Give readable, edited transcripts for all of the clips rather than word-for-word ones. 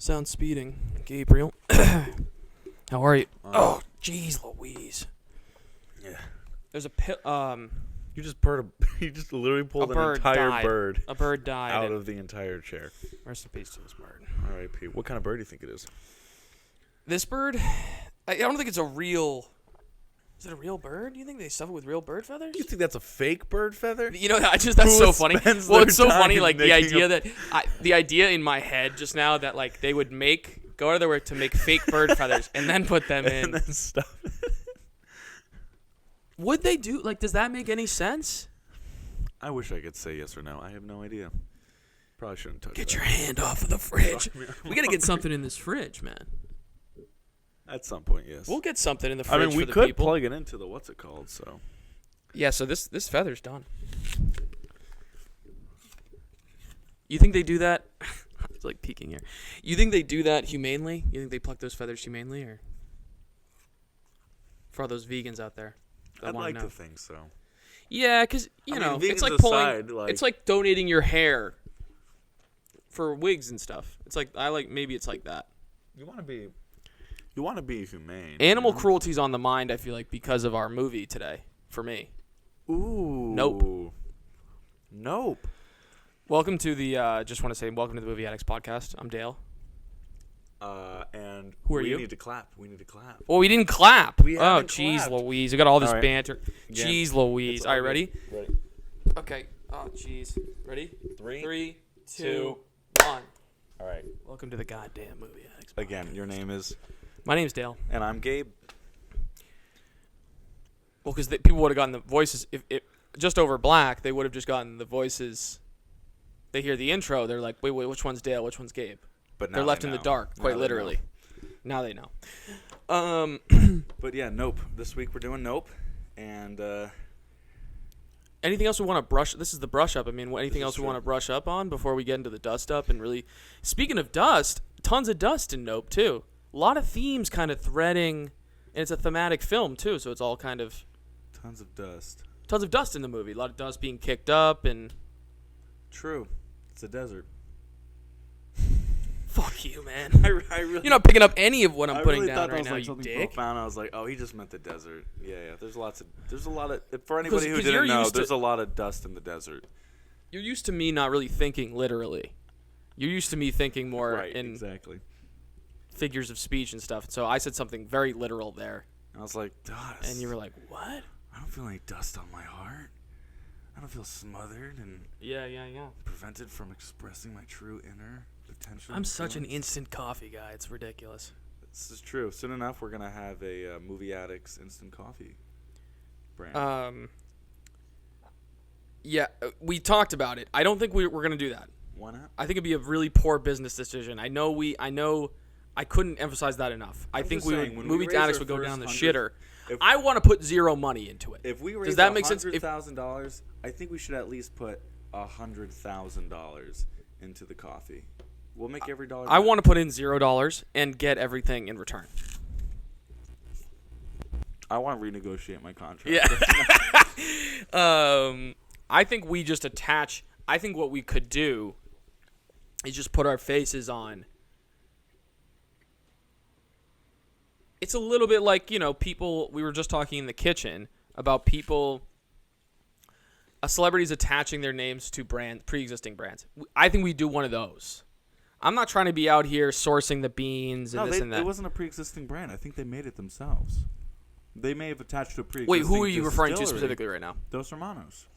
Sound speeding. Gabriel. How are you? Oh, jeez Louise. Yeah. There's a You just literally pulled an entire bird. A bird died. Out of the entire chair. Rest in peace to this bird. R.I.P. What kind of bird do you think it is? This bird? I don't think it's a real... Is it a real bird? Do you think they stuff it with real bird feathers? You think that's a fake bird feather? You know, that's so funny. Well, it's so funny, like, the idea in my head just now that, like, they would go out of their way to make fake bird feathers and then put them in. And then stuff it. Would they do, like, does that make any sense? I wish I could say yes or no. I have no idea. Probably shouldn't touch Get your hand off of the fridge. We got to get something in this fridge, man. At some point, yes. We'll get something in the fridge. I mean, we could plug it into the what's it called, so. Yeah, so this feather's done. You think they do that? It's like peeking here. You think they do that humanely? You think they pluck those feathers humanely, or for all those vegans out there? I'd like to think so. Yeah, because it's like pulling. It's like donating your hair for wigs and stuff. It's like maybe it's like that. You want to be humane. Animal cruelty's on the mind, I feel like, because of our movie today, for me. Ooh. Nope. Welcome to welcome to the Movie Addicts podcast. I'm Dale. And who are you? We need to clap. Well, we didn't clap. Oh, jeez Louise. We got all this banter. Again. Jeez Louise. All right, ready? Ready. Okay. Oh, jeez. Ready? 3, 2, 1. All right. Welcome to the goddamn Movie Addicts podcast. Again, your name is? My name's Dale. And I'm Gabe. Well, because people would have gotten the voices. If just over black, they would have just gotten the voices. They hear the intro. They're like, wait, which one's Dale? Which one's Gabe? But they're left in the dark, quite literally. Now they know. But yeah, Nope. This week we're doing Nope. And anything else we want to brush? This is the brush up. I mean, anything else we want to brush up on before we get into the dust up? And really, speaking of dust, tons of dust in Nope too. A lot of themes kind of threading, and it's a thematic film too, so it's all kind of tons of dust. Tons of dust in the movie. A lot of dust being kicked up and. True. It's a desert. Fuck you, man. I really, you're not picking up any of what I'm putting really down right now, like you dick. Profound. I was like, oh, he just meant the desert. Yeah. There's a lot of for anybody who didn't know, there's a lot of dust in the desert. You're used to me not really thinking literally. You're used to me thinking more in exactly figures of speech and stuff. So I said something very literal there. I was like, dust. And you were like, what? I don't feel any dust on my heart. I don't feel smothered and yeah. prevented from expressing my true inner potential. I'm such an instant coffee guy. It's ridiculous. This is true. Soon enough, we're gonna have a Movie Addicts instant coffee brand. Yeah, we talked about it. I don't think we're gonna do that. Why not? I think it'd be a really poor business decision. I know. I couldn't emphasize that enough. I think Movie Addicts would go down the shitter. I want to put zero money into it. If we raise $100,000, I think we should at least put $100,000 into the coffee. We'll make every dollar. I want to put in $0 and get everything in return. I want to renegotiate my contract. Yeah. I think we just attach. I think what we could do is just put our faces on. It's a little bit like, people, we were just talking in the kitchen about celebrities attaching their names to pre-existing brands. I think we do one of those. I'm not trying to be out here sourcing the beans and this and that. It wasn't a pre-existing brand. I think they made it themselves. They may have attached to a pre-existing Wait, who are you referring to specifically right now? Dos Hermanos.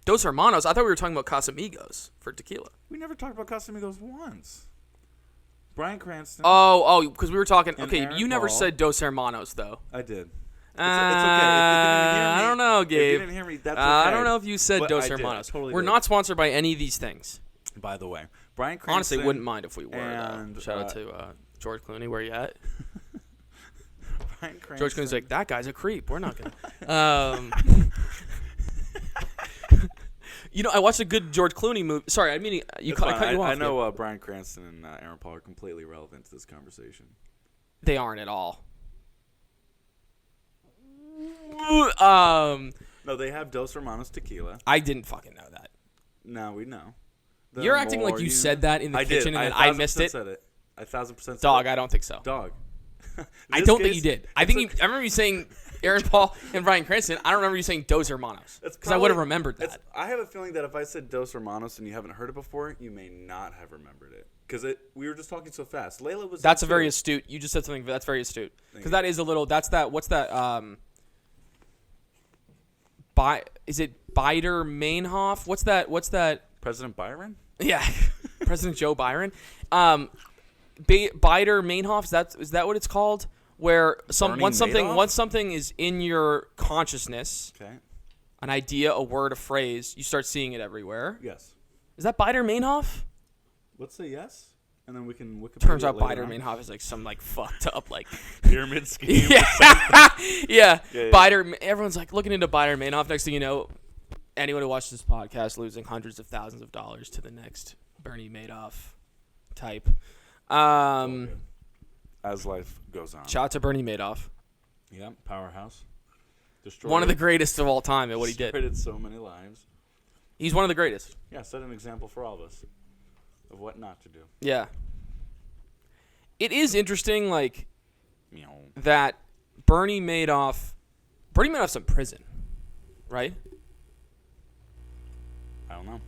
Dos Hermanos? I thought we were talking about Casamigos for tequila. We never talked about Casamigos once. Bryan Cranston. Oh, because we were talking. Okay, Aaron you never Paul. said Dos Hermanos, though. I did. It's okay. okay. If you didn't hear me, I don't know, Gabe. If you didn't hear me, that's okay. I don't know if you said but Dos I did. Hermanos. Totally we're did. not sponsored by any of these things. By the way, Bryan Cranston. Honestly, wouldn't mind if we were. And, Shout out to George Clooney. Where you at? Bryan Cranston. George Clooney's like, that guy's a creep. We're not gonna. I watched a good George Clooney movie. Sorry, I mean, I cut you off. I know Bryan Cranston and Aaron Paul are completely relevant to this conversation. They aren't at all. No, they have Dos Hermanos tequila. I didn't fucking know that. Now we know. You're acting like you said that in the kitchen and then I missed it. Said it. 1,000%. Dog, I don't think so. Dog. I don't think you did. I remember you saying Aaron Paul and Bryan Cranston. I don't remember you saying Dos Hermanos. Because I would have remembered that. I have a feeling that if I said Dos Hermanos and you haven't heard it before, you may not have remembered it. Because we were just talking so fast. Layla was. That's very astute. You just said something that's very astute. Because that is a little. That's that. What's that? Is it Bider Mainhoff? What's that? President Byron? Yeah, President Joe Byron. Bider Mainhoff. Is that what it's called? Where once something is in your consciousness, okay, an idea, a word, a phrase, you start seeing it everywhere. Yes. Is that Bider Mainhoff? Let's say yes, and then we can. Turns out Bider Mainhoff is like some like fucked up like pyramid scheme. Yeah. Bider. Everyone's like looking into Bider Mainhoff. Next thing you know, anyone who watches this podcast losing hundreds of thousands of dollars to the next Bernie Madoff type. As life goes on. Shout out to Bernie Madoff. Yeah, powerhouse. One of the greatest of all time at what he did. Destroyed so many lives. He's one of the greatest. Yeah, set an example for all of us of what not to do. Yeah. It is interesting, like, that Bernie Madoff's in prison, right? I don't know.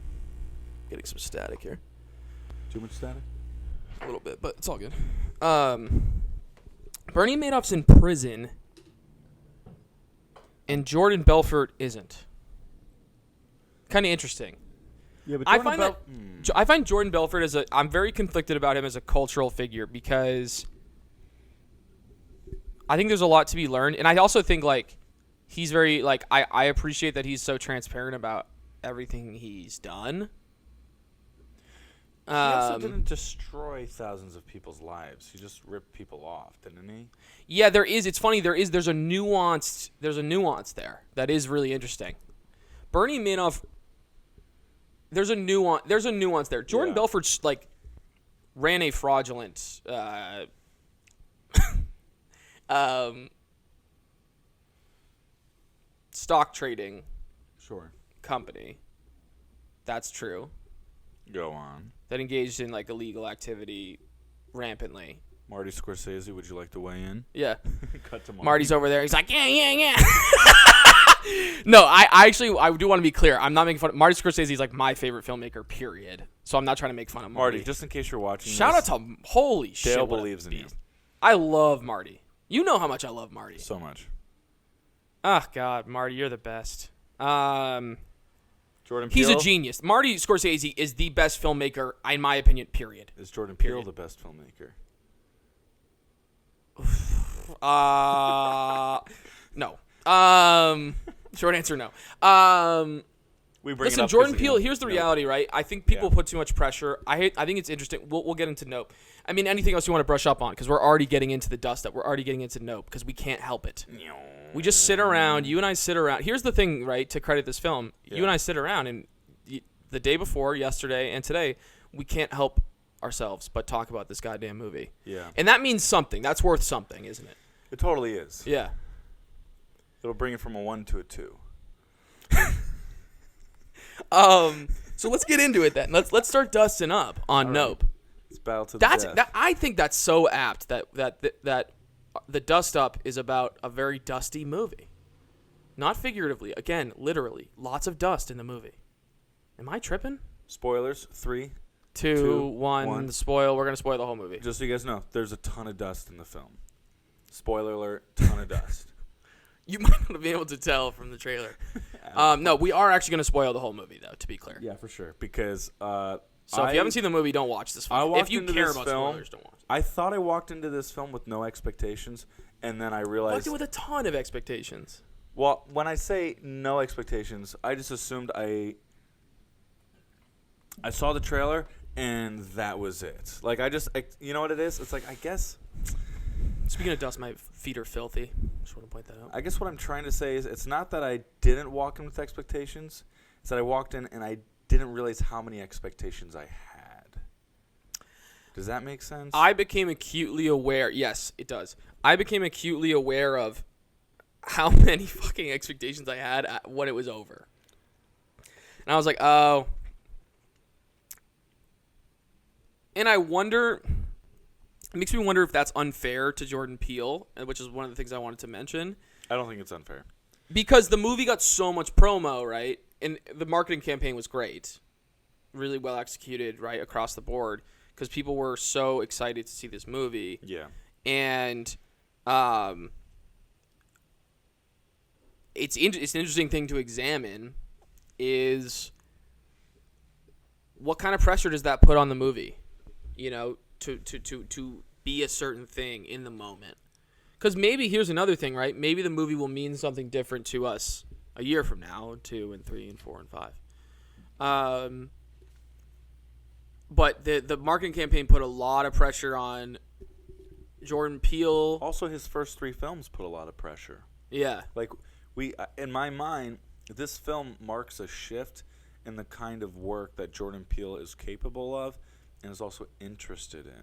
Getting some static here. Too much static? A little bit, but it's all good. Bernie Madoff's in prison, and Jordan Belfort isn't. Kind of interesting. Yeah, but I find Jordan Belfort I'm very conflicted about him as a cultural figure because I think there's a lot to be learned, and I also think like he's very like I appreciate that he's so transparent about everything he's done. He also didn't destroy thousands of people's lives. He just ripped people off, didn't he? Yeah, there is. It's funny. There's a nuance there that is really interesting. Bernie Madoff. There's a nuance there. Jordan Belfort like ran a fraudulent stock trading company. That's true. Go on. That engaged in like illegal activity rampantly. Marty Scorsese, would you like to weigh in? Yeah. Cut to Marty's over there. He's like, yeah. No, I do want to be clear. I'm not making fun of Marty Scorsese. Is like my favorite filmmaker, period. So I'm not trying to make fun of Marty. Just in case you're watching. Shout out to holy shit. Dale believes in you. I love Marty. You know how much I love Marty. So much. Oh God, Marty, you're the best. Jordan Peele? He's a genius. Marty Scorsese is the best filmmaker, in my opinion, period. Is Jordan Peele the best filmmaker? No. Short answer, no. Listen, Jordan Peele, here's the reality, right? I think people put too much pressure. I think it's interesting. We'll get into Nope. I mean, anything else you want to brush up on? Because we're already getting into the dust up. We're already getting into Nope because we can't help it. We just sit around. You and I sit around. Here's the thing, right, to credit this film. You and I sit around, and the day before, yesterday, and today, we can't help ourselves but talk about this goddamn movie. Yeah. And that means something. That's worth something, isn't it? It totally is. Yeah. It'll bring it from a 1 to a 2. So let's get into it then. Let's start dusting up on Nope. It's battle to the death. I think that's so apt that the dust up is about a very dusty movie. Not figuratively, again, literally. Lots of dust in the movie. Am I tripping? Spoilers, 3, 2, 1. We're going to spoil the whole movie. Just so you guys know, there's a ton of dust in the film. Spoiler alert, ton of dust. You might not be able to tell from the trailer. No, we are actually going to spoil the whole movie, though, to be clear. Yeah, for sure. Because so if you haven't seen the movie, don't watch this film. If you care about spoilers, don't watch it. I thought I walked into this film with no expectations, and then I realized... Walked in with a ton of expectations. Well, when I say no expectations, I just assumed I saw the trailer, and that was it. Like, you know what it is? It's like, I guess... Speaking of dust, my feet are filthy. Just want to point that out. I guess what I'm trying to say is it's not that I didn't walk in with expectations. It's that I walked in and I didn't realize how many expectations I had. Does that make sense? I became acutely aware. Yes, it does. I became acutely aware of how many fucking expectations I had when it was over. And I was like, oh. And I wonder... It makes me wonder if that's unfair to Jordan Peele, which is one of the things I wanted to mention. I don't think it's unfair. Because the movie got so much promo, right? And the marketing campaign was great. Really well executed, right, across the board. Because people were so excited to see this movie. Yeah. And it's an interesting thing to examine is what kind of pressure does that put on the movie, you know, to be a certain thing in the moment. Because maybe, here's another thing, right? Maybe the movie will mean something different to us a year from now, 2 and 3 and 4 and 5. But the marketing campaign put a lot of pressure on Jordan Peele. Also, his first 3 films put a lot of pressure. Yeah. Like, in my mind, this film marks a shift in the kind of work that Jordan Peele is capable of and is also interested in.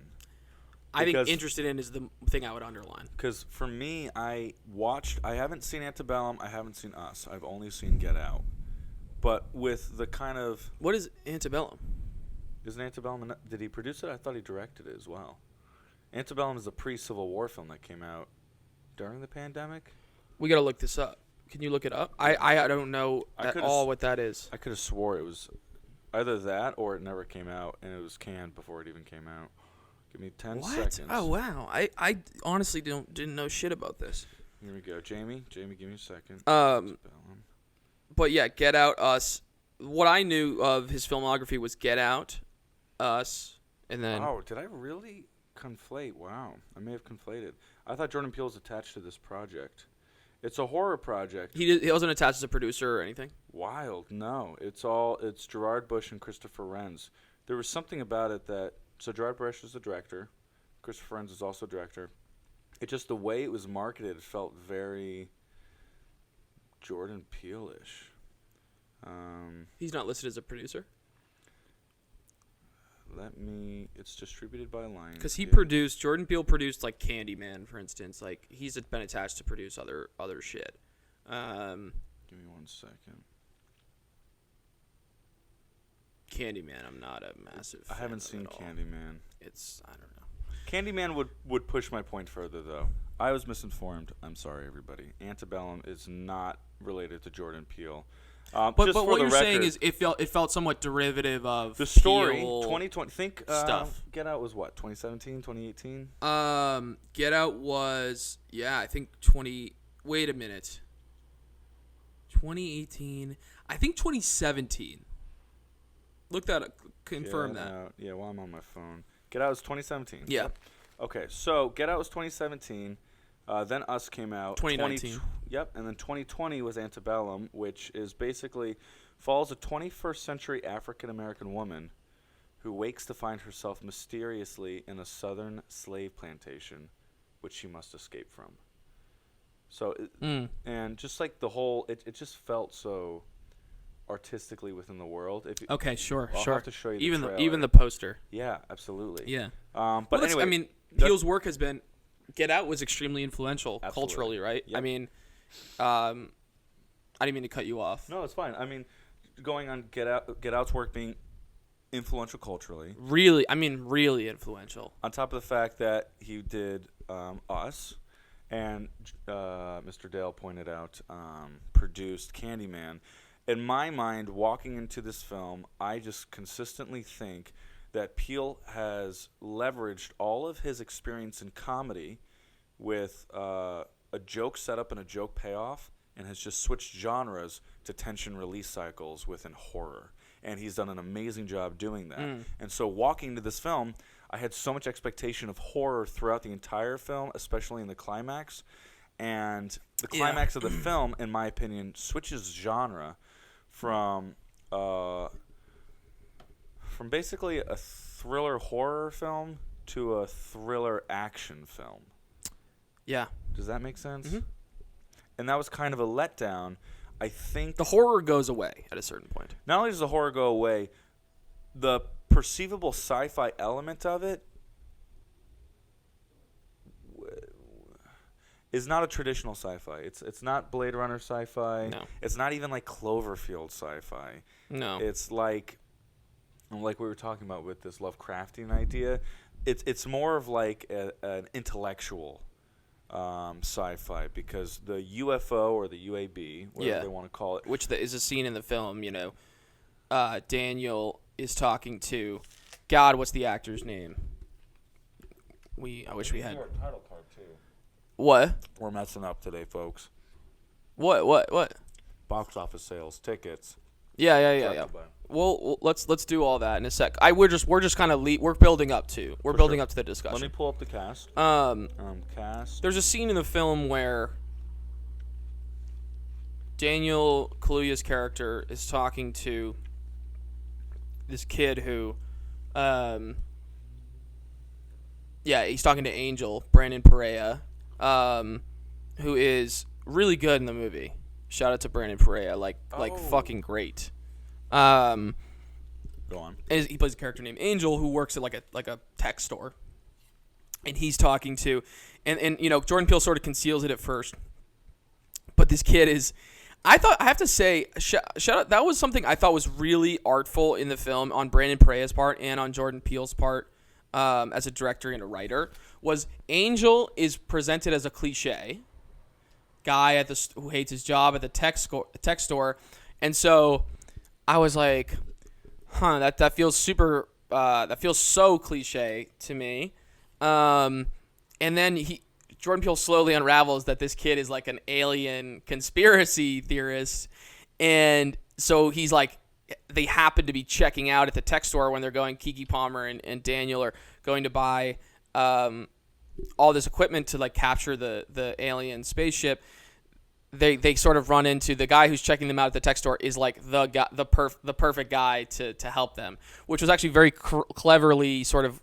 I think interested in is the thing I would underline. Because for me, I haven't seen Antebellum, I haven't seen Us. I've only seen Get Out. But with the kind of... What is Antebellum? Isn't Antebellum... Did he produce it? I thought he directed it as well. Antebellum is a pre-Civil War film that came out during the pandemic. We got to look this up. Can you look it up? I don't know at all what that is. I could have swore it was either that or it never came out, and it was canned before it even came out. Give me 10 seconds. Oh, wow. I honestly didn't know shit about this. Here we go. Jamie, give me a second. But yeah, Get Out, Us. What I knew of his filmography was Get Out, Us, and then... Oh, did I really conflate? Wow. I may have conflated. I thought Jordan Peele was attached to this project. It's a horror project. He wasn't attached as a producer or anything? Wild. No. It's Gerard Bush and Christopher Renz. There was something about it that... So Gerard Bush is the director. Christopher Renz is also director. It just, the way it was marketed, it felt very Jordan Peele-ish. He's not listed as a producer? It's distributed by Lionsgate. Because Jordan Peele produced, like, Candyman, for instance. Like, he's been attached to produce other shit. Give me 1 second. Candyman, I'm not a massive fan I haven't seen Candyman. I don't know. Candyman would push my point further, though. I was misinformed. I'm sorry, everybody. Antebellum is not related to Jordan Peele. But what you're saying is it felt somewhat derivative of the story. Peele 2020. Think stuff. Get Out was what? 2017, 2018. Get Out was I think 20. Wait a minute. 2018. I think 2017. Look that up. Confirm that. Yeah, while I'm on my phone. Get Out was 2017. Yeah. Okay, so Get Out was 2017. Then Us came out. 2019. And then 2020 was Antebellum, which is basically follows a 21st century African-American woman who wakes to find herself mysteriously in a southern slave plantation, which she must escape from. So, and just like the whole, it just felt so artistically within the world. Okay, sure. I'll have to show you the trailer. Even the poster. Yeah, absolutely. Yeah. But anyway, I mean, Peele's work has been. Get Out was extremely influential culturally, right? Yep. I mean, I didn't mean to cut you off. No, it's fine. I mean, going on Get Out's work being influential culturally. Really influential. On top of the fact that he did Us, and Mr. Dale pointed out, produced Candyman. In my mind, walking into this film, I just consistently think that Peele has leveraged all of his experience in comedy with a joke setup and a joke payoff, and has just switched genres to tension release cycles within horror. And he's done an amazing job doing that. And so walking into this film, I had so much expectation of horror throughout the entire film, especially in the climax. And the climax of the film, in my opinion, switches genre from basically a thriller horror film to a thriller action film. Yeah. Does that make sense? Mm-hmm. And that was kind of a letdown. I think the horror goes away at a certain point. Not only does the horror go away, the perceivable sci-fi element of it is not a traditional sci-fi. It's not Blade Runner sci-fi. No. It's not even like Cloverfield sci-fi. No. It's like we were talking about with this Lovecraftian idea. it's more of like an intellectual sci-fi, because the UFO or the UAB, whatever they want to call it, which is a scene in the film. Daniel is talking to God. What's the actor's name? I wish we had title card too. What? We're messing up today, folks. What? Box office sales, tickets. Yeah. Well, let's do all that in a sec. We're just kind of we're building up to the discussion. Let me pull up the cast. Cast. There's a scene in the film where Daniel Kaluuya's character is talking to this kid who, he's talking to Angel, Brandon Perea, who is really good in the movie. Shout out to Brandon Perea, like fucking great. Go on. He plays a character named Angel who works at like a tech store, and he's talking to, and Jordan Peele sort of conceals it at first, but this kid is, I have to say, shout out, that was something I thought was really artful in the film on Brandon Perea's part and on Jordan Peele's part, as a director and a writer, was Angel is presented as a cliche guy who hates his job at the tech store, and so I was like, that feels super. That feels so cliche to me. And then Jordan Peele slowly unravels that this kid is like an alien conspiracy theorist, and so he's like, they happen to be checking out at the tech store when they're going. Keke Palmer and Daniel are going to buy all this equipment to like capture the alien spaceship. They sort of run into the guy who's checking them out at the tech store is like the perfect guy to help them, which was actually very cleverly sort of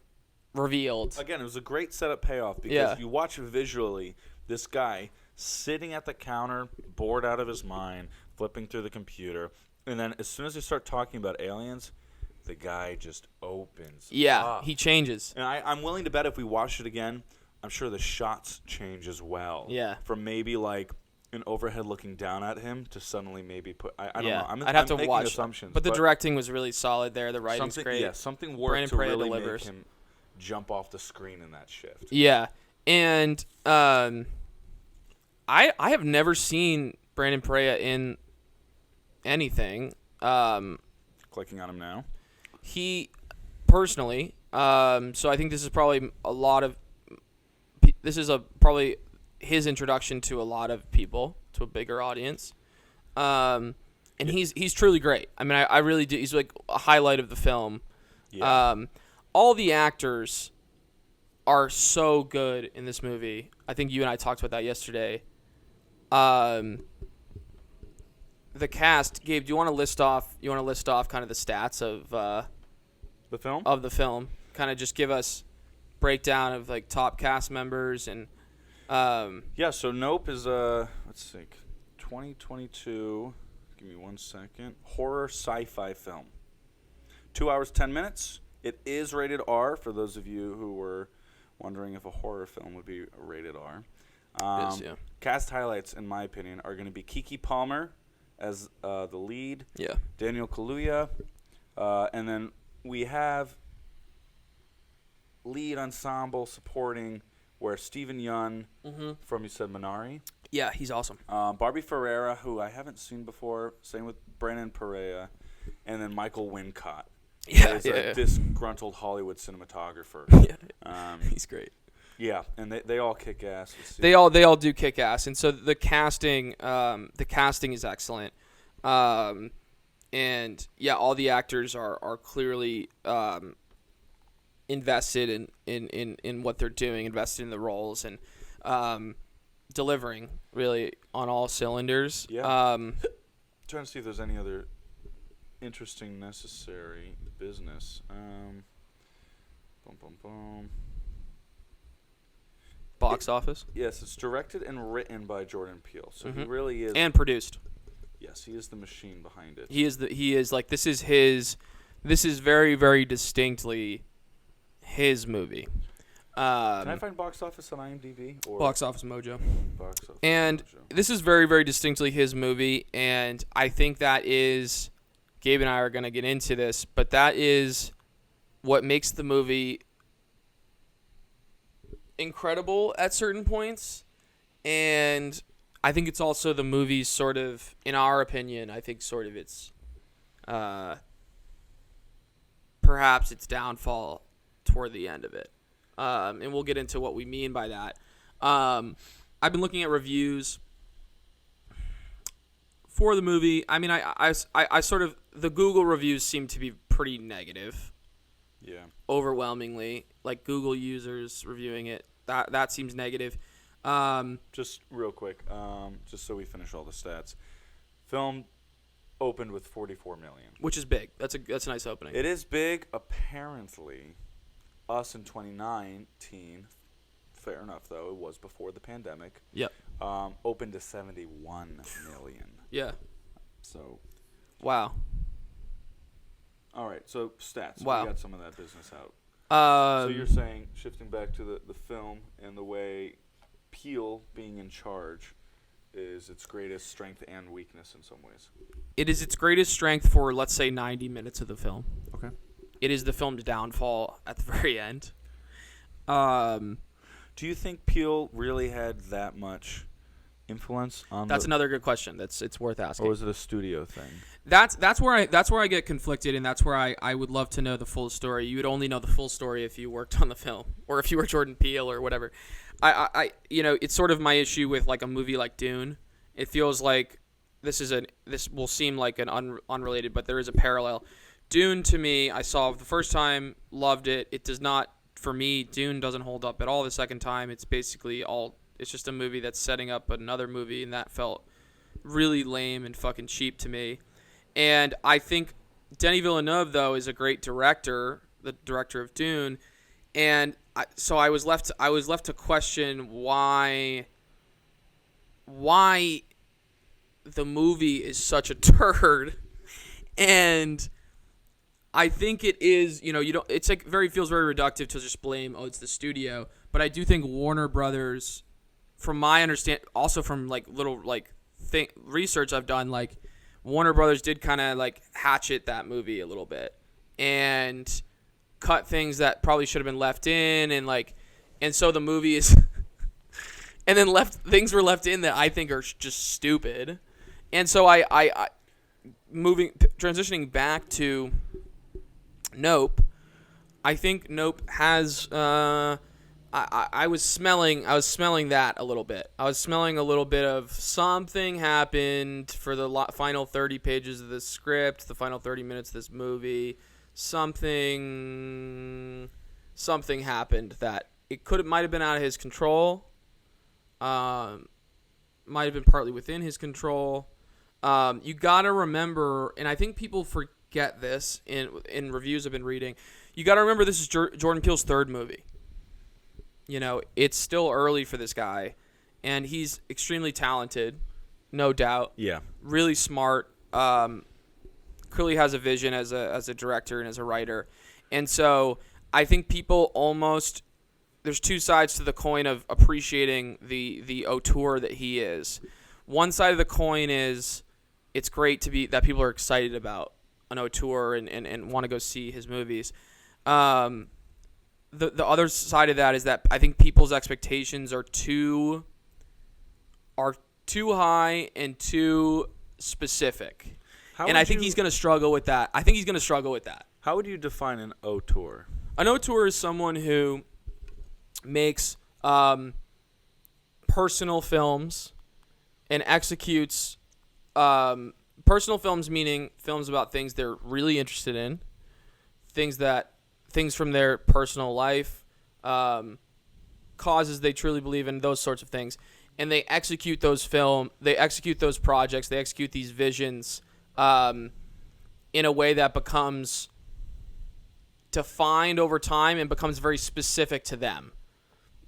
revealed. Again, it was a great setup payoff, because you watch visually this guy sitting at the counter, bored out of his mind, flipping through the computer, and then as soon as they start talking about aliens, the guy just opens up. He changes. And I'm willing to bet if we watch it again, I'm sure the shots change as well. Yeah. From maybe like an overhead looking down at him to suddenly maybe put. I don't know. I'd have to making watch assumptions. But the directing was really solid there. The writing's great. Yeah, something worked to really make him jump off the screen in that shift. Yeah, and I have never seen Brandon Perea in anything. Clicking on him now. He personally, so I think this is probably probably his introduction to a lot of people, to a bigger audience, and he's truly great. I mean, I really do. He's like a highlight of the film. Yeah. All the actors are so good in this movie. I think you and I talked about that yesterday. The cast, Gabe, do you want to list off kind of the stats of the film? Of the film? Kind of just give us breakdown of like top cast members and so Nope is let's see, 2022. Give me 1 second. Horror sci-fi film. 2 hours 10 minutes. It is rated R, for those of you who were wondering if a horror film would be rated R. It is, yeah. Cast highlights, in my opinion, are going to be Keke Palmer as the lead. Yeah. Daniel Kaluuya. And then we have lead ensemble supporting, where Stephen Yeun from, you said, Minari. Yeah, he's awesome. Barbie Ferreira, who I haven't seen before. Same with Brandon Perea. And then Michael Wincott. A disgruntled Hollywood cinematographer. He's great. Yeah, and they all kick ass. They all do kick ass, and so the casting is excellent, and yeah, all the actors are clearly invested in what they're doing, invested in the roles, and delivering really on all cylinders. Yeah. Trying to see if there's any other interesting necessary business. Box office. Yes, it's directed and written by Jordan Peele, so he really is. And produced. Yes, he is the machine behind it. He is like, this is very, very distinctly his movie. Can I find box office on IMDb? Or Box Office Mojo. Box Office And Mojo. this is very, very distinctly his movie, and I think that is, Gabe and I are going to get into this, but that is what makes the movie incredible at certain points, and I think it's also the movie's sort of, in our opinion, I think sort of its, perhaps its downfall toward the end of it. And we'll get into what we mean by that. I've been looking at reviews for the movie. I mean, I sort of, the Google reviews seem to be pretty negative. Yeah. Overwhelmingly, like Google users reviewing it, that seems negative. Just real quick, just so we finish all the stats. Film opened with 44 million, which is big. That's a nice opening. It is big. Apparently, Us in 2019. Fair enough, though. It was before the pandemic. Yep. Opened to 71 million. Yeah. So. Wow. All right. So stats. Wow. We got some of that business out. So you're So saying, shifting back to the film and the way Peele being in charge is its greatest strength and weakness in some ways. it is its greatest strength for, let's say, 90 minutes of the film. Okay. It is the film's downfall at the very end. Do you think Peele really had that much influence on That's another good question. It's worth asking. or was it a studio thing? That's where I get conflicted, and that's where I would love to know the full story. You would only know the full story if you worked on the film, or if you were Jordan Peele or whatever. I it's sort of my issue with like a movie like Dune. It feels like this will seem like an unrelated, but there is a parallel. Dune, to me, I saw the first time, loved it. It does not, for me, Dune doesn't hold up at all the second time. It's basically it's just a movie that's setting up another movie, and that felt really lame and fucking cheap to me. And I think Denis Villeneuve, though, is a great director, the director of Dune, and so I was left to question why the movie is such a turd. And I think it is, it's like feels very reductive to just blame, it's the studio. But I do think Warner Brothers, from my understanding, also from like little like research I've done, like Warner Brothers did kind of like hatchet that movie a little bit and cut things that probably should have been left in, and so the movie is, and then things were left in that I think are just stupid. And so I transitioning back to Nope, I think Nope has I was smelling that a little bit. I was smelling a little bit of something happened for the final 30 pages of the script, the final 30 minutes of this movie. Something happened that might have been out of his control. Might have been partly within his control. You gotta remember, and I think people forget this in reviews I've been reading. You gotta remember this is Jordan Peele's third movie. It's still early for this guy, and he's extremely talented, no doubt. Yeah. Really smart. Clearly has a vision as a director and as a writer. And so I think people almost, there's two sides to the coin of appreciating the auteur that he is. One side of the coin is it's great that people are excited about an auteur and want to go see his movies. The other side of that is that I think people's expectations are too high and too specific. I think he's going to struggle with that. How would you define an auteur? An auteur is someone who makes personal films and executes personal films, meaning films about things they're really interested in, things from their personal life, causes they truly believe in, those sorts of things, and they execute those projects, they execute these visions in a way that becomes defined over time and becomes very specific to them.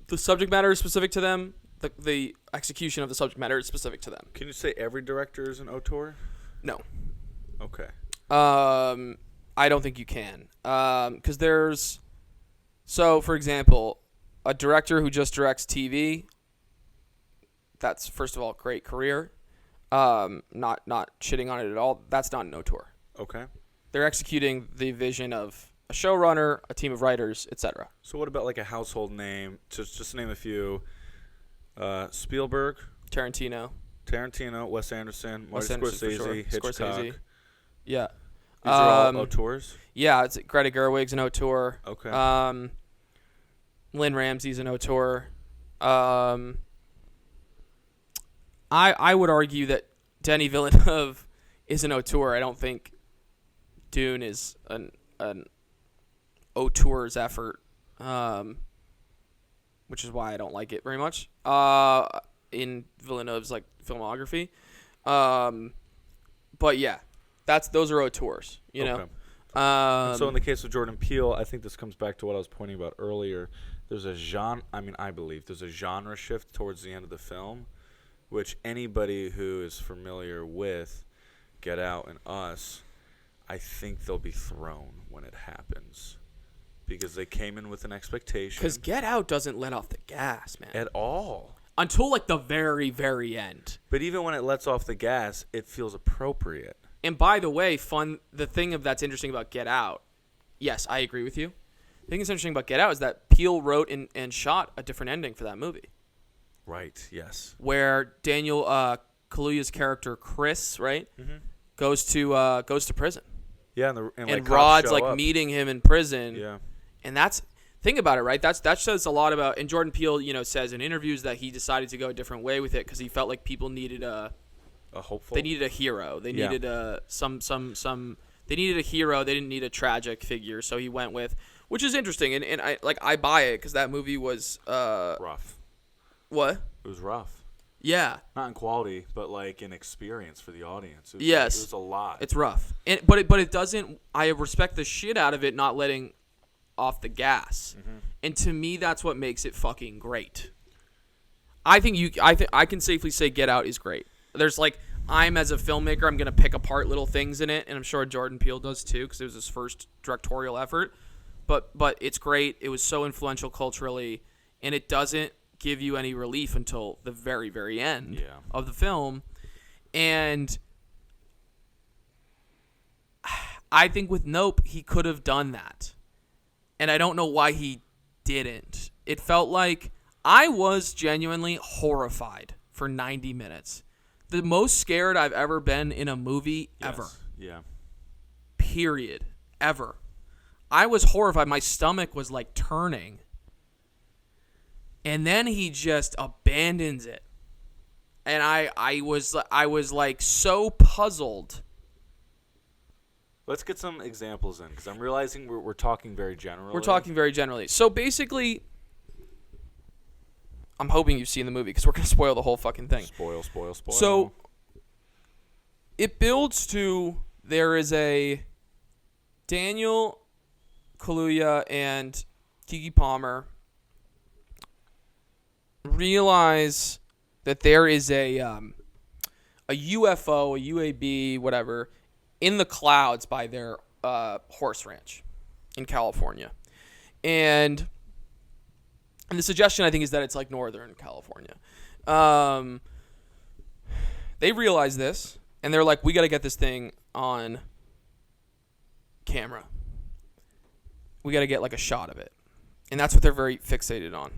The subject matter is specific to them. The execution of the subject matter is specific to them. Can you say every director is an auteur? No. Okay. I don't think you can. Because for example, a director who just directs TV, that's, first of all, great career. Not shitting on it at all. That's not an auteur. Okay. They're executing the vision of a showrunner, a team of writers, etc. So what about like a household name? Just to name a few. Spielberg, Tarantino, Wes Anderson, Wes Martin Anderson for sure. Scorsese, Hitchcock. Scorsese. Yeah. These are all auteurs? Yeah, it's Greta Gerwig's an auteur. Okay. Lynn Ramsey's an auteur. I would argue that Denis Villeneuve is an auteur. I don't think Dune is an auteur's effort, which is why I don't like it very much in Villeneuve's like filmography. But yeah, those are auteurs, you know. And so in the case of Jordan Peele, I think this comes back to what I was pointing about earlier. There's a genre. I believe there's a genre shift towards the end of the film, which anybody who is familiar with Get Out and Us, I think they'll be thrown when it happens, because they came in with an expectation. Because Get Out doesn't let off the gas, man, at all until like the very, very end. But even when it lets off the gas, it feels appropriate. And by the way, the thing that's interesting about Get Out, yes, I agree with you. The thing that's interesting about Get Out is that Peele wrote and shot a different ending for that movie. Right, yes. Where Daniel Kaluuya's character, Chris, right, goes to prison. Yeah, and Rod's like meeting him in prison. Yeah. And think about it, right? That says a lot about, and Jordan Peele, says in interviews that he decided to go a different way with it because he felt like people needed a hopeful. They needed a hero. They needed they needed a hero. They didn't need a tragic figure. So he went with, which is interesting, and I buy it because that movie was rough. What? It was rough. Yeah. Not in quality, but like in experience for the audience. It was a lot. It's rough, but it doesn't. I respect the shit out of it not letting off the gas, and to me that's what makes it fucking great. I can safely say Get Out is great. There's like, I'm as a filmmaker, I'm gonna pick apart little things in it, and I'm sure Jordan Peele does too because it was his first directorial effort. But it's great. It was so influential culturally, and it doesn't give you any relief until the very, very end of the film. And I think with Nope, he could have done that. And I don't know why he didn't. It felt like I was genuinely horrified for 90 minutes. The most scared I've ever been in a movie ever. Yeah. Period. Ever. I was horrified. My stomach was like turning. And then he just abandons it. And I was like so puzzled. Let's get some examples in, because I'm realizing we're talking very generally. We're talking very generally. So basically, I'm hoping you've seen the movie because we're going to spoil the whole fucking thing. Spoil. So it builds to, there is a Daniel Kaluuya and Keke Palmer realize that there is a UFO, a UAB, whatever, in the clouds by their horse ranch in California. And the suggestion, I think, is that it's like Northern California. They realize this, and they're like, we got to get this thing on camera. We got to get like a shot of it. And that's what they're very fixated on.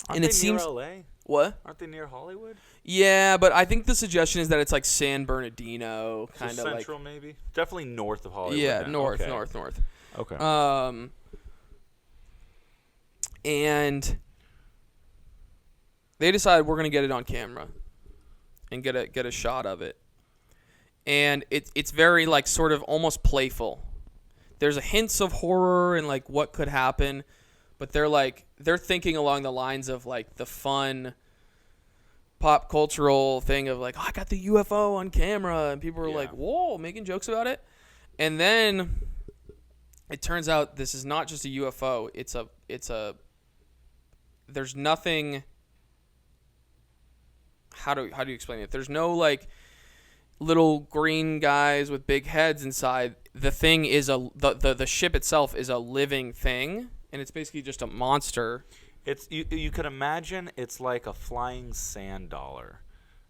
Aren't and they it seems near LA? What? Aren't they near Hollywood? Yeah, but I think the suggestion is that it's like San Bernardino, kind of like central, maybe. Definitely north of Hollywood. Yeah, now. north. Okay. And they decide we're gonna get it on camera and get a shot of it, and it's very like sort of almost playful. There's a hints of horror and like what could happen, but they're thinking along the lines of like the fun pop cultural thing of like, oh, I got the UFO on camera, and people are like, whoa, making jokes about it. And then it turns out this is not just a UFO. It's a there's nothing. How do you explain it? There's no like little green guys with big heads inside. The thing is the ship itself is a living thing, and it's basically just a monster. It's you could imagine it's like a flying sand dollar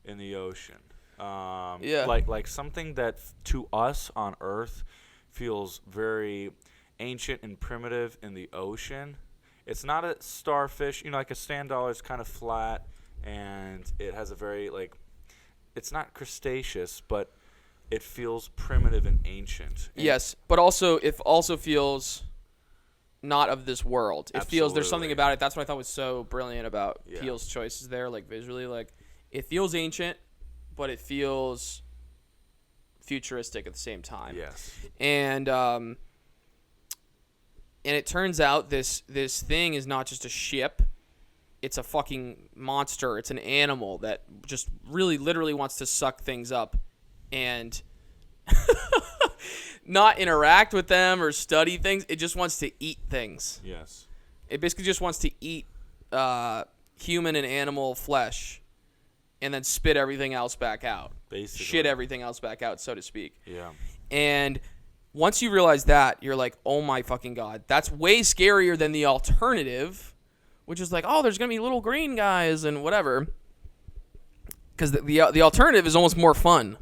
in the ocean. Like something that to us on Earth feels very ancient and primitive in the ocean. It's not a starfish. Like a sand dollar is kind of flat, and it has a very, it's not crustaceous, but it feels primitive and ancient. And yes, but also it also feels not of this world. It feels there's something about it. That's what I thought was so brilliant about Peele's choices there, visually. It feels ancient, but it feels futuristic at the same time. Yes. And it turns out this thing is not just a ship. It's a fucking monster. It's an animal that just really literally wants to suck things up and not interact with them or study things. It just wants to eat things. Yes. It basically just wants to eat human and animal flesh and then spit everything else back out. Basically. Shit everything else back out, so to speak. Yeah. And once you realize that, you're like, oh my fucking God. That's way scarier than the alternative, which is like, oh, there's going to be little green guys and whatever. Because the alternative is almost more fun.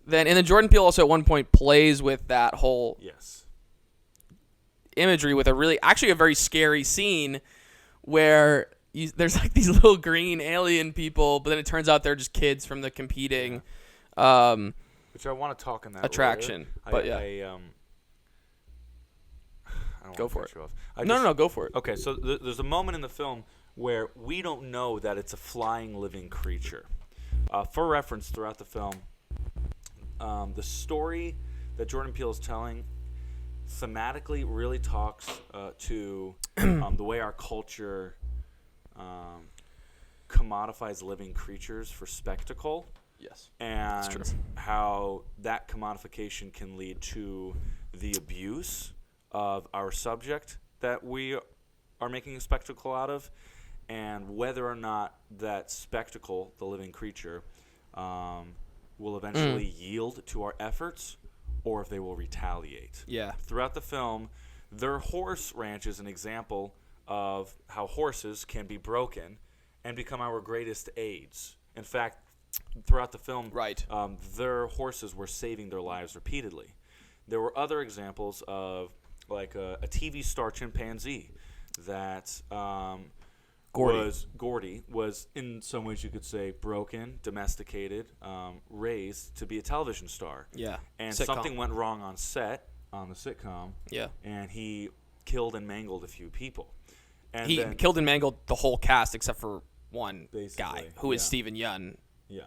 And then Jordan Peele also at one point plays with that whole imagery with a very scary scene where there's these little green alien people, but then it turns out they're just kids from the competing which I want to talk in that attraction. Later. I don't go wanna for cut it. you off. No, go for it. Okay, so there's a moment in the film where we don't know that it's a flying living creature. For reference, throughout the film, the story that Jordan Peele is telling thematically really talks to the way our culture commodifies living creatures for spectacle. Yes. And true. how that commodification can lead to the abuse of our subject that we are making a spectacle out of, and whether or not that spectacle, the living creature, will eventually yield to our efforts, or if they will retaliate. Yeah. Throughout the film, their horse ranch is an example of how horses can be broken and become our greatest aids. In fact, throughout the film, their horses were saving their lives repeatedly. There were other examples of a TV star chimpanzee that Gordy was in some ways you could say broken, domesticated, raised to be a television star. Yeah. And sitcom. something went wrong on set on the sitcom. Yeah. And he killed and mangled a few people. And he killed and mangled the whole cast except for one Basically, guy who is Stephen Yun. Yeah.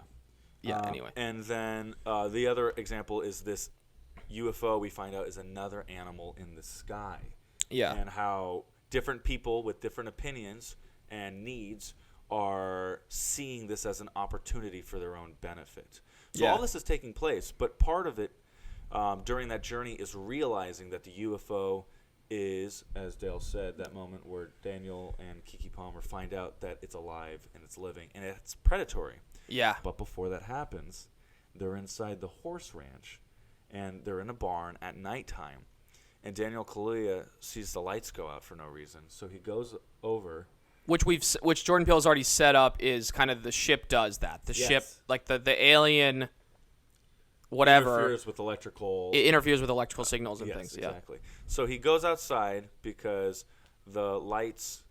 Yeah. Anyway. And then the other example is this UFO. We find out is another animal in the sky. Yeah. And how different people with different opinions and needs are seeing this as an opportunity for their own benefit. So all this is taking place, but part of it during that journey is realizing that the UFO is, as Dale said, that moment where Daniel and Keke Palmer find out that it's alive and it's living and it's predatory. Yeah. But before that happens, they're inside the horse ranch and they're in a barn at nighttime. And Daniel Kaluuya sees the lights go out for no reason, so he goes over. Which Jordan Peele has already set up is kind of the ship does that. The ship, the alien, whatever, interferes with electrical. It interferes with electrical signals and things. Exactly. So he goes outside because the lights,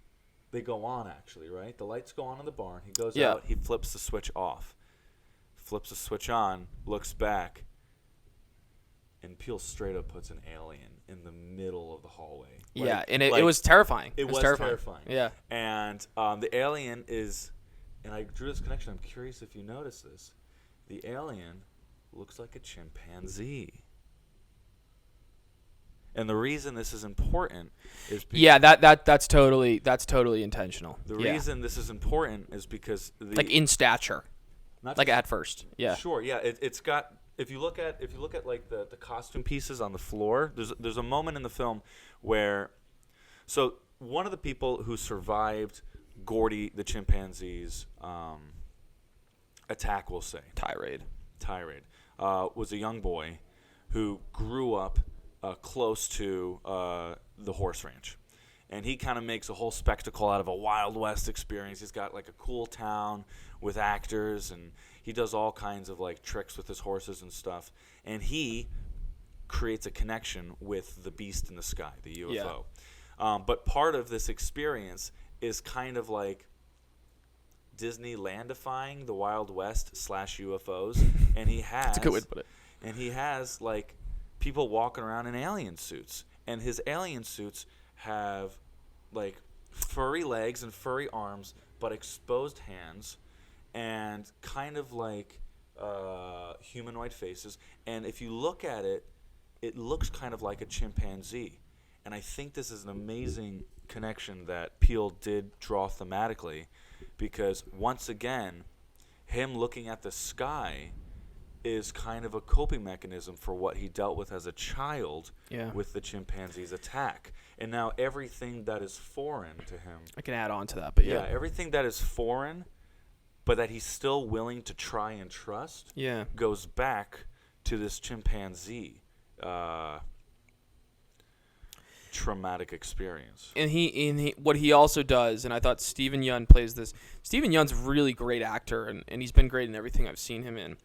they go on actually, right? The lights go on in the barn. He goes out. He flips the switch off. Flips the switch on. Looks back. And Peele straight up puts an alien in the middle of the hallway. And it was terrifying. It was terrifying. Yeah. And the alien is, and I drew this connection. I'm curious if you notice this. The alien looks like a chimpanzee. And the reason this is important is because that's totally intentional. The reason this is important is because in stature, at first. Yeah. Sure. Yeah. It's got. If you look at the costume pieces on the floor, there's a moment in the film where, so one of the people who survived Gordy the chimpanzee's attack, we'll say tirade, was a young boy who grew up close to the horse ranch, and he kind of makes a whole spectacle out of a Wild West experience. He's got a cool town with actors, and he does all kinds of tricks with his horses and stuff. And he creates a connection with the beast in the sky, the UFO. Yeah. But part of this experience is kind of like Disneylandifying the Wild West / UFOs, and he has That's a good way to put it. And he has like people walking around in alien suits, and his alien suits have like furry legs and furry arms, but exposed hands, and kind of like humanoid faces. And if you look at it, it looks kind of like a chimpanzee. And I think this is an amazing connection that Peele did draw thematically, because once again, him looking at the sky is kind of a coping mechanism for what he dealt with as a child with the chimpanzee's attack. And now everything that is foreign to him... I can add on to that, but yeah. Everything that is foreign, but that he's still willing to try and trust, goes back to this chimpanzee traumatic experience. And he what he also does, and I thought Steven Yeun plays this. Steven Yeun's a really great actor, and he's been great in everything I've seen him in.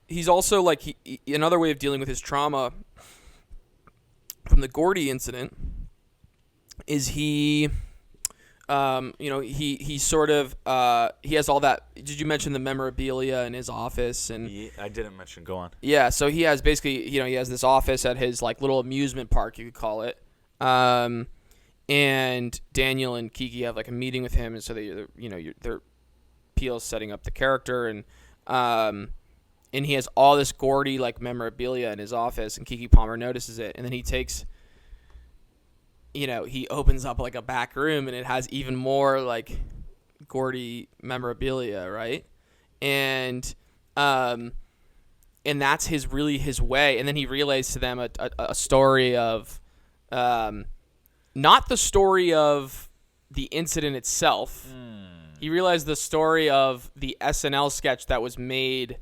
He's also like another way of dealing with his trauma from the Gordy incident is he sort of he has all that. Did you mention the memorabilia in his office? And I didn't mention. Go on. Yeah, so he has basically, he has this office at his like little amusement park, you could call it. And Daniel and Kiki have like a meeting with him, and so they're Peele's setting up the character, and he has all this Gordy like memorabilia in his office, and Kiki Palmer notices it, and then he takes. He opens up like a back room, and it has even more like Gordy memorabilia, right? And that's his way. And then he relays to them a story of, not the story of the incident itself. He realized the story of the SNL sketch that was made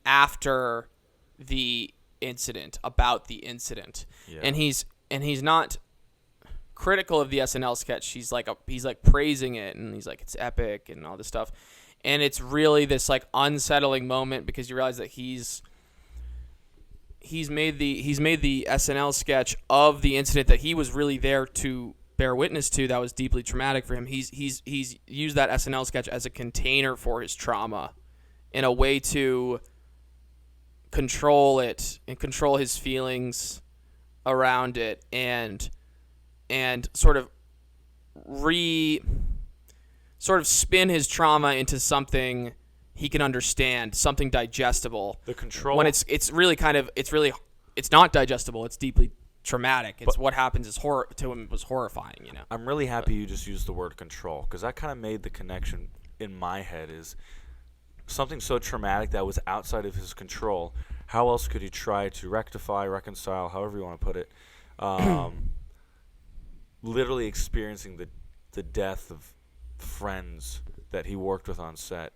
after the incident, about the incident. Yeah. And he's not critical of the SNL sketch. He's like praising it, and he's like, it's epic and all this stuff. And it's really this like unsettling moment, because you realize that he's made the SNL sketch of the incident that he was really there to bear witness to, that was deeply traumatic for him. He's used that SNL sketch as a container for his trauma, in a way to control it and control his feelings around it, and sort of spin his trauma into something he can understand, something digestible. The control, when it's not digestible. It's deeply traumatic. It's what happens is to him was horrifying. I'm really happy you just used the word control, because that kind of made the connection in my head. Is something so traumatic that was outside of his control. How else could he try to rectify, reconcile, however you want to put it? Literally experiencing the death of friends that he worked with on set,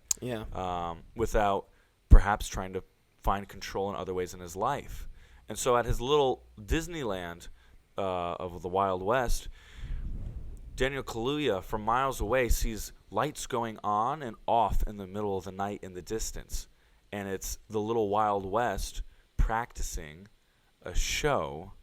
without perhaps trying to find control in other ways in his life. And so at his little Disneyland of the Wild West, Daniel Kaluuya from miles away sees lights going on and off in the middle of the night in the distance. And it's the little Wild West practicing a show,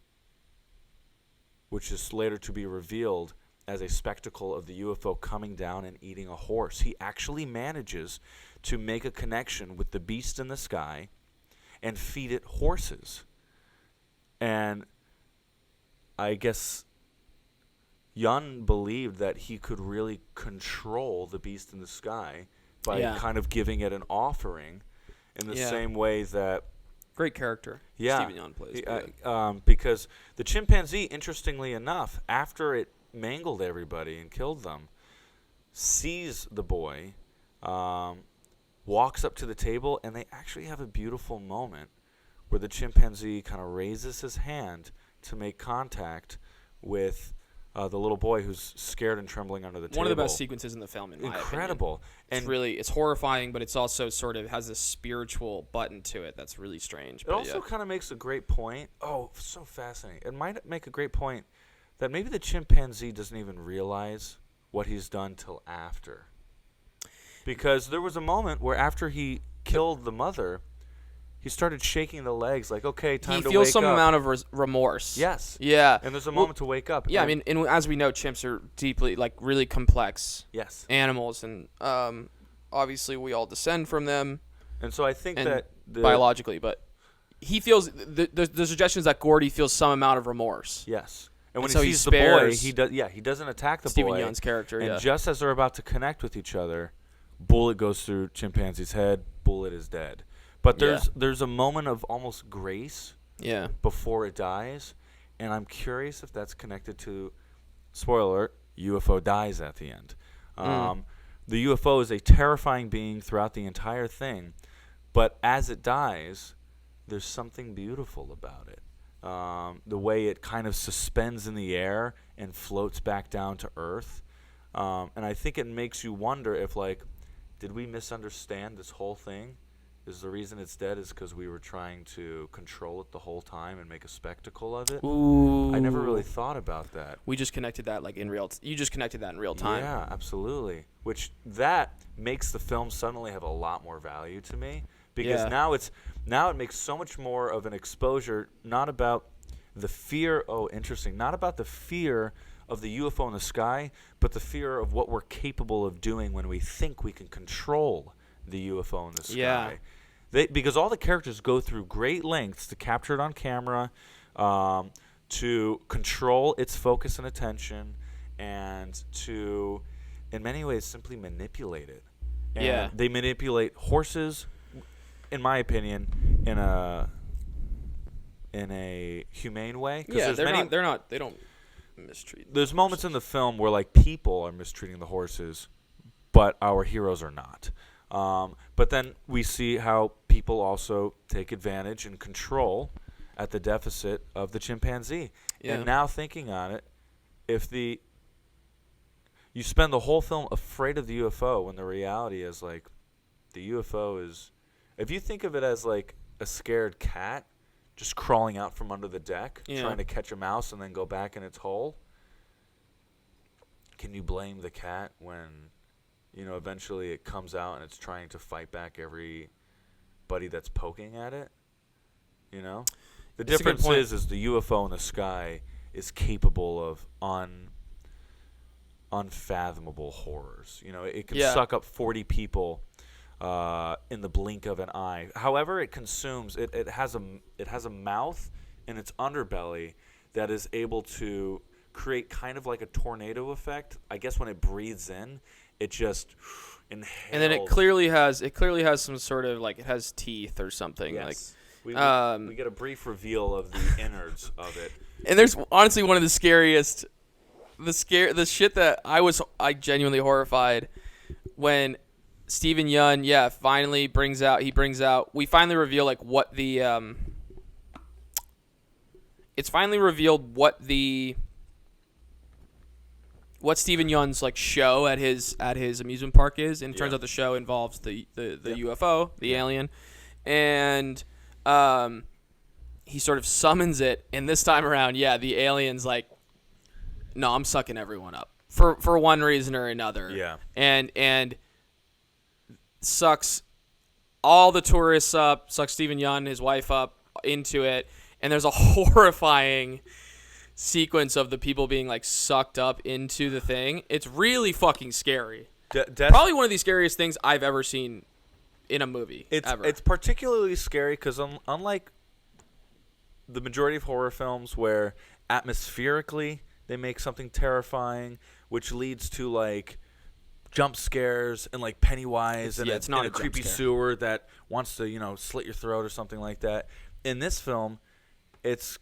which is later to be revealed as a spectacle of the UFO coming down and eating a horse. He actually manages to make a connection with the beast in the sky and feed it horses. And I guess Yun believed that he could really control the beast in the sky by kind of giving it an offering, in the same way that... Great character. Steven Yeun plays. Because the chimpanzee, interestingly enough, after it mangled everybody and killed them, sees the boy, walks up to the table, and they actually have a beautiful moment where the chimpanzee kind of raises his hand to make contact with the little boy who's scared and trembling under the table. One of the best sequences in the film, in my opinion. Incredible. And it's horrifying, but it's also sort of has a spiritual button to it that's really strange. It also kind of makes a great point. Oh, so fascinating. It might make a great point that maybe the chimpanzee doesn't even realize what he's done till after. Because there was a moment where after he killed the mother, he started shaking the legs like, okay, time to wake up. He feels some amount of remorse. Yes. Yeah. And there's a moment to wake up. Yeah, I mean, and as we know, chimps are deeply, like, really complex animals, and obviously we all descend from them. And so I think that biologically, but he feels the suggestion is that Gordy feels some amount of remorse. Yes. And when so he sees the boy, he doesn't attack the boy. Stephen Yeun's character, and just as they're about to connect with each other, bullet goes through chimpanzee's head, bullet is dead. But there's a moment of almost grace before it dies, and I'm curious if that's connected to, spoiler alert, UFO dies at the end. The UFO is a terrifying being throughout the entire thing, but as it dies, there's something beautiful about it. The way it kind of suspends in the air and floats back down to Earth. And I think it makes you wonder if, like, did we misunderstand this whole thing? Is the reason it's dead is because we were trying to control it the whole time and make a spectacle of it? Ooh. I never really thought about that. We just connected that you just connected that in real time. Yeah, absolutely. Which that makes the film suddenly have a lot more value to me, because now it makes so much more of an exposure, not about the fear. Oh, interesting. Not about the fear of the UFO in the sky, but the fear of what we're capable of doing when we think we can control the UFO in the sky. Yeah. Because all the characters go through great lengths to capture it on camera, to control its focus and attention, and to, in many ways, simply manipulate it. And they manipulate horses, in my opinion, in a humane way. Yeah, they don't mistreat. There's moments in the film where, like, people are mistreating the horses, but our heroes are not. But then we see how people also take advantage and control at the deficit of the chimpanzee. Yeah. And now thinking on it, you spend the whole film afraid of the UFO when the reality is, like, the UFO is, if you think of it as like a scared cat just crawling out from under the deck, trying to catch a mouse and then go back in its hole, can you blame the cat when, eventually it comes out and it's trying to fight back everybody that's poking at it? The difference is the UFO in the sky is capable of unfathomable horrors. It can suck up 40 people in the blink of an eye. However, it consumes. It has a mouth in its underbelly that is able to create kind of like a tornado effect. I guess when it breathes in, it just inhales. And then it clearly has some sort of, like, it has teeth or something. Yes. We get a brief reveal of the innards of it. And there's honestly one of the scariest, the shit that I genuinely horrified when Stephen Yeun, finally we finally reveal, like, what the it's finally revealed what Stephen Yeun's, like, show at his amusement park is, and it turns out the show involves the UFO, the alien, and he sort of summons it, and this time around, the alien's like, no, I'm sucking everyone up for one reason or another. Yeah. And sucks all the tourists up, sucks Stephen Yeun and his wife up into it, and there's a horrifying sequence of the people being, like, sucked up into the thing. It's really fucking scary. Probably one of the scariest things I've ever seen in a movie. It's particularly scary because unlike the majority of horror films where atmospherically they make something terrifying, which leads to, like, jump scares and, like, Pennywise and it's not a creepy sewer that wants to, slit your throat or something like that. In this film, it's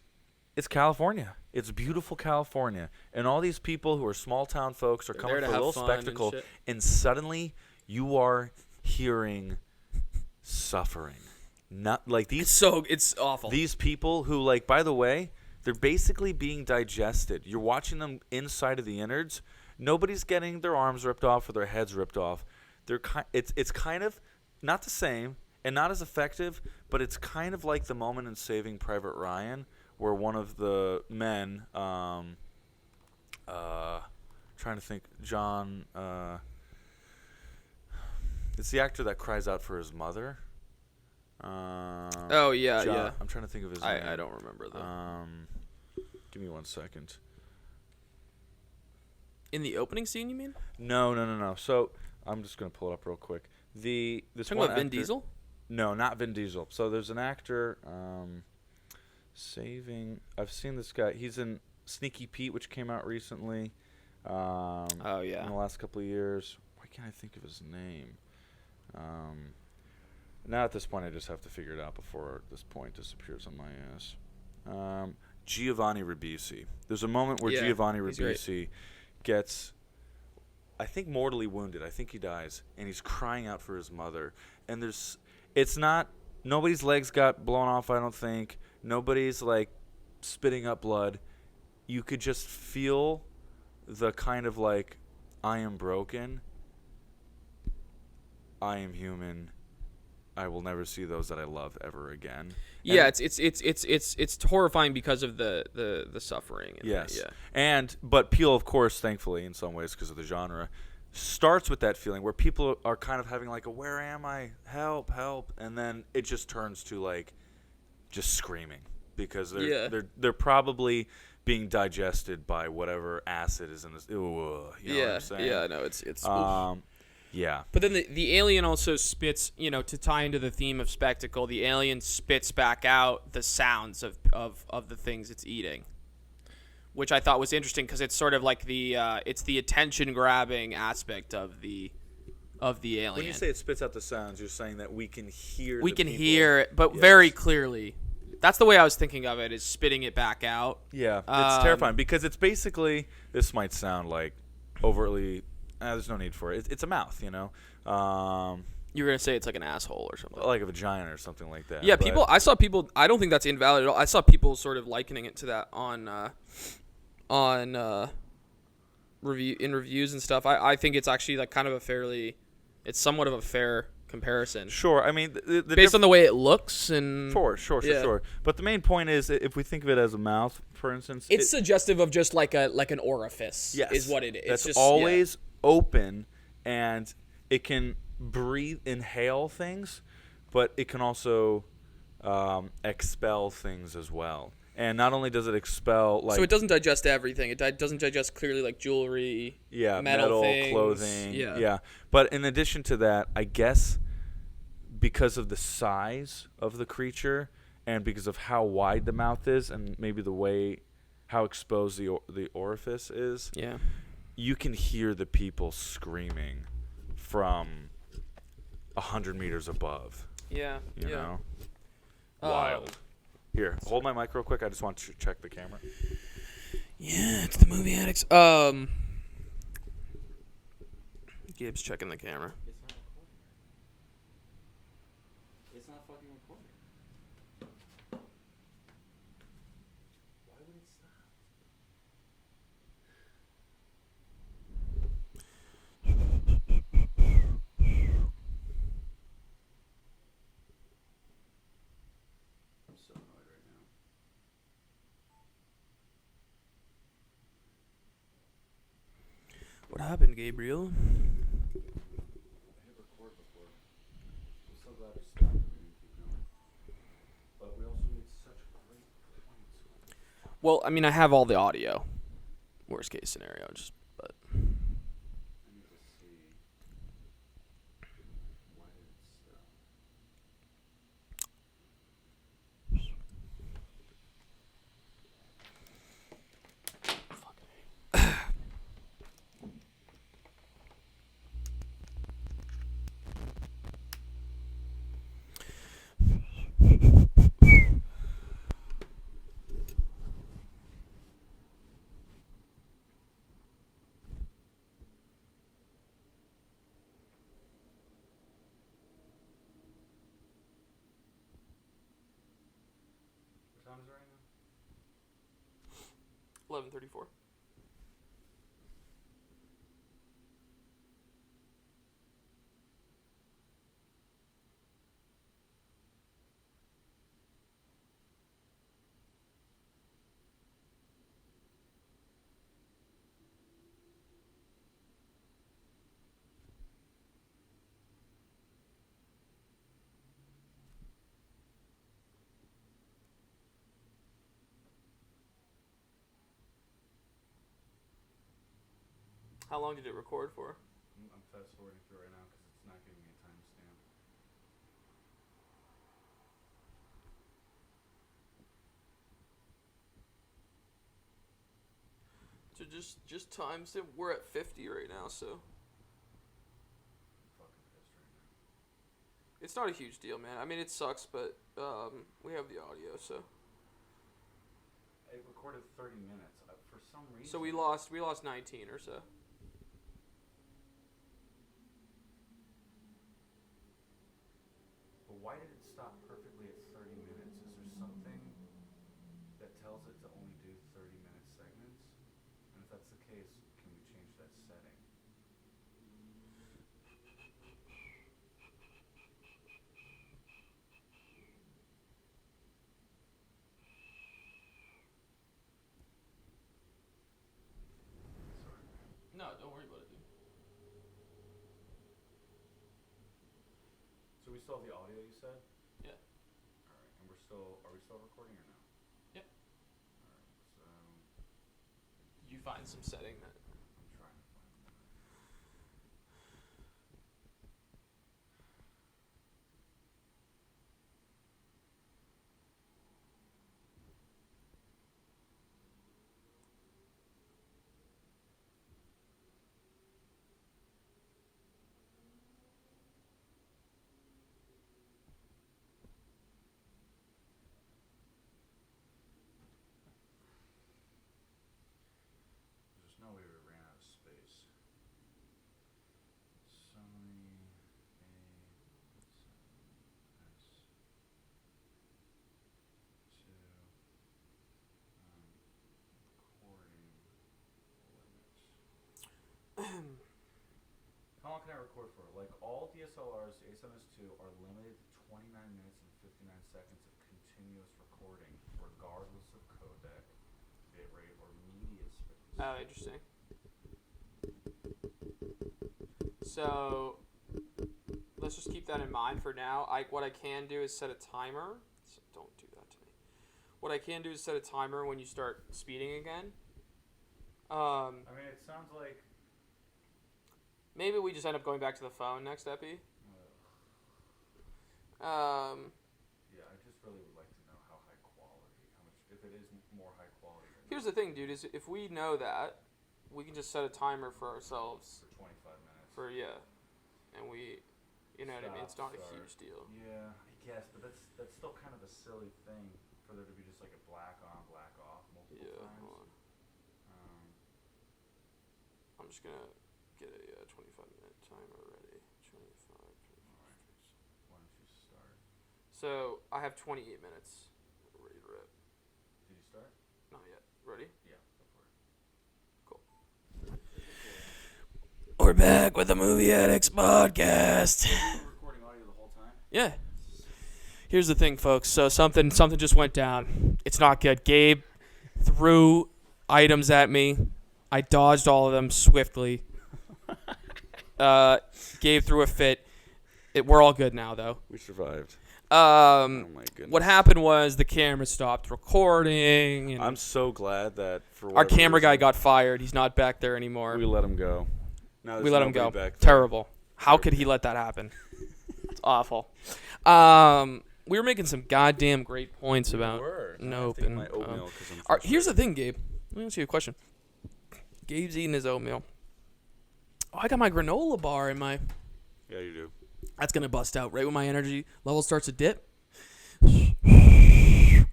California. It's beautiful California. And all these people who are small town folks are coming for a little spectacle, and suddenly you are hearing suffering. Not like these. It's awful. These people who, like, by the way, they're basically being digested. You're watching them inside of the innards. Nobody's getting their arms ripped off or their heads ripped off. It's kind of not the same and not as effective, but it's kind of like the moment in Saving Private Ryan where one of the men, trying to think, John, It's the actor that cries out for his mother. Oh yeah, John, yeah. I'm trying to think of his name. I don't remember though. Give me 1 second. In the opening scene, you mean? No. So I'm just gonna pull it up real quick. This Talking one about Vin actor- Diesel? No, not Vin Diesel. So there's an actor. I've seen this guy. He's in Sneaky Pete, which came out recently. Oh yeah. In the last couple of years. Why can't I think of his name? Now at this point, I just have to figure it out before this point disappears on my ass. Giovanni Ribisi. There's a moment where Yeah, Giovanni he's great. Ribisi gets, I think, mortally wounded. I think he dies, and he's crying out for his mother. And nobody's legs got blown off, I don't think. Nobody's, like, spitting up blood. You could just feel the kind of, like, I am broken. I am human. I will never see those that I love ever again. Yeah, it's horrifying because of the suffering. And Yes. Yeah. But Peele, of course, thankfully, in some ways because of the genre, starts with that feeling where people are kind of having like a "Where am I? Help! Help!" and then it just turns to like just screaming because they're probably being digested by whatever acid is in this. You know what I'm saying? Yeah. No, it's. Yeah. But then the alien also spits, to tie into the theme of spectacle, the alien spits back out the sounds of the things it's eating, which I thought was interesting because it's sort of like it's the attention grabbing aspect of the alien. When you say it spits out the sounds, you're saying that we can hear. We the can people. hear it, but Yes. very clearly. That's the way I was thinking of it, is spitting it back out. Yeah, it's terrifying because it's basically, this might sound like overtly. There's no need for it. It's a mouth, You were gonna say it's like an asshole or something. like a vagina or something like that. Yeah, but I saw people. I don't think that's invalid at all. I saw people sort of likening it to that on reviews and stuff. I think it's actually like kind of it's somewhat of a fair comparison. Sure, I mean, Based on the way it looks and Sure. But the main point is, if we think of it as a mouth, for instance, it's suggestive of just like an orifice. Yes, is what it is. That's it's just, always open, and it can inhale things, but it can also expel things as well. And not only does it expel, like, so it doesn't digest everything. It doesn't digest clearly like jewelry, metal things. Clothing, yeah. But in addition to that, I guess because of the size of the creature and because of how wide the mouth is, and maybe the way how exposed the orifice is, you can hear the people screaming from 100 meters above. Yeah. You know? Wild. Here, hold my mic real quick. I just want to check the camera. Yeah, it's the movie addicts. Gabe's checking the camera. It's not fucking recording. Why would it stop? I'm so annoyed right now. What happened, Gabriel? Well, I mean, I have all the audio. Worst case scenario, but. What time is it right now? 11:34. How long did it record for? I'm fast forwarding through right now because it's not giving me a timestamp. So just times it. We're at 50 right now, so I'm fucking pissed right now. it's not a huge deal, man. I mean, it sucks, but we have the audio, so. It recorded 30 minutes for some reason. So we lost 19 or so. But why did it stop perfectly at 30 minutes? Is there something that tells it to only do 30-minute segments? And if that's the case, can we change that setting? Sorry. No, don't worry about it, dude. So we still have the audio, you said? Yeah. All right. And are we still recording or no? Yep. All right. So You find some setting that. I'm trying to find that. There's no way we ran out of space. Summary A7S2 recording limits. How long can I record for? Like all DSLRs, A7S2 are limited to 29 minutes and 59 seconds of continuous recording, regardless of codec, bitrate, or media space. Oh, interesting. So let's just keep that in mind for now. What I can do is set a timer. So don't do that to me. What I can do is set a timer when you start speeding again. I mean, it sounds like Maybe we just end up going back to the phone next epi. yeah, I just really would like to know how high quality, how much, if it is more high quality. Here's the thing, dude, is if we know that, we can just set a timer for ourselves. For 25 minutes. And we, you know what I mean? It's not a Start. huge deal. Yeah, I guess, but that's still kind of a silly thing for there to be just like a black on, black off multiple times. Hold on. I'm just gonna get a 25-minute timer ready. 25. Alright. Why don't you start? So I have 28 minutes. Ready to rip. Did you start? Not yet. Ready? Yeah, go for it. Cool. We're back with the Movie Addicts podcast. We're recording audio the whole time? Yeah. Here's the thing, folks. So something just went down. It's not good. Gabe threw items at me. I dodged all of them swiftly. Gabe threw a fit. We're all good now, though. We survived. Oh my goodness. What happened was the camera stopped recording. And I'm so glad that for our camera guy reason, got fired. He's not back there anymore. we let him go. Now We let him go. back there. Terrible. How could he let that happen? It's awful. We were making some goddamn great points about Nope. And, my oatmeal 'cause I'm here's the thing, Gabe. Let me ask you a question. Gabe's eating his oatmeal. Oh, I got my granola bar in my... Yeah, you do. That's going to bust out right when my energy level starts to dip.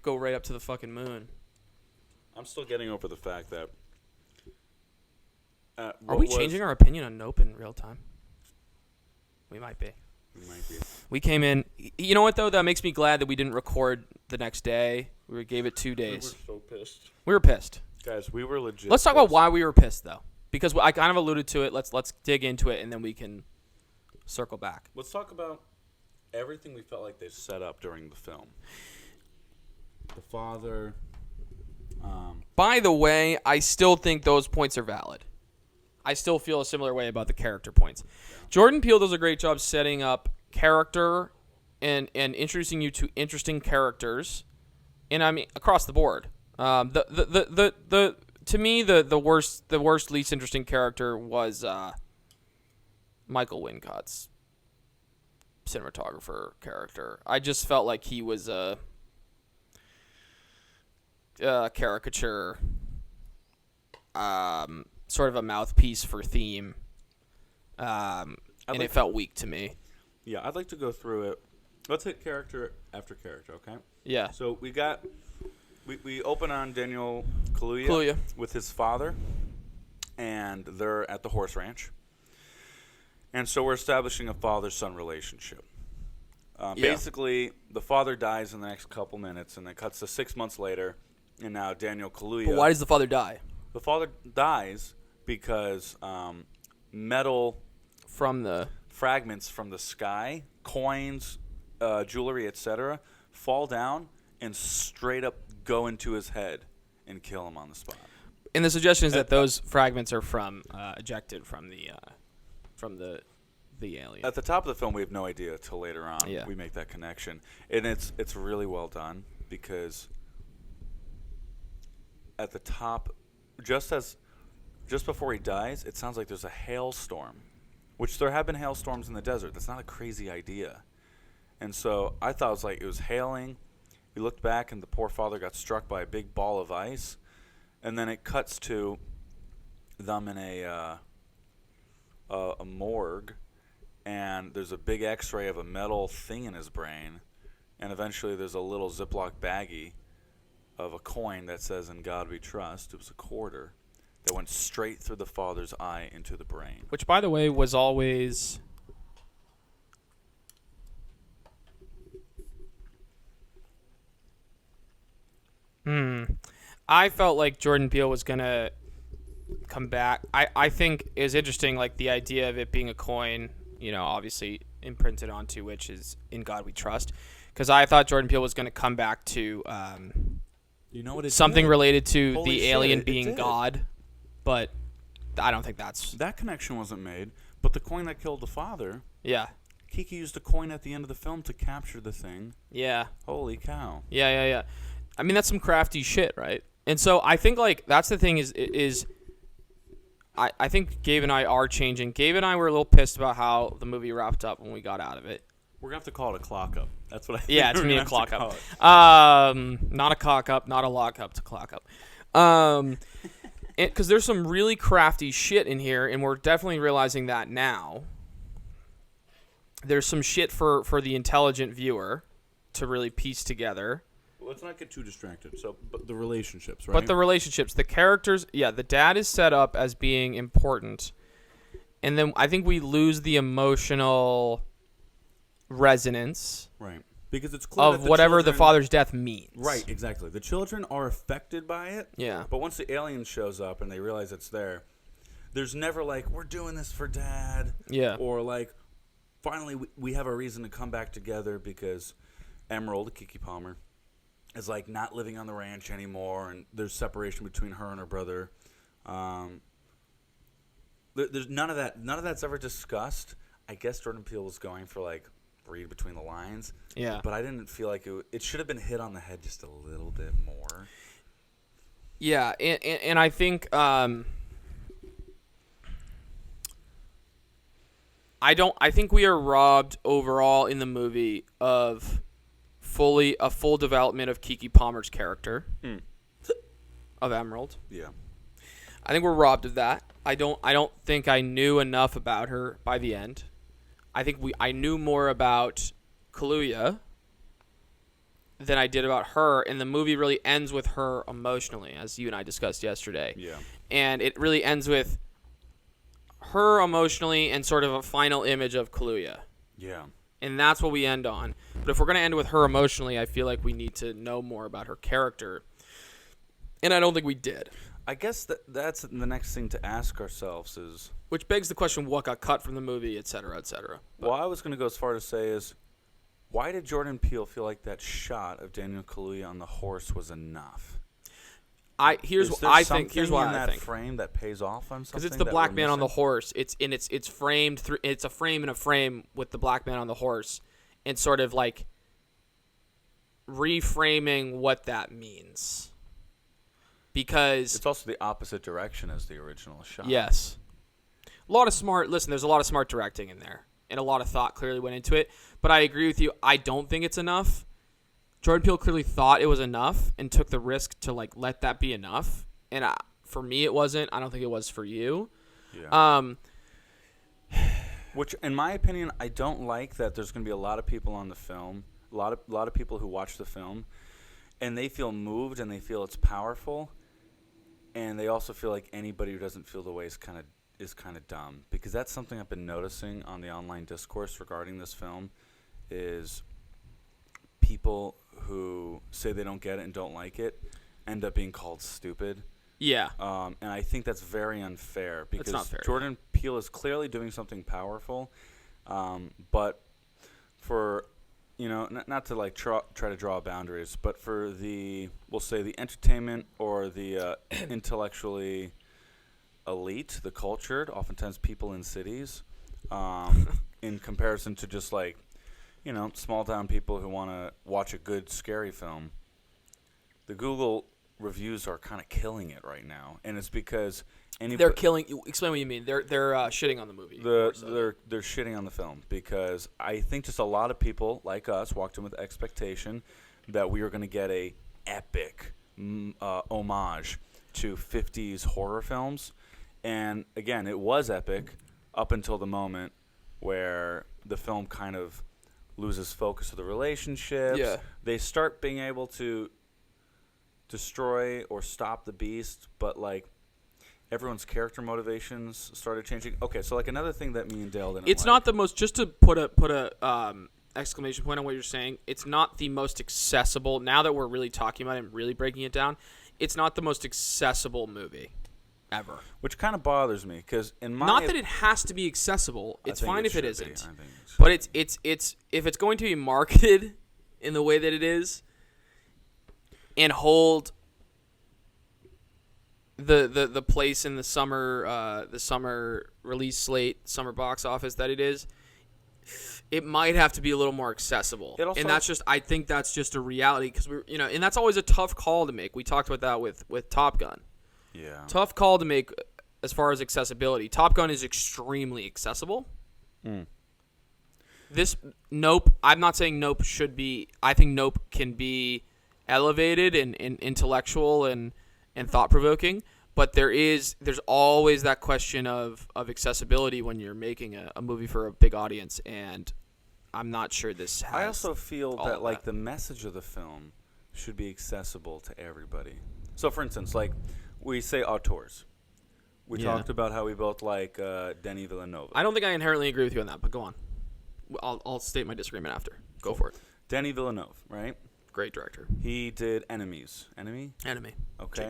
Go right up to the fucking moon. I'm still getting over the fact that... Are we changing our opinion on Nope in real time? We might be. We might be. We came in... You know what, though? That makes me glad that we didn't record the next day. We gave it 2 days. We were so pissed. We were pissed. Guys, we were legit Let's talk about why we were pissed, though. Because I kind of alluded to it. Let's dig into it, and then we can circle back. Let's talk about everything we felt like they set up during the film. The father... By the way, I still think those points are valid. I still feel a similar way about the character points. Yeah. Jordan Peele does a great job setting up character and introducing you to interesting characters, and I mean across the board. The to me, the worst, least interesting character was Michael Wincott's cinematographer character. I just felt like he was a caricature, sort of a mouthpiece for theme, and it felt weak to me. Yeah, I'd like to go through it. Let's hit character after character, okay? Yeah. So we open on Daniel Kaluuya with his father, and they're at the horse ranch. And so we're establishing a father-son relationship. Basically, the father dies in the next couple minutes, and then cuts to 6 months later, and now Daniel Kaluuya. But why does the father die? The father dies because metal From the fragments from the sky, coins, jewelry, etc., fall down and straight up go into his head and kill him on the spot. And the suggestion is that those fragments are ejected from the alien. At the top of the film, we have no idea till later on. Yeah. We make that connection, and it's really well done because at the top, just before he dies, it sounds like there's a hailstorm, which there have been hailstorms in the desert. That's not a crazy idea, and so I thought it was hailing. We looked back, and the poor father got struck by a big ball of ice, and then it cuts to them in a morgue, and there's a big X-ray of a metal thing in his brain, and eventually there's a little Ziploc baggie of a coin that says "In God We Trust." It was a quarter that went straight through the father's eye into the brain. Which, by the way, was always... I felt like Jordan Peele was going to come back. I think it was interesting, like, the idea of it being a coin, obviously imprinted onto which is "In God We Trust." Because I thought Jordan Peele was going to come back to something related to Holy the alien shit, being God. But I don't think that's... That connection wasn't made, but the coin that killed the father... Yeah. Kiki used a coin at the end of the film to capture the thing. Yeah. Holy cow. Yeah. I mean, that's some crafty shit, right? And so I think, like, that's the thing is I think Gabe and I are changing. Gabe and I were a little pissed about how the movie wrapped up when we got out of it. We're going to have to call it a clock up. That's what I think. Yeah, it's going to be a have clock to up. call Not a cock up, not a lock up, it's a clock up. Because there's some really crafty shit in here, and we're definitely realizing that now. There's some shit for the intelligent viewer to really piece together. Well, let's not get too distracted. But the relationships, right? But the relationships, the characters, the dad is set up as being important. And then I think we lose the emotional resonance. Right. Because it's clear of whatever the father's death means. Right, exactly. The children are affected by it. Yeah. But once the alien shows up and they realize it's there's never like, we're doing this for Dad. Yeah. Or like, finally we have a reason to come back together because Emerald, Keke Palmer, is like not living on the ranch anymore, and there's separation between her and her brother. There's none of that. None of that's ever discussed. I guess Jordan Peele was going for like read between the lines. Yeah. But I didn't feel like it should have been hit on the head just a little bit more. Yeah, and I think I think we are robbed overall in the movie of a full development of Keke Palmer's character of Emerald. Yeah. I think we're robbed of that. I don't think I knew enough about her by the end. I think I knew more about Kaluuya than I did about her, and the movie really ends with her emotionally, as you and I discussed yesterday. Yeah. And it really ends with her emotionally and sort of a final image of Kaluuya. Yeah. And that's what we end on. But if we're going to end with her emotionally, I feel like we need to know more about her character. And I don't think we did. I guess that's the next thing to ask ourselves is... Which begs the question, what got cut from the movie, et cetera, et cetera. Well, I was going to go as far to say is, why did Jordan Peele feel like that shot of Daniel Kaluuya on the horse was enough? Here's why I think. That frame that pays off on something. Because it's the black man on the horse. It's framed through. It's a frame in a frame with the black man on the horse, and sort of like reframing what that means. because it's also the opposite direction as the original shot. Yes. There's a lot of smart directing in there, and a lot of thought clearly went into it, but I agree with you. I don't think it's enough. Jordan Peele clearly thought it was enough and took the risk to let that be enough, and for me it wasn't. I don't think it was for you. Yeah. Which, in my opinion, I don't like that there's going to be a lot of people on the film, a lot of people who watch the film, and they feel moved and they feel it's powerful, and they also feel like anybody who doesn't feel the way is kind of dumb, because that's something I've been noticing on the online discourse regarding this film is people who say they don't get it and don't like it end up being called stupid. Yeah. And I think that's very unfair because not fair, Jordan Peele is clearly doing something powerful, but for, not to try to draw boundaries, but for we'll say the entertainment or the intellectually elite, the cultured, oftentimes people in cities, in comparison to just small town people who want to watch a good scary film, the Google reviews are kind of killing it right now, and it's because they're killing. Explain what you mean. They're shitting on the movie. They're shitting on the film because I think just a lot of people like us walked in with the expectation that we were going to get a epic homage to 50s horror films, and again, it was epic up until the moment where the film kind of loses focus of the relationships. Yeah. They start being able to destroy or stop the beast, but everyone's character motivations started changing. Okay, so another thing that me and Dale didn't It's not the most, just to put a exclamation point on what you're saying, it's not the most accessible, now that we're really talking about it and really breaking it down, it's not the most accessible movie ever. Which kind of bothers me, because not that it has to be accessible, it's fine if it isn't. But it's if it's going to be marketed in the way that it is, and hold the place in the summer release slate, summer box office that it is, it might have to be a little more accessible. And I think that's just a reality, because and that's always a tough call to make. We talked about that with Top Gun. Yeah. Tough call to make as far as accessibility. Top Gun is extremely accessible. This Nope, I'm not saying Nope should be. I think Nope can be elevated and intellectual and thought-provoking, but there's always that question of accessibility when you're making a movie for a big audience, and I'm not sure this has. I also feel that the message of the film should be accessible to everybody. So, for instance, we say auteurs. We talked about how we both like Denis Villeneuve. I don't think I inherently agree with you on that, but go on. I'll state my disagreement after. Go for it. Denis Villeneuve, right? Great director. He did Enemies. Enemy? Okay.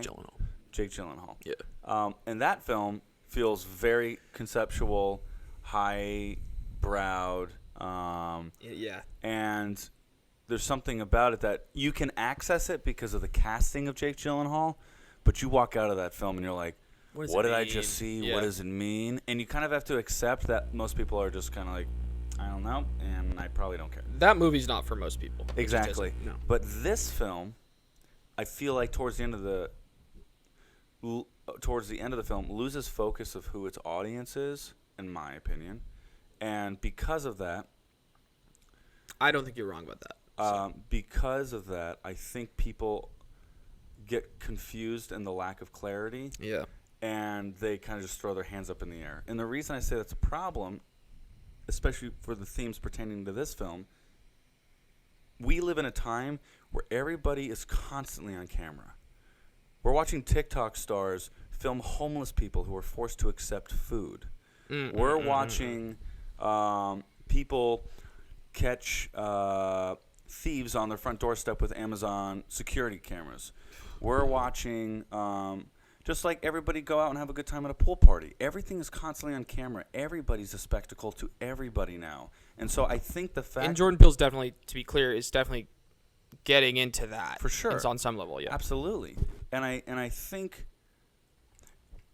Jake Gyllenhaal. Yeah. And that film feels very conceptual, high-browed. Yeah. And there's something about it that you can access it because of the casting of Jake Gyllenhaal, but you walk out of that film and you're like, what did I just see? Yeah. What does it mean? And you kind of have to accept that most people are just kind of like, I don't know, and I probably don't care. That movie's not for most people. Exactly. No. But this film, I feel like towards the end of the film, loses focus of who its audience is, in my opinion. And because of that, I don't think you're wrong about that. Because of that, I think people get confused in the lack of clarity. Yeah. And they kind of just throw their hands up in the air. And the reason I say that's a problem, especially for the themes pertaining to this film, we live in a time where everybody is constantly on camera. We're watching TikTok stars film homeless people who are forced to accept food. We're watching people catch thieves on their front doorstep with Amazon security cameras. We're watching just like everybody go out and have a good time at a pool party. Everything is constantly on camera. Everybody's a spectacle to everybody now. And so I think the fact... And Jordan Peele's definitely, to be clear, is definitely getting into that. For sure. It's on some level, yeah. Absolutely. And I think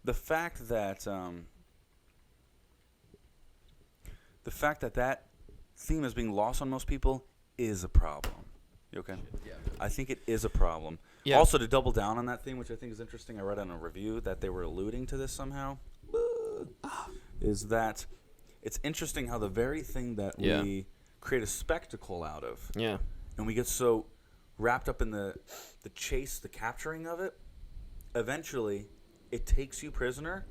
the fact that that theme is being lost on most people is a problem. You okay? Yeah. I think it is a problem. Yeah. Also, to double down on that theme, which I think is interesting, I read in a review that they were alluding to this somehow, is that it's interesting how the very thing that we create a spectacle out of, and we get so wrapped up in the chase, the capturing of it, eventually it takes you prisoner,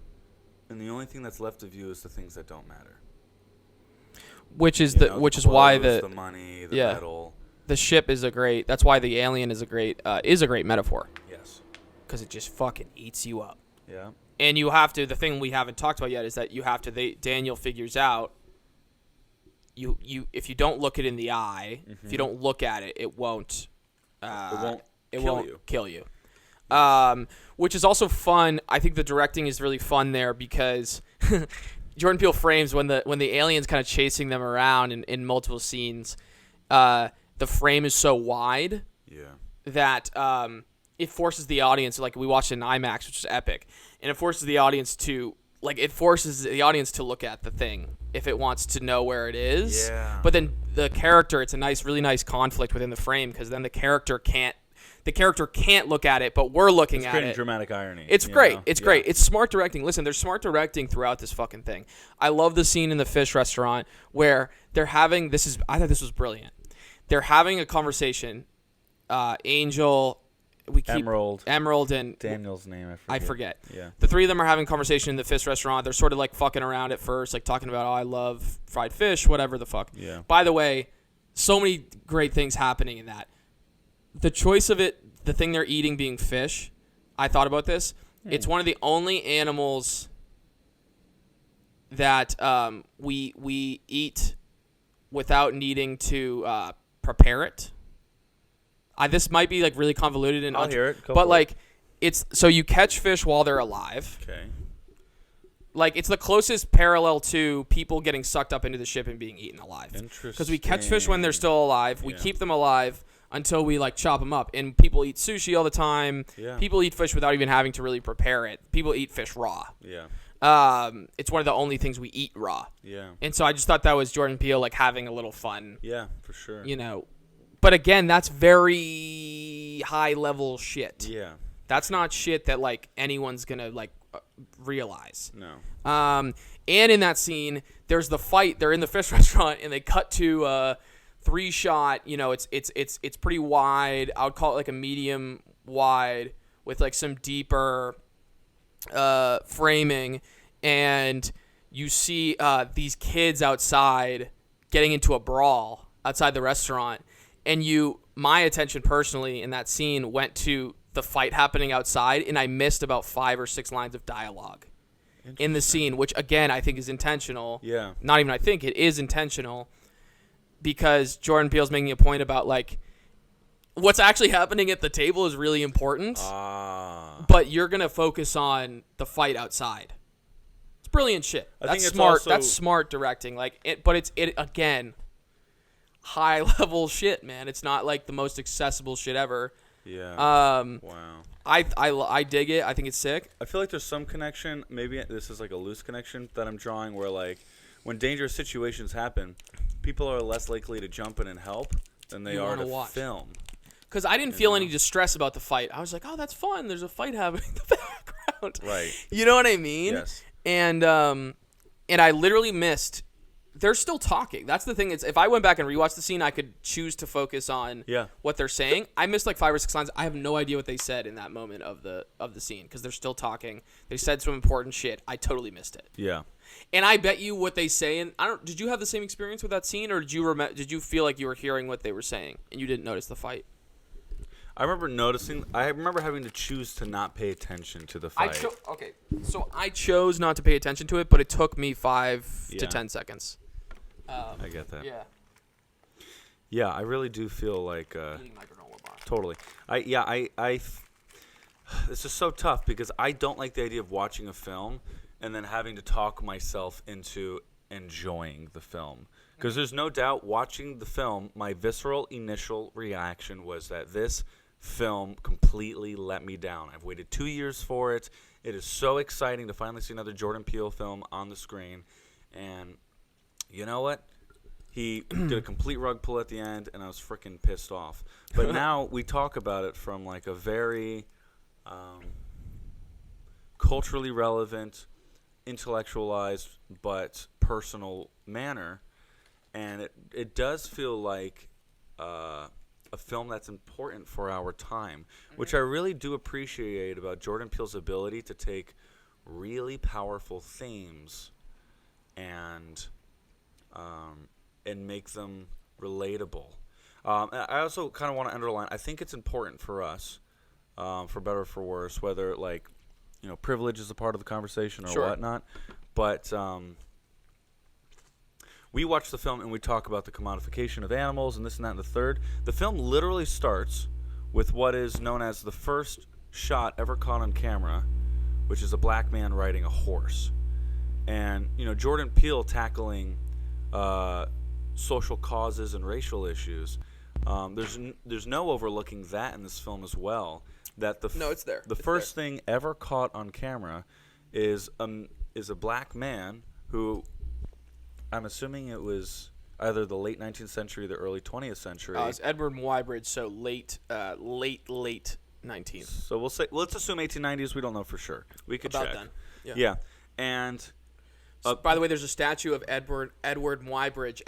and the only thing that's left of you is the things that don't matter. Which is why the money, the metal. The ship is that's why the alien is a great metaphor. Yes. Because it just fucking eats you up. Yeah. And you have to, the thing we haven't talked about yet is that you have to, Daniel figures out, if you don't look it in the eye, if you don't look at it, it won't kill you. Which is also fun. I think the directing is really fun there because Jordan Peele frames when the alien's kind of chasing them around in multiple scenes, the frame is so wide that it forces the audience, like we watched it in IMAX, which is epic, and it forces the audience to look at the thing if it wants to know where it is. Yeah. But then the character, it's a really nice conflict within the frame because then the character can't look at it, but we're looking at it. It's creating dramatic irony. It's great. It's great. It's smart directing. Listen, there's smart directing throughout this fucking thing. I love the scene in the fish restaurant where they're having I thought this was brilliant. They're having a conversation. Angel, Emerald, and Daniel's name, I forget. Yeah. The three of them are having a conversation in the fish restaurant. They're sort of like fucking around at first, like talking about, I love fried fish, whatever the fuck. Yeah. By the way, so many great things happening in that. The choice of it, the thing they're eating being fish, I thought about this. It's one of the only animals that we eat without needing to prepare it. This might be like really convoluted and I'll hear it. Go but for like it. it's so you catch fish while they're alive. Okay. Like it's the closest parallel to people getting sucked up into the ship and being eaten alive. Interesting. Because we catch fish when they're still alive. We keep them alive until we like chop them up. And people eat sushi all the time. Yeah. People eat fish without even having to really prepare it. People eat fish raw. Yeah. It's one of the only things we eat raw. Yeah. And so I just thought that was Jordan Peele like having a little fun. Yeah, for sure. You know. But again, that's very high level shit. Yeah. That's not shit that like anyone's gonna like realize. No. And in that scene, there's the fight. They're in the fish restaurant, and they cut to a 3-shot. You know, it's pretty wide. I would call it like a medium wide with like some deeper framing, and you see these kids outside getting into a brawl outside the restaurant. And my attention personally in that scene went to the fight happening outside, and I missed about 5 or 6 lines of dialogue in the scene, which again I think is intentional. Yeah. Not even I think it is intentional because Jordan Peele's making a point about like what's actually happening at the table is really important, but you're gonna focus on the fight outside. It's brilliant shit. That's smart. That's smart directing. Like it, but it's again. High level shit, man. It's not like the most accessible shit ever. Yeah. Wow. I dig it. I think it's sick. I feel like there's some connection. Maybe this is like a loose connection that I'm drawing where like when dangerous situations happen, people are less likely to jump in and help than they are to film. Because I didn't feel any distress about the fight. I was like, oh, that's fun. There's a fight happening in the background. Right. You know what I mean? Yes. And I literally missed. They're still talking. That's the thing. It's if I went back and rewatched the scene, I could choose to focus on what they're saying. I missed like 5 or 6 lines. I have no idea what they said in that moment of the scene because they're still talking. They said some important shit. I totally missed it. Yeah. And I bet you what they say. And did you have the same experience with that scene, or did you feel like you were hearing what they were saying and you didn't notice the fight? I remember having to choose to not pay attention to the fight. So I chose not to pay attention to it, but it took me 5 to 10 seconds. I get that. Yeah. Yeah, I really do feel like Eating my granola bar. Totally. This is so tough because I don't like the idea of watching a film and then having to talk myself into enjoying the film. Because there's no doubt watching the film, my visceral initial reaction was that this film completely let me down. I've waited 2 years for it. It is so exciting to finally see another Jordan Peele film on the screen. And you know what? He did a complete rug pull at the end, and I was freaking pissed off. But now we talk about it from like a very culturally relevant, intellectualized, but personal manner, and it does feel like a film that's important for our time, which I really do appreciate about Jordan Peele's ability to take really powerful themes and make them relatable. I also kind of want to underline, I think it's important for us, for better or for worse, whether like, privilege is a part of the conversation or whatnot, but we watch the film and we talk about the commodification of animals and this and that and the third. The film literally starts with what is known as the first shot ever caught on camera, which is a black man riding a horse. And, Jordan Peele tackling social causes and racial issues. There's no overlooking that in this film as well. That it's there. The first thing ever caught on camera is a black man who, I'm assuming it was either the late 19th century or the early 20th century. It's Edward Muybridge, so late 19th. So let's assume 1890s. We don't know for sure. We could About check. then. Yeah. And by the way, there's a statue of Edward Muybridge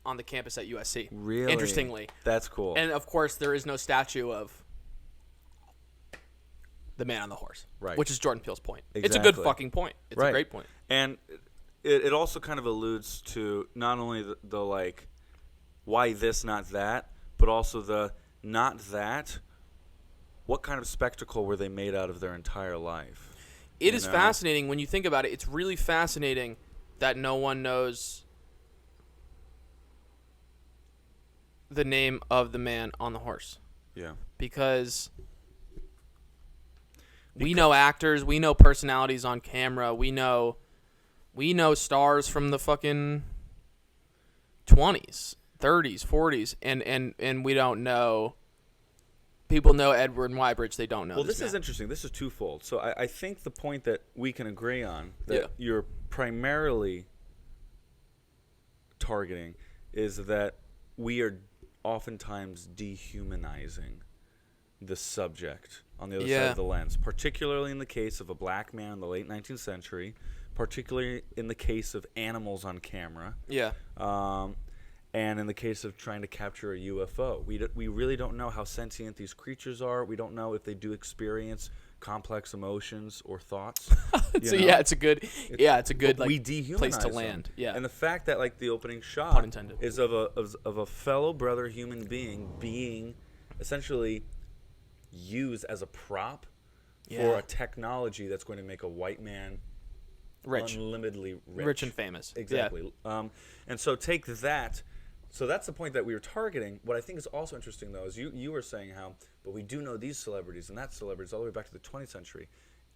on the campus at USC. Really? Interestingly. That's cool. And of course, there is no statue of the man on the horse. Right. Which is Jordan Peele's point. Exactly. It's a good fucking point. It's a great point. And it also kind of alludes to not only the like, why this, not that, but also the not that. What kind of spectacle were they made out of their entire life? It is fascinating when you think about it. It's really fascinating that no one knows the name of the man on the horse. Yeah. Because we know actors, we know personalities on camera, we know stars from the fucking 20s, 30s, 40s, and we don't know. People know Edward Muybridge, they don't know. Well, this is interesting. This is twofold. So I think the point that we can agree on that you're primarily targeting is that we are oftentimes dehumanizing the subject on the other side of the lens, particularly in the case of a black man in the late 19th century, particularly in the case of animals on camera. Yeah. And in the case of trying to capture a UFO, we really don't know how sentient these creatures are. We don't know if they do experience complex emotions or thoughts. It's a good like we dehumanize place to them. land. Yeah. And the fact that like the opening shot Pun intended. is of a fellow brother human being essentially used as a prop for a technology that's going to make a white man unlimitedly rich and famous. Exactly. Yeah. And so take that. So that's the point that we were targeting. What I think is also interesting, though, is you were saying how, but we do know these celebrities and that celebrities all the way back to the 20th century.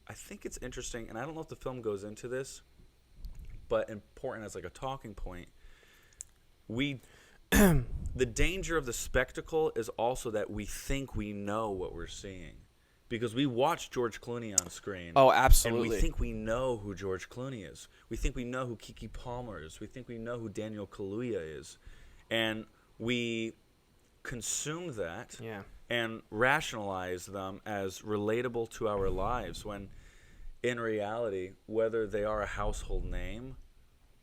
I think it's interesting, and I don't know if the film goes into this, but important as like a talking point. The danger of the spectacle is also that we think we know what we're seeing. Because we watch George Clooney on screen. Oh, absolutely. And we think we know who George Clooney is. We think we know who Keke Palmer is. We think we know who Daniel Kaluuya is. And we consume that and rationalize them as relatable to our lives when in reality, whether they are a household name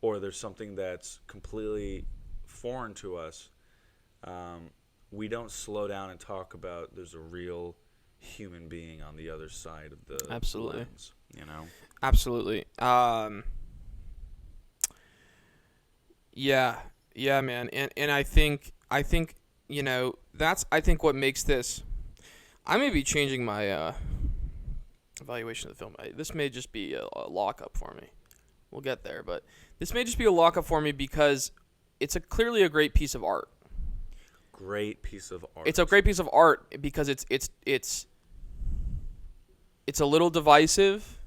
or there's something that's completely foreign to us, we don't slow down and talk about there's a real human being on the other side of the lens, Absolutely. Yeah, man. And I think that's what makes this. I may be changing my evaluation of the film. This may just be a lockup for me. We'll get there, but this may just be a lockup for me because it's clearly a great piece of art. Great piece of art. It's a great piece of art because it's a little divisive.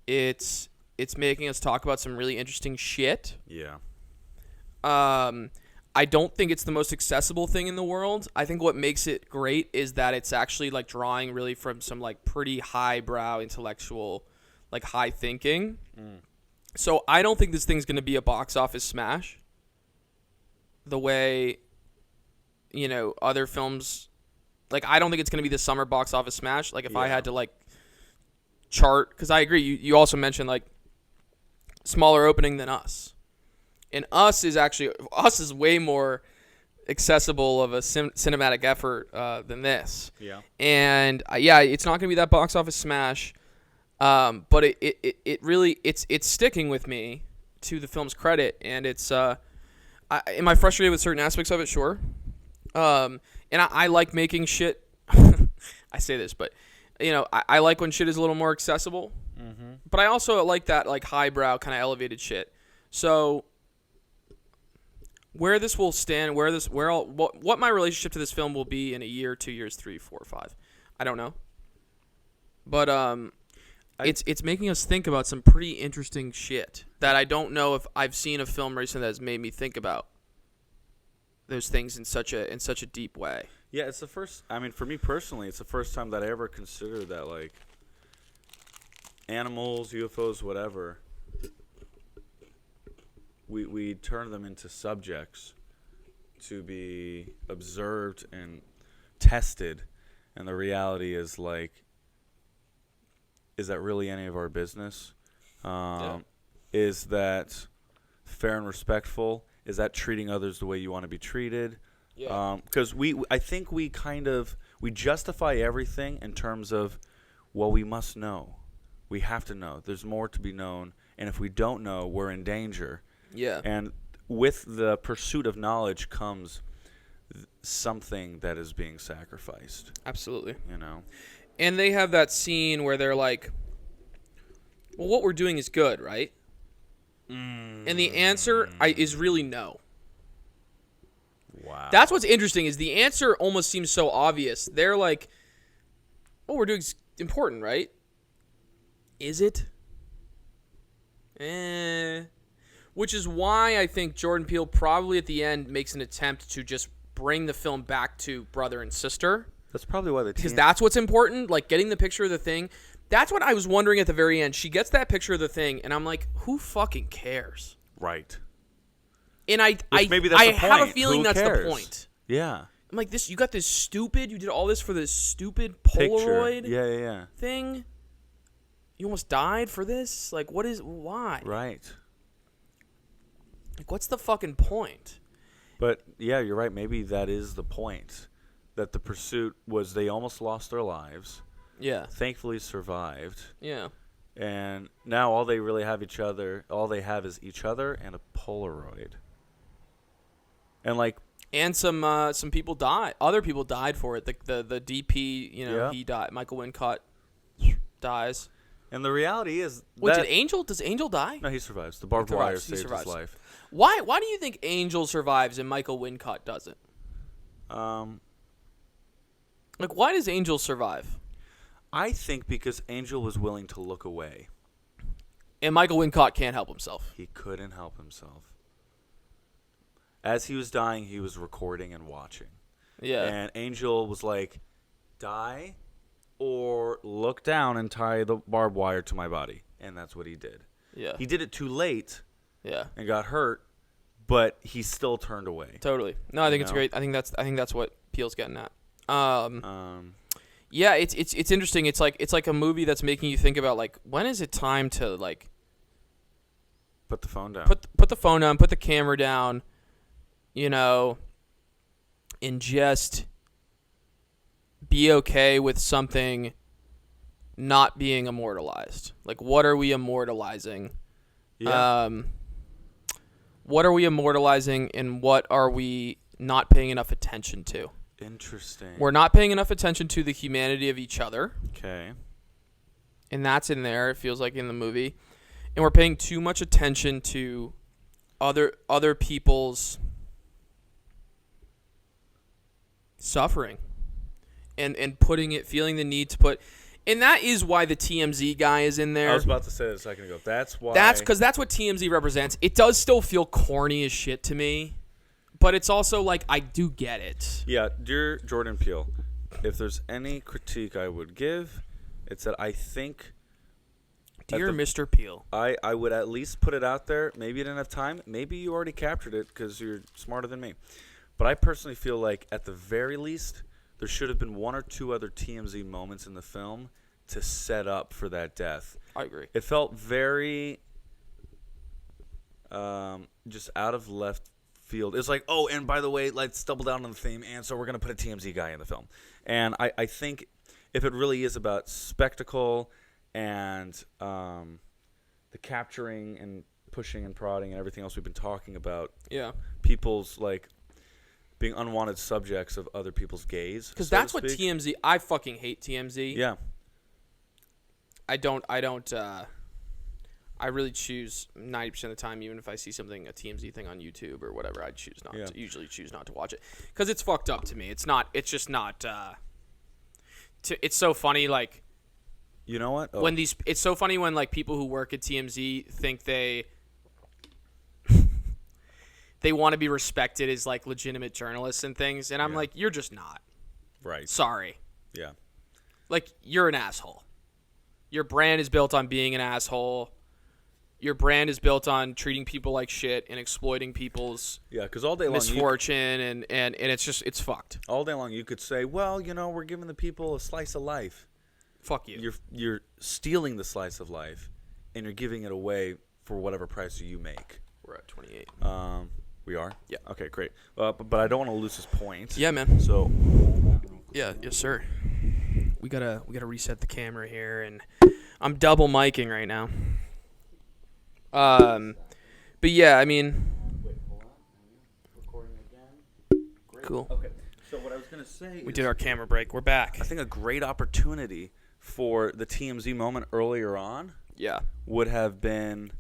It's making us talk about some really interesting shit. Yeah. I don't think it's the most accessible thing in the world. I think what makes it great is that it's actually like drawing really from some like pretty highbrow intellectual, like high thinking. So I don't think this thing's going to be a box office smash. the way, other films. Like, I don't think it's going to be the summer box office smash. Like, if I had to, like, chart, because I agree. You also mentioned, like, smaller opening than Us. And Us is way more accessible of a cinematic effort than this. Yeah. And it's not going to be that box office smash, but it really it's sticking with me, to the film's credit, and it's am I frustrated with certain aspects of it? Sure. And I like making shit. I say this, but I like when shit is a little more accessible. Mm-hmm. But I also like that like highbrow kind of elevated shit. So where this will stand, what my relationship to this film will be in a year, 2 years, 3, 4, 5, I don't know. But it's making us think about some pretty interesting shit that I don't know if I've seen a film recently that has made me think about those things in such a deep way. Yeah, it's the first. I mean, for me personally, it's the first time that I ever considered that, like, animals, UFOs, whatever, we turn them into subjects to be observed and tested, and the reality is, like, is that really any of our business? Is that fair and respectful? Is that treating others the way you want to be treated? Yeah. Because I think we justify everything in terms of, well, we must know. We have to know. There's more to be known. And if we don't know, we're in danger. Yeah. And with the pursuit of knowledge comes something that is being sacrificed. Absolutely. And they have that scene where they're like, well, what we're doing is good, right? And the answer is really no. Wow. That's what's interesting, is the answer almost seems so obvious. They're like, what we're doing is important, right? Is it? Which is why I think Jordan Peele probably at the end makes an attempt to just bring the film back to brother and sister. That's probably why because that's what's important, like getting the picture of the thing. That's what I was wondering at the very end. She gets that picture of the thing, and I'm like, who fucking cares? Right. And maybe that's I the have a point. feeling Who that's cares? the point. Yeah. I'm like, you got this stupid, you did all this for this stupid Polaroid Picture. Yeah. thing. You almost died for this? Like, why? Right. Like, what's the fucking point? But, yeah, you're right. Maybe that is the point. That the pursuit was they almost lost their lives. Yeah. Thankfully survived. Yeah. And now all they have is each other and a Polaroid. And, like... And some people died. Other people died for it. The DP, he died. Michael Wincott dies. And the reality is... Wait, does Angel die? No, he survives. The barbed wire saved his life. Why do you think Angel survives and Michael Wincott doesn't? Like, why does Angel survive? I think because Angel was willing to look away. And Michael Wincott can't help himself. He couldn't help himself. As he was dying, he was recording and watching. Yeah. And Angel was like, die or look down and tie the barbed wire to my body. And that's what he did. Yeah. He did it too late. Yeah. And got hurt, but he still turned away. Totally. No, I think it's great. I think that's what Peele's getting at. Yeah, it's interesting. It's like a movie that's making you think about, like, when is it time to, like, put the phone down. Put the phone down, put the camera down, and just be okay with something not being immortalized. Like, what are we immortalizing? Yeah. What are we immortalizing, and what are we not paying enough attention to? Interesting. We're not paying enough attention to the humanity of each other. Okay. And that's in there, it feels like, in the movie. And we're paying too much attention to other people's suffering. And feeling the need to put... And that is why the TMZ guy is in there. I was about to say that a second ago. That's why... That's because that's what TMZ represents. It does still feel corny as shit to me. But it's also like, I do get it. Yeah, dear Jordan Peele, if there's any critique I would give, it's that I think Dear Mr. Peele. I would at least put it out there. Maybe you didn't have time. Maybe you already captured it because you're smarter than me. But I personally feel like at the very least, there should have been one or two other TMZ moments in the film to set up for that death. I agree. It felt very just out of left field. It's like, oh, and by the way, let's double down on the theme, and so we're going to put a TMZ guy in the film. And I think if it really is about spectacle and the capturing and pushing and prodding and everything else we've been talking about, people's like being unwanted subjects of other people's gaze. Because that's what TMZ. I fucking hate TMZ. Yeah. I really choose 90% of the time, even if I see something, a TMZ thing on YouTube or whatever, I choose not to. Usually choose not to watch it because it's fucked up to me. It's not. It's just not. It's so funny, like. You know what? When it's so funny when like people who work at TMZ think they want to be respected as like legitimate journalists and things, and I'm like, you're just not. Right. Sorry. Yeah. Like, you're an asshole. Your brand is built on being an asshole. Your brand is built on treating people like shit and exploiting people's all day long misfortune, and it's fucked. All day long you could say, well, we're giving the people a slice of life. Fuck you. You're stealing the slice of life, and you're giving it away for whatever price you make. We're at 28. We are? Yeah. Okay, great. But I don't want to lose this point. Yeah, man. So. Yeah, yes, sir. We gotta reset the camera here, and I'm double miking right now. But yeah, I mean. Wait, hold on. Recording again. Great. Cool. Okay. So what I was gonna say. We did our camera break. We're back. I think a great opportunity for the TMZ moment earlier on. Yeah. Would have been.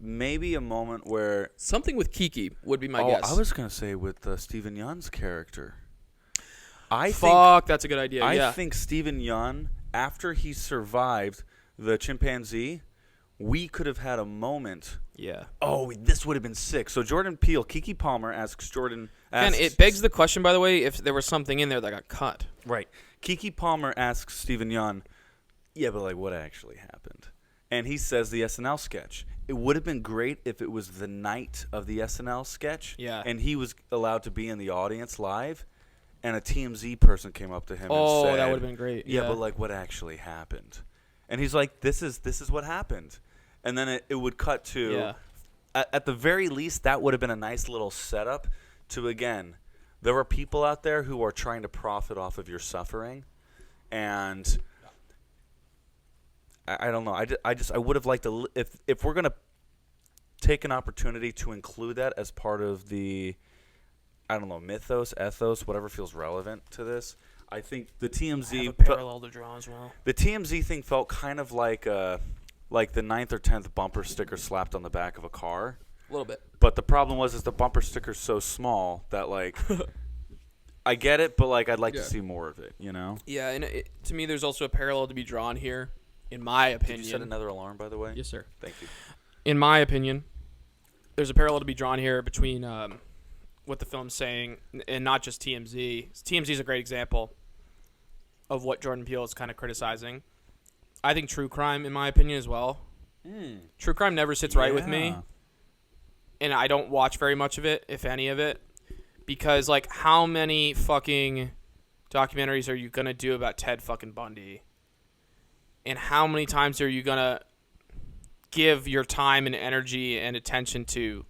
Maybe a moment where something with Kiki would be my guess. I was gonna say with Stephen Yeun's character. That's a good idea. I think Stephen Yeun, after he survived the chimpanzee, we could have had a moment. Yeah. Oh, this would have been sick. So Jordan Peele, Keke Palmer asks Jordan. And it begs the question, by the way, if there was something in there that got cut. Right. Keke Palmer asks Stephen Yeun, yeah, but like what actually happened? And he says the SNL sketch. It would have been great if it was the night of the SNL sketch. Yeah. And he was allowed to be in the audience live, and a TMZ person came up to him and said, that would have been great. Yeah, but like what actually happened? And he's like, this is what happened. And then it would cut to, at the very least, that would have been a nice little setup to, again, there are people out there who are trying to profit off of your suffering, and I don't know. I would have liked to, if we're gonna take an opportunity to include that as part of the, I don't know, mythos, ethos, whatever feels relevant to this. I think the TMZ I have a parallel to draw as well. The TMZ thing felt kind of like the 9th or 10th bumper sticker slapped on the back of a car. A little bit. But the problem is the bumper sticker's so small that like I get it, but like I'd like to see more of it. Yeah, and to me, there's also a parallel to be drawn here. In my opinion. Did you set another alarm, by the way? Yes, sir. Thank you. In my opinion, there's a parallel to be drawn here between what the film's saying and not just TMZ. TMZ is a great example of what Jordan Peele is kind of criticizing. I think true crime, in my opinion, as well. True crime never sits right with me. And I don't watch very much of it, if any of it. Because, like, how many fucking documentaries are you going to do about Ted fucking Bundy? And how many times are you going to give your time and energy and attention to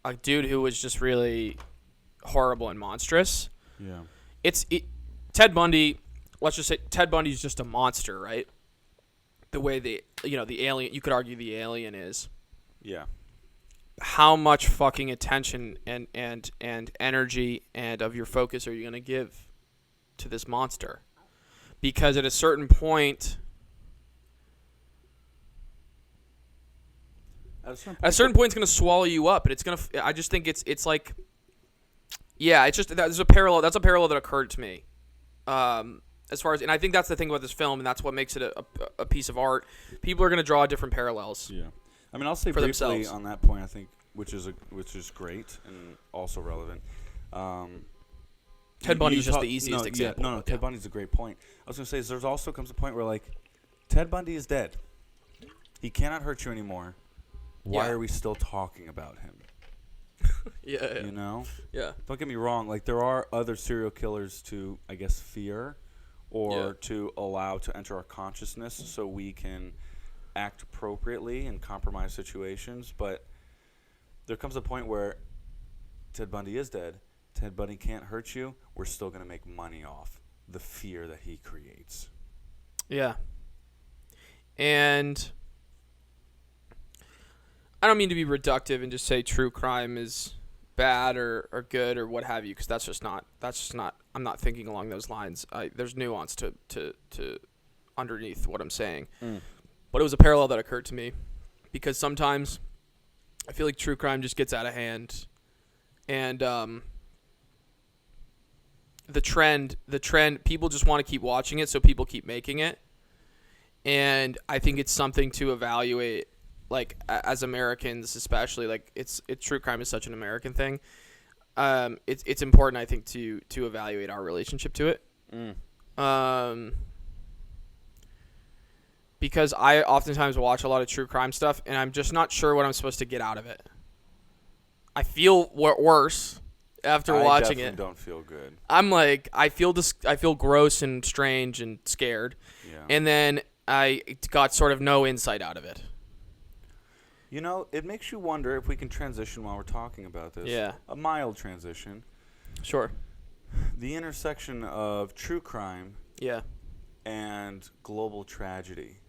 a dude who was just really horrible and monstrous? Yeah. Ted Bundy, let's just say Ted Bundy's just a monster, right? The way the alien, you could argue the alien is. Yeah. How much fucking attention and energy and of your focus are you going to give to this monster? Because at a certain point, At a certain point, it's going to swallow you up, and it's going to. I just think it's like, yeah, it's just there's a parallel. That's a parallel that occurred to me, as far as, and I think that's the thing about this film, and that's what makes it a piece of art. People are going to draw different parallels. Yeah, I mean, I'll say for briefly themselves. On that point, I think, which is great and also relevant. Ted Bundy's just the easiest example. No, Ted Bundy's a great point. I was going to say, there's also comes a point where, like, Ted Bundy is dead. He cannot hurt you anymore. Why are we still talking about him? Yeah. You know? Yeah. Don't get me wrong. Like, there are other serial killers to, I guess, fear or to allow to enter our consciousness so we can act appropriately in compromised situations. But there comes a point where Ted Bundy is dead. Ted Bundy can't hurt you. We're still going to make money off the fear that he creates. Yeah. And I don't mean to be reductive and just say true crime is bad or good or what have you, because that's just not. I'm not thinking along those lines. There's nuance to underneath what I'm saying. But it was a parallel that occurred to me, because sometimes I feel like true crime just gets out of hand, and the trend, people just want to keep watching it, so people keep making it. And I think it's something to evaluate, like, as Americans especially. Like, it's true crime is such an American thing. It's important, I think, to evaluate our relationship to it. Because I oftentimes watch a lot of true crime stuff, and I'm just not sure what I'm supposed to get out of it. I feel worse after watching it. I don't feel good. I'm like, I feel gross and strange and scared. Yeah. And then I got sort of no insight out of it. You know, it makes you wonder if we can transition while we're talking about this. Yeah. A mild transition. Sure. The intersection of true crime and global tragedy.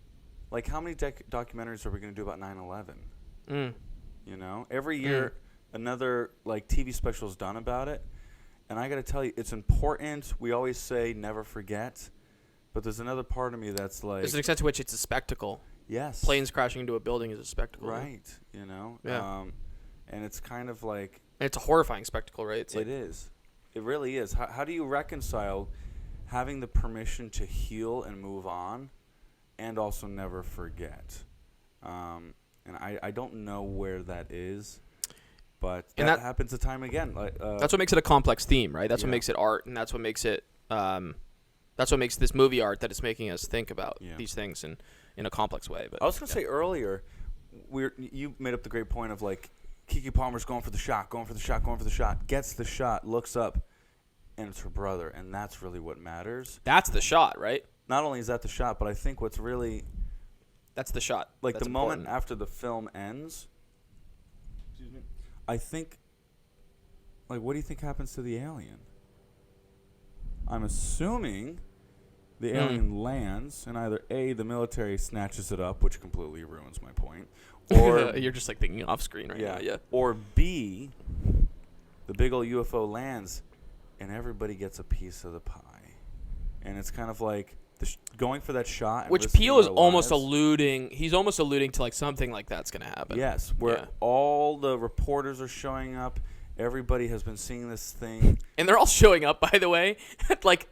Like, how many documentaries are we going to do about 9/11? You know? Every year, another, like, TV special is done about it. And I got to tell you, it's important. We always say never forget. But there's another part of me that's like... There's an extent to which it's a spectacle. Yes. Planes crashing into a building is a spectacle. Right. You know? Yeah. And it's kind of like... And it's a horrifying spectacle, right? It is. It really is. How do you reconcile having the permission to heal and move on and also never forget? And I don't know where that is, but that happens a time again. That's what makes it a complex theme, right? That's what makes it art, and that's what makes it... that's what makes this movie art, that it's making us think about these things in a complex way. But I was going to say earlier, you made up the great point of, like, Keke Palmer's going for the shot, gets the shot, looks up, and it's her brother, and that's really what matters. That's the shot, right? Not only is that the shot, but I think what's really... That's the shot. Like, that's the important. moment after the film ends, I think, like, what do you think happens to the alien? I'm assuming the alien lands, and either A, the military snatches it up, which completely ruins my point, or... You're just, like, thinking off screen right now, yeah. Or B, the big old UFO lands, and everybody gets a piece of the pie. And it's kind of like going for that shot. And which Peele is almost alluding... He's almost alluding to, like, something like that's going to happen. Yes, where all the reporters are showing up. Everybody has been seeing this thing. And they're all showing up, by the way, at, like,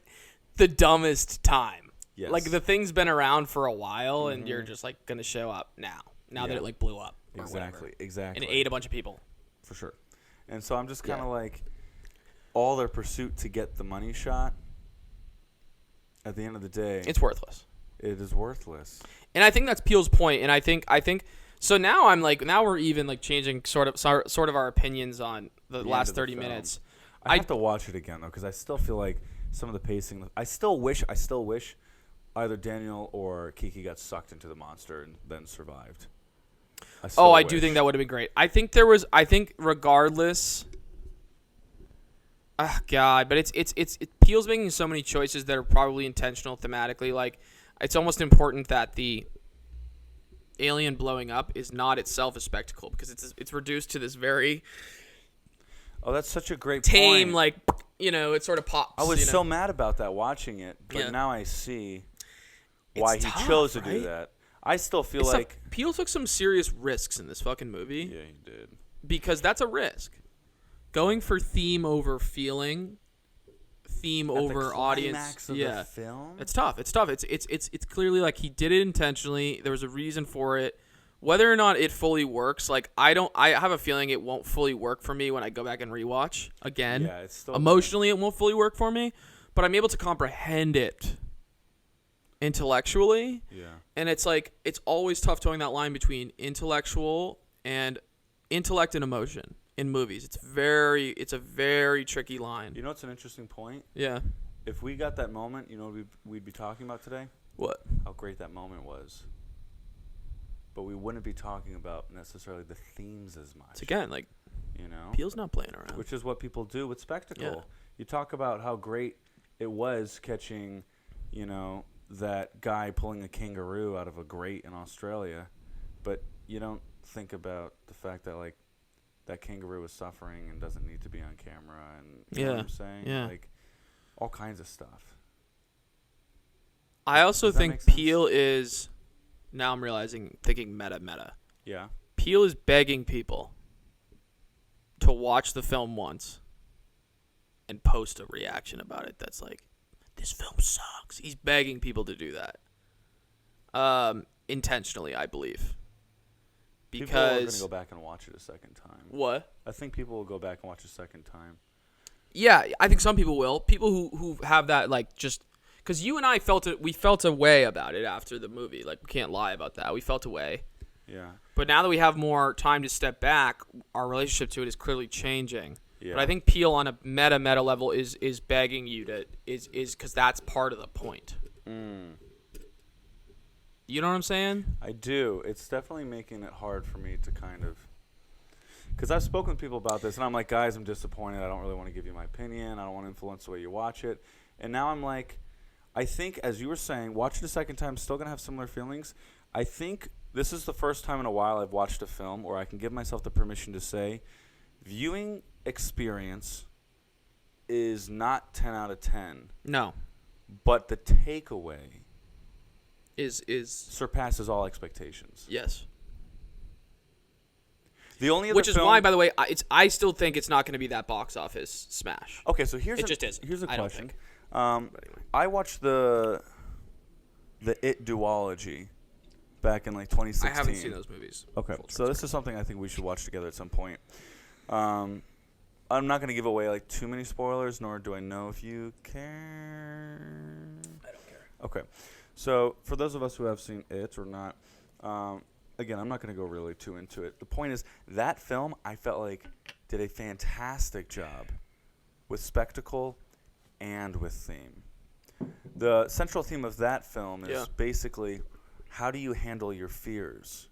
the dumbest time. Yes. Like, the thing's been around for a while, and you're just, like, going to show up now that it, like, blew up. Exactly. And it ate a bunch of people. For sure. And so I'm just kind of like, all their pursuit to get the money shot, at the end of the day... It's worthless. It is worthless. And I think that's Peele's point, and I think... So now now we're even, like, changing sort of our opinions on the last 30 minutes. I have to watch it again, though, because I still feel like some of the pacing... I still wish either Daniel or Keke got sucked into the monster and then survived. I do think that would have been great. I think regardless... Oh, God, but it's Peele's making so many choices that are probably intentional thematically. Like, it's almost important that the alien blowing up is not itself a spectacle, because it's reduced to this very... Oh, that's such a great tame, point. like, you know, it sort of pops. I was so mad about that watching it, but now I see why he chose to do that. I still feel like... Peele took some serious risks in this fucking movie. Yeah, he did. Because that's a risk. Going for theme over feeling, theme over audience. Of the film? It's tough. It's clearly like he did it intentionally. There was a reason for it. Whether or not it fully works, like I have a feeling it won't fully work for me when I go back and rewatch again. Yeah, it's still Emotionally, it won't fully work for me, but I'm able to comprehend it intellectually. Yeah. And it's like it's always tough towing that line between intellectual and intellect and emotion in movies. It's a very tricky line. You know, it's an interesting point. Yeah. If we got that moment, you know what we'd be talking about today? What? How great that moment was. But we wouldn't be talking about necessarily the themes as much. It's again like, you know, Peele's not playing around. which is what people do with spectacle. Yeah. You talk about how great it was catching, you know, that guy pulling a kangaroo out of a grate in Australia, but you don't think about the fact that like that kangaroo is suffering and doesn't need to be on camera, and you know what I'm saying? Yeah. Like all kinds of stuff. I also Does that think make sense? Peele is, now I'm thinking meta. Yeah. Peele is begging people to watch the film once and post a reaction about it that's like, this film sucks. He's begging people to do that. Intentionally, I believe. People are going Because to go back and watch it a second time. what? I think people will go back and watch a second time. Yeah, I think some people will. People who have that like just because you and I we felt a way about it after the movie. Like we can't lie about that. We felt a way. Yeah. But now that we have more time to step back, our relationship to it is clearly changing. Yeah. But I think Peele on a meta level is begging you to is because that's part of the point. You know what I'm saying? I do. It's definitely making it hard for me to kind of, because I've spoken with people about this, and I'm like, guys, I'm disappointed. I don't really want to give you my opinion. I don't want to influence the way you watch it. And now I'm like, I think, as you were saying, watch it a second time, still going to have similar feelings. I think this is the first time in a while I've watched a film where I can give myself the permission to say, viewing experience is not 10 out of 10, No. but the takeaway Is surpasses all expectations. yes. The only other Which is film, why, by the way, I still think it's not going to be that box office smash. Okay, so here's It just isn't. Here's a I don't question. think. Anyway. I watched the It duology back in like 2016. I haven't seen those movies. Okay, Full so this is something I think we should watch together at some point. I'm not going to give away like too many spoilers, nor do I know if you care. I don't care. Okay, so for those of us who have seen it or not, again, I'm not going to go really too into it. The point is, that film, I felt like, did a fantastic job with spectacle and with theme. The central theme of that film is basically, how do you handle your fears?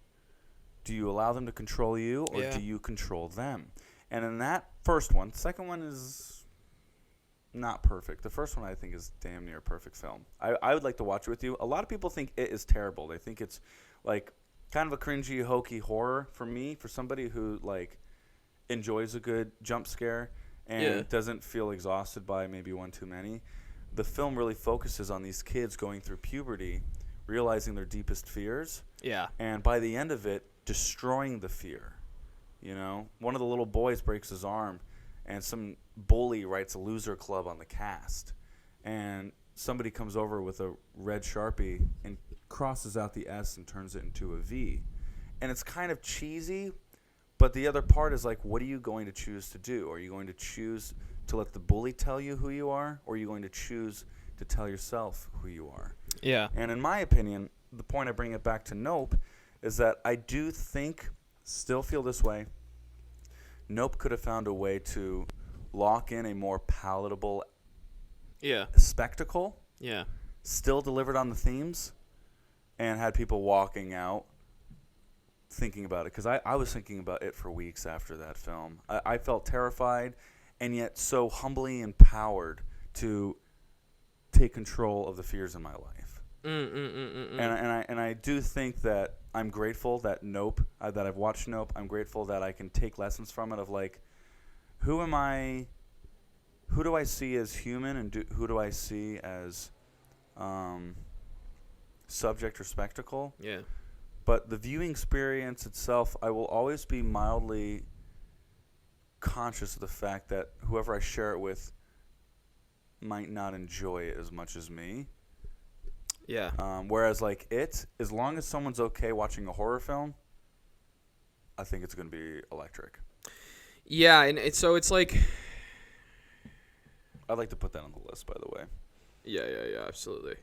Do you allow them to control you, or do you control them? And in that first one, the second one is not perfect. The first one, I think, is damn near a perfect film. I would like to watch it with you. A lot of people think it is terrible. They think it's like kind of a cringy, hokey horror. For me, for somebody who like enjoys a good jump scare and doesn't feel exhausted by maybe one too many, the film really focuses on these kids going through puberty, realizing their deepest fears, and by the end of it, destroying the fear. You know, one of the little boys breaks his arm, and some bully writes a loser club on the cast, and somebody comes over with a red Sharpie and crosses out the S and turns it into a V. And it's kind of cheesy, but the other part is like, what are you going to choose to do? Are you going to choose to let the bully tell you who you are, or are you going to choose to tell yourself who you are? Yeah. And in my opinion, the point I bring it back to Nope is that I do think, still feel this way, Nope could have found a way to lock in a more palatable spectacle, still delivered on the themes, and had people walking out thinking about it. Because I was thinking about it for weeks after that film. I felt terrified, and yet so humbly empowered to take control of the fears in my life. And I do think that I'm grateful that Nope, that I've watched Nope. I'm grateful that I can take lessons from it of like, who am I? Who do I see as human, and who do I see as subject or spectacle? Yeah. But the viewing experience itself, I will always be mildly conscious of the fact that whoever I share it with might not enjoy it as much as me. Yeah. Whereas like as long as someone's okay watching a horror film, I think it's going to be electric. Yeah, and so it's like, I'd like to put that on the list, by the way. yeah, absolutely.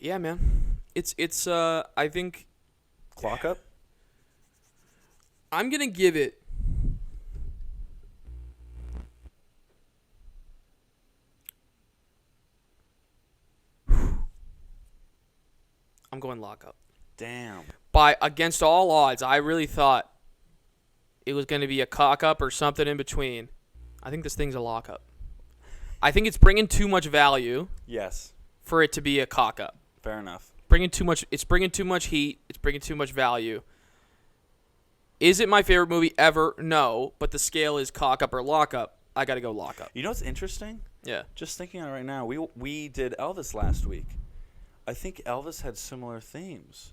Yeah, man. It's I think Clock up? I'm gonna give it. I'm going lock up. Damn. By against all odds, I really thought it was going to be a cock up or something in between. I think this thing's a lock up. I think it's bringing too much value Yes. for it to be a cock up. Fair enough. It's bringing too much heat. It's bringing too much value. Is it my favorite movie ever? No, but the scale is cock up or lock up. I got to go lock up. You know what's interesting? Yeah. Just thinking on it right now, we did Elvis last week. I think Elvis had similar themes.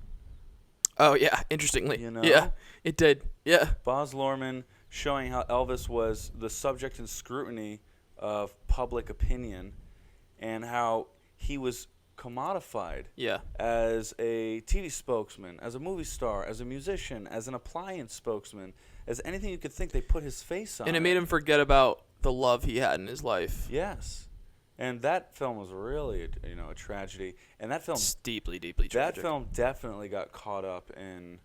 Oh, yeah, interestingly. You know? Yeah, it did. Yeah. Baz Luhrmann showing how Elvis was the subject and scrutiny of public opinion and how he was commodified Yeah. as a TV spokesman, as a movie star, as a musician, as an appliance spokesman, as anything you could think. They put his face on And it made him forget about the love he had in his life. Yes. And that film was really, a tragedy. And that film, It's deeply, deeply tragic. that film definitely got caught up in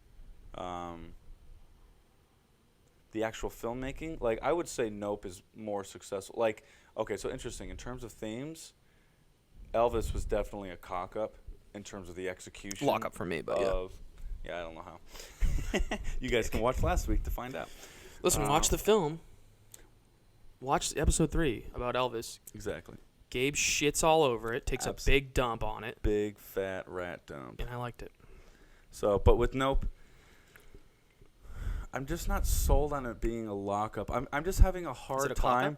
the actual filmmaking. Like, I would say Nope is more successful. Like, okay, so interesting. In terms of themes, Elvis was definitely a cock-up in terms of the execution. Lock up for me, but yeah. Yeah, I don't know how. You guys can watch last week to find out. Listen, watch the film. Watch episode 3 about Elvis. Exactly. Gabe shits all over it, takes a big dump on it, Big fat rat dump. and I liked it. So, but with Nope, I'm just not sold on it being a lockup. I'm just having a hard a clock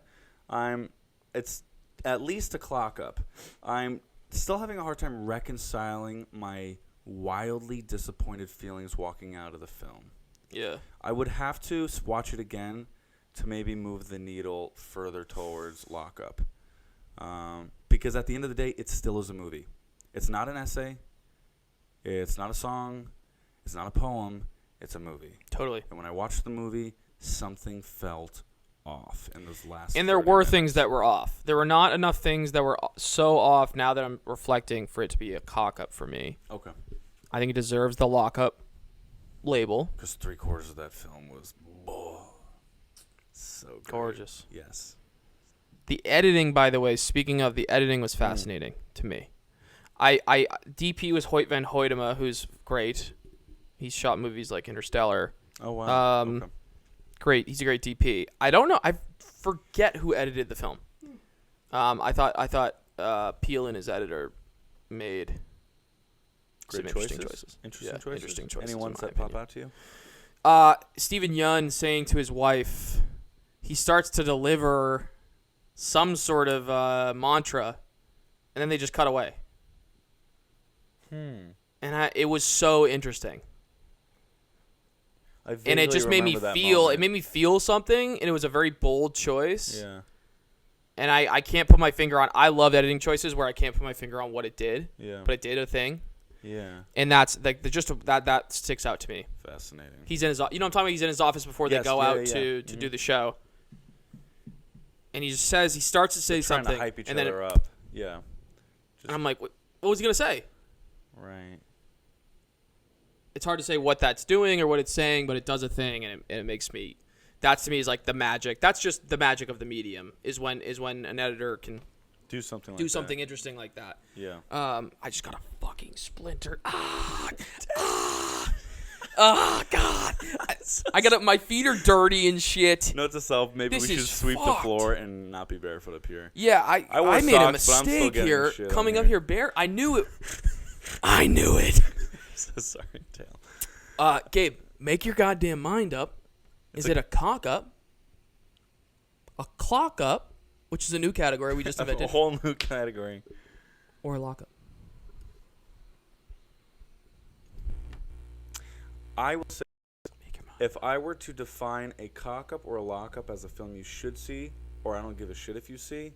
time. It's at least a clock up. I'm still having a hard time reconciling my wildly disappointed feelings walking out of the film. Yeah. I would have to watch it again to maybe move the needle further towards lockup. Because at the end of the day, it still is a movie. It's not an essay. It's not a song. It's not a poem. It's a movie. Totally. And when I watched the movie, something felt off in those last. And there 30 were minutes. things that were off. There were not enough things that were so off now that I'm reflecting for it to be a cock-up for me. Okay. I think it deserves the lock-up label. Because 3/4 of that film was so great. Gorgeous. Yes. The editing, by the way, speaking of, the editing was fascinating to me. DP was Hoyt van Hoytema, who's great. He's shot movies like Interstellar. Oh wow. Okay. Great. He's a great DP. I don't know. I forget who edited the film. I thought Peele and his editor made some interesting choices. Interesting choices. Any ones that pop out to you? Stephen Yeun saying to his wife, he starts to deliver some sort of mantra, and then they just cut away. And it was so interesting. And it just made me feel. It made me feel something, and it was a very bold choice. Yeah. And I can't put my finger on. I love editing choices where I can't put my finger on what it did. Yeah. But it did a thing. Yeah. And that's like that sticks out to me. Fascinating. He's in his, you know what I'm talking about? He's in his office before they go out to do the show. And he starts to say something. Trying to hype each and other up. Yeah. And I'm like, what was he going to say? Right. It's hard to say what that's doing or what it's saying, but it does a thing, and it makes me. That to me is like the magic. That's just the magic of the medium. Is when an editor can do something interesting like that. Yeah. I just got a fucking splinter. God. I got my feet are dirty and shit. Note to self: maybe This we should is sweep the fucked. floor and not be barefoot up here. Yeah, I made a socks, but I'm still mistake getting here shit coming on up here. here bare. I knew it. I knew it. So sorry, Dale. Gabe, make your goddamn mind up. Is it a cock up? A clock up, which is a new category we just A invented, whole new category. or a lock up? I would say, Make your mind. if I were to define a cock up or a lock up as a film you should see, or I don't give a shit if you see,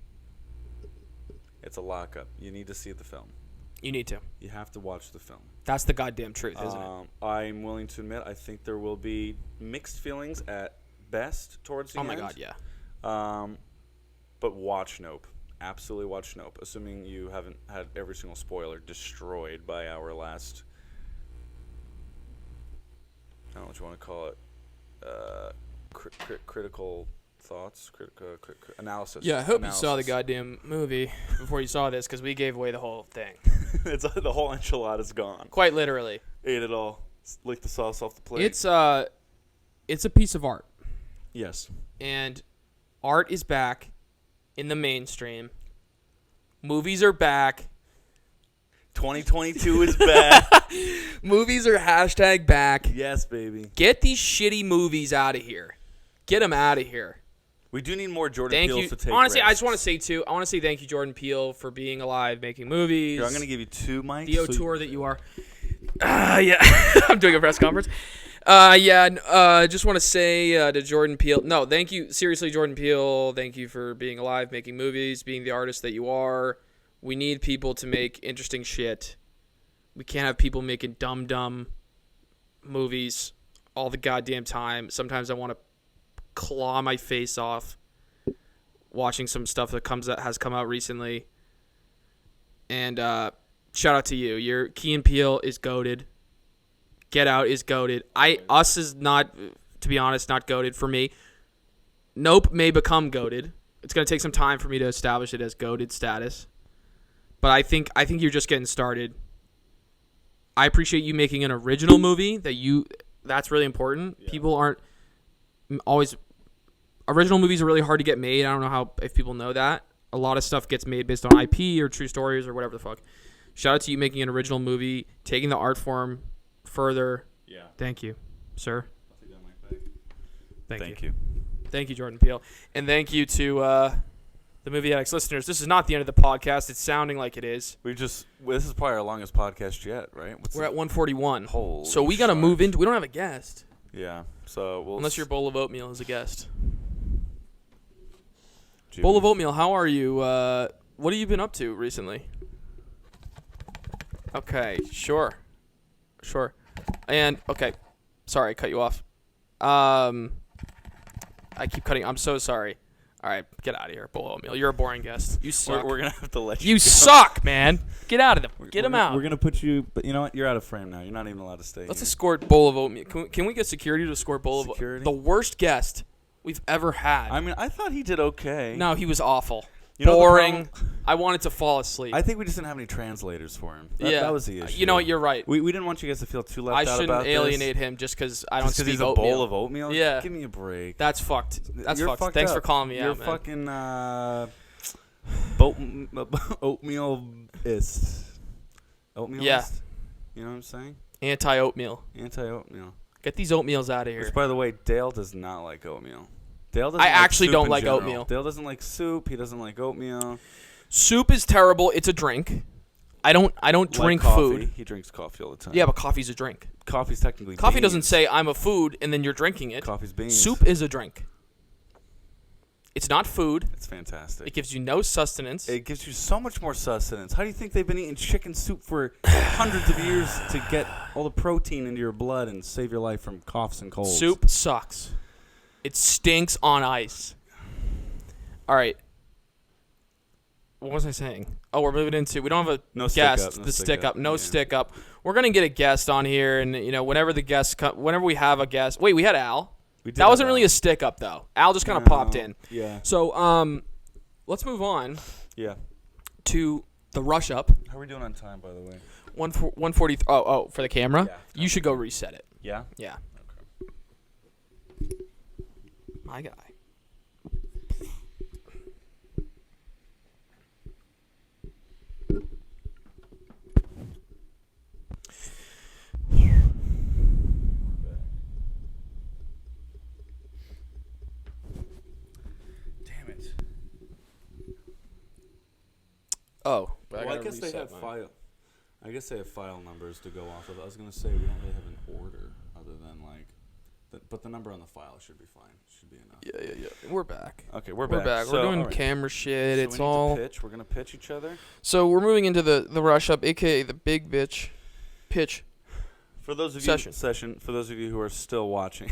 it's a lock up. You need to see the film. You need to. You have to watch the film. That's the goddamn truth, isn't it? I'm willing to admit I think there will be mixed feelings at best towards the end. Oh my god, yeah. But watch Nope. Absolutely watch Nope. Assuming you haven't had every single spoiler destroyed by our last, I don't know what you want to call it, critical thoughts, analysis. Yeah, I hope you saw the goddamn movie before you saw this, because we gave away the whole thing. It's the whole enchilada's gone. Quite literally. Ate it all. Licked the sauce off the plate. It's a piece of art. Yes. And art is back in the mainstream. Movies are back. 2022 is back. Movies are hashtag back. Yes, baby. Get these shitty movies out of here. Get them out of here. We do need more Jordan Peele to take Honestly, risks. I just want to say, too, I want to say thank you, Jordan Peele, for being alive, making movies. Here, I'm going to give you 2 mics. The auteur that you are. Yeah. I'm doing a press conference. Just want to say to Jordan Peele, no, thank you. Seriously, Jordan Peele, thank you for being alive, making movies, being the artist that you are. We need people to make interesting shit. We can't have people making dumb movies all the goddamn time. Sometimes I want to claw my face off watching some stuff that has come out recently. And shout out to you. Your Key and Peele is goated. Get Out is goated. Us is not, to be honest, not goated for me. Nope may become goated. It's gonna take some time for me to establish it as goated status. But I think you're just getting started. I appreciate you making an original movie that's really important. Yeah. People aren't always original movies are really hard to get made. I don't know if people know that. A lot of stuff gets made based on IP or true stories or whatever the fuck. Shout out to you making an original movie, taking the art form further. Yeah. Thank you, sir. I'll take that mic back. Thank you. Thank you, Jordan Peele. And thank you to the Movie Addicts listeners. This is not the end of the podcast. It's sounding like it is. This is probably our longest podcast yet, right? We're at 141. Holy so we got to move into. We don't have a guest. Yeah. So unless your bowl of oatmeal is a guest. Jimmy. Bowl of oatmeal, how are you? What have you been up to recently? Okay, sure. And okay, sorry, I cut you off. I keep cutting. I'm so sorry. All right, get out of here, bowl of oatmeal. You're a boring guest. You suck. We're gonna have to let you. You suck, man. Get out of them. Get him out. We're gonna put you. But you know what? You're out of frame now. You're not even allowed to stay. Let's escort bowl of oatmeal. Can we get security to escort bowl of oatmeal? The worst guest we've ever had. I mean, I thought he did okay. No, he was awful. Boring. I wanted to fall asleep. I think we just didn't have any translators for him. That was the issue. You know what? You're right. We didn't want you guys to feel too left out about this. I shouldn't alienate him just because I don't speak he's oatmeal. A bowl of oatmeal? Yeah. Give me a break. That's fucked. You're fucked. Thanks up. for calling me You're out, man. Fucking oatmealist. Oatmealist? Yeah. You know what I'm saying? Anti-oatmeal. Anti-oatmeal. Get these oatmeals out of here. Which, by the way, Dale does not like oatmeal. Dale doesn't I actually soup don't in like general. oatmeal. Dale doesn't like soup. He doesn't like oatmeal. Soup is terrible. It's a drink. I don't drink coffee. food. He drinks coffee all the time. Yeah, but coffee's a drink. Coffee's technically Coffee beans. doesn't say I'm a food and then you're drinking it. Coffee's beans. Soup is a drink. It's not food. It's fantastic. It gives you no sustenance. It gives you so much more sustenance. How do you think they've been eating chicken soup for hundreds of years to get all the protein into your blood and save your life from coughs and colds? Soup sucks. It stinks on ice. All right. What was I saying? Oh, we're moving into. We don't have a guest. Stick up. No stick up. We're gonna get a guest on here, and whenever the guest, whenever we have a guest. Wait, we had Al. That wasn't really a stick up though. Al just kind of popped in. Yeah. So let's move on. Yeah. To the rush up. How are we doing on time, by the way? 1:40. Oh, for the camera. Yeah. You should go reset it. Yeah. Yeah. Okay. My guy. Oh, well, I guess they have file. I guess they have file numbers to go off of. I was gonna say we don't really have an order other than like But the number on the file should be fine. Should be enough. Yeah. We're back. Okay, we're back. So, we're doing all right. camera shit. So It's we need all. to pitch. We're gonna pitch each other. So we're moving into the rush up, aka the big bitch pitch. For those of Session. For those of you who are still watching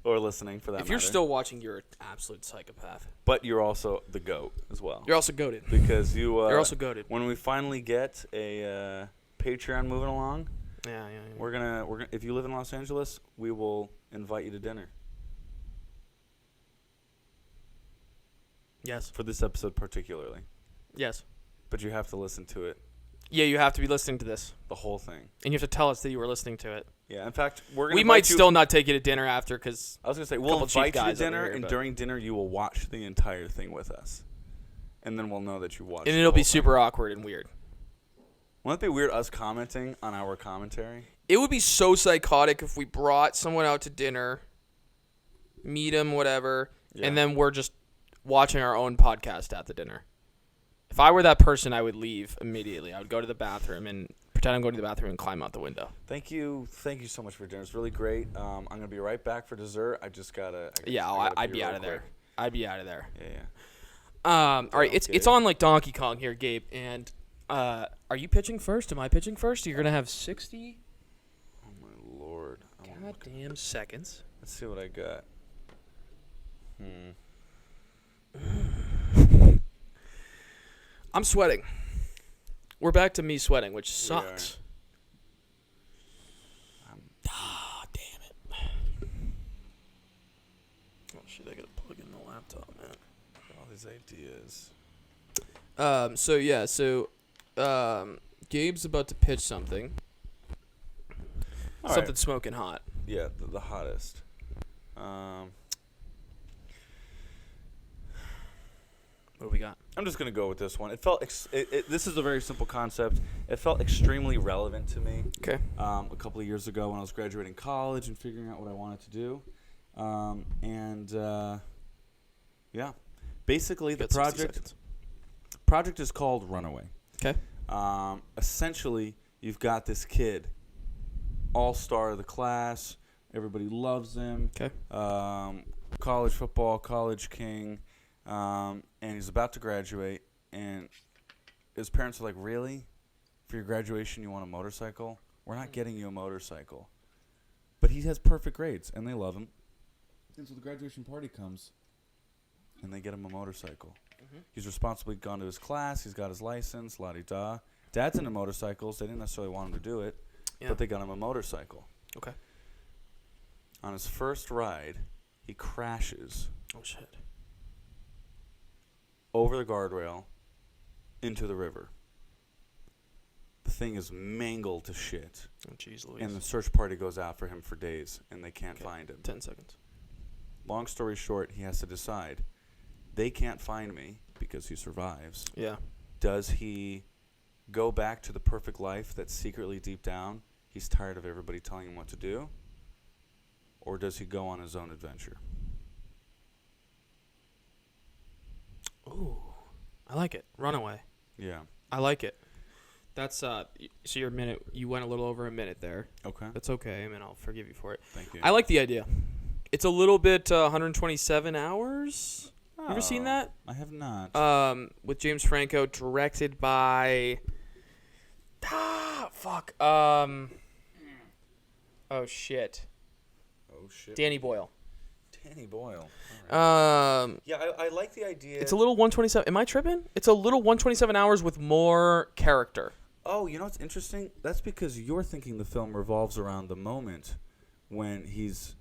or listening, for that If you're matter. still watching, you're an absolute psychopath. But you're also the GOAT as well. You're also goated. Because you. You're also goated. When we finally get a Patreon moving along, Yeah. we're gonna. If you live in Los Angeles, we will invite you to dinner. Yes. For this episode particularly. Yes. But you have to listen to it, Yeah, you have to be listening to this, the whole thing. and you have to tell us that you were listening to it. Yeah. In fact, we're gonna. We might invite you- still not take you to dinner after, because I was gonna say we'll couple cheap invite you to guys over dinner, here, and but- during dinner you will watch the entire thing with us, and then we'll know that you watched. and the it'll be whole thing. super awkward and weird. Wouldn't it be weird us commenting on our commentary? It would be so psychotic if we brought someone out to dinner, meet him, whatever, Yeah. and then we're just watching our own podcast at the dinner. If I were that person, I would leave immediately. I would go to the bathroom and pretend I'm going to the bathroom and climb out the window. Thank you so much for dinner. It's really great. I'm gonna be right back for dessert. I just gotta. Yeah, I'd be out of real there. quick. I'd be out of there. Yeah. All right, it's Gabe. on like Donkey Kong here, Gabe. And are you pitching first? Am I pitching first? You're gonna have 60 Oh my lord. goddamn seconds. Let's see what I got. I'm sweating. We're back to me sweating, which We sucks. are. Damn it. Oh shit! I gotta plug in the laptop, man. All these ideas. Gabe's about to pitch something. All Something right. smoking hot. Yeah, the hottest. What do we got? I'm just gonna go with this one. It felt. This is a very simple concept. It felt extremely relevant to me. Okay. A couple of years ago when I was graduating college and figuring out what I wanted to do, yeah, basically the project is called Runaway. Okay. Essentially, you've got this kid, all-star of the class. Everybody loves him. Okay. College football, college king, and he's about to graduate. And his parents are like, "Really? For your graduation, you want a motorcycle? We're not getting you a motorcycle." But he has perfect grades, and they love him. And so the graduation party comes, and they get him a motorcycle. Mm-hmm. He's responsibly gone to his class. He's got his license, la-di-da. Dad's into motorcycles. They didn't necessarily want him to do it, Yeah. but they got him a motorcycle. Okay. On his first ride, he crashes Oh shit. over the guardrail into the river. The thing is mangled to shit, Oh jeez Louise. and the search party goes after him for days, and they can't find him. 10 seconds. Long story short, he has to decide. They can't find me because he survives. Yeah. Does he go back to the perfect life that secretly deep down he's tired of everybody telling him what to do? Or does he go on his own adventure? Ooh. I like it. Runaway. Yeah. I like it. That's so your minute. You went a little over a minute there. Okay. That's okay. I mean, I'll forgive you for it. Thank you. I like the idea. It's a little bit 127 hours. You ever seen that? I have not. With James Franco, directed by. Fuck. Oh shit. Oh shit. Danny Boyle. Danny Boyle. All right. Yeah, I like the idea. it's a little 127. Am I tripping? It's a little 127 hours with more character. Oh, you know what's interesting? That's because you're thinking the film revolves around the moment when he's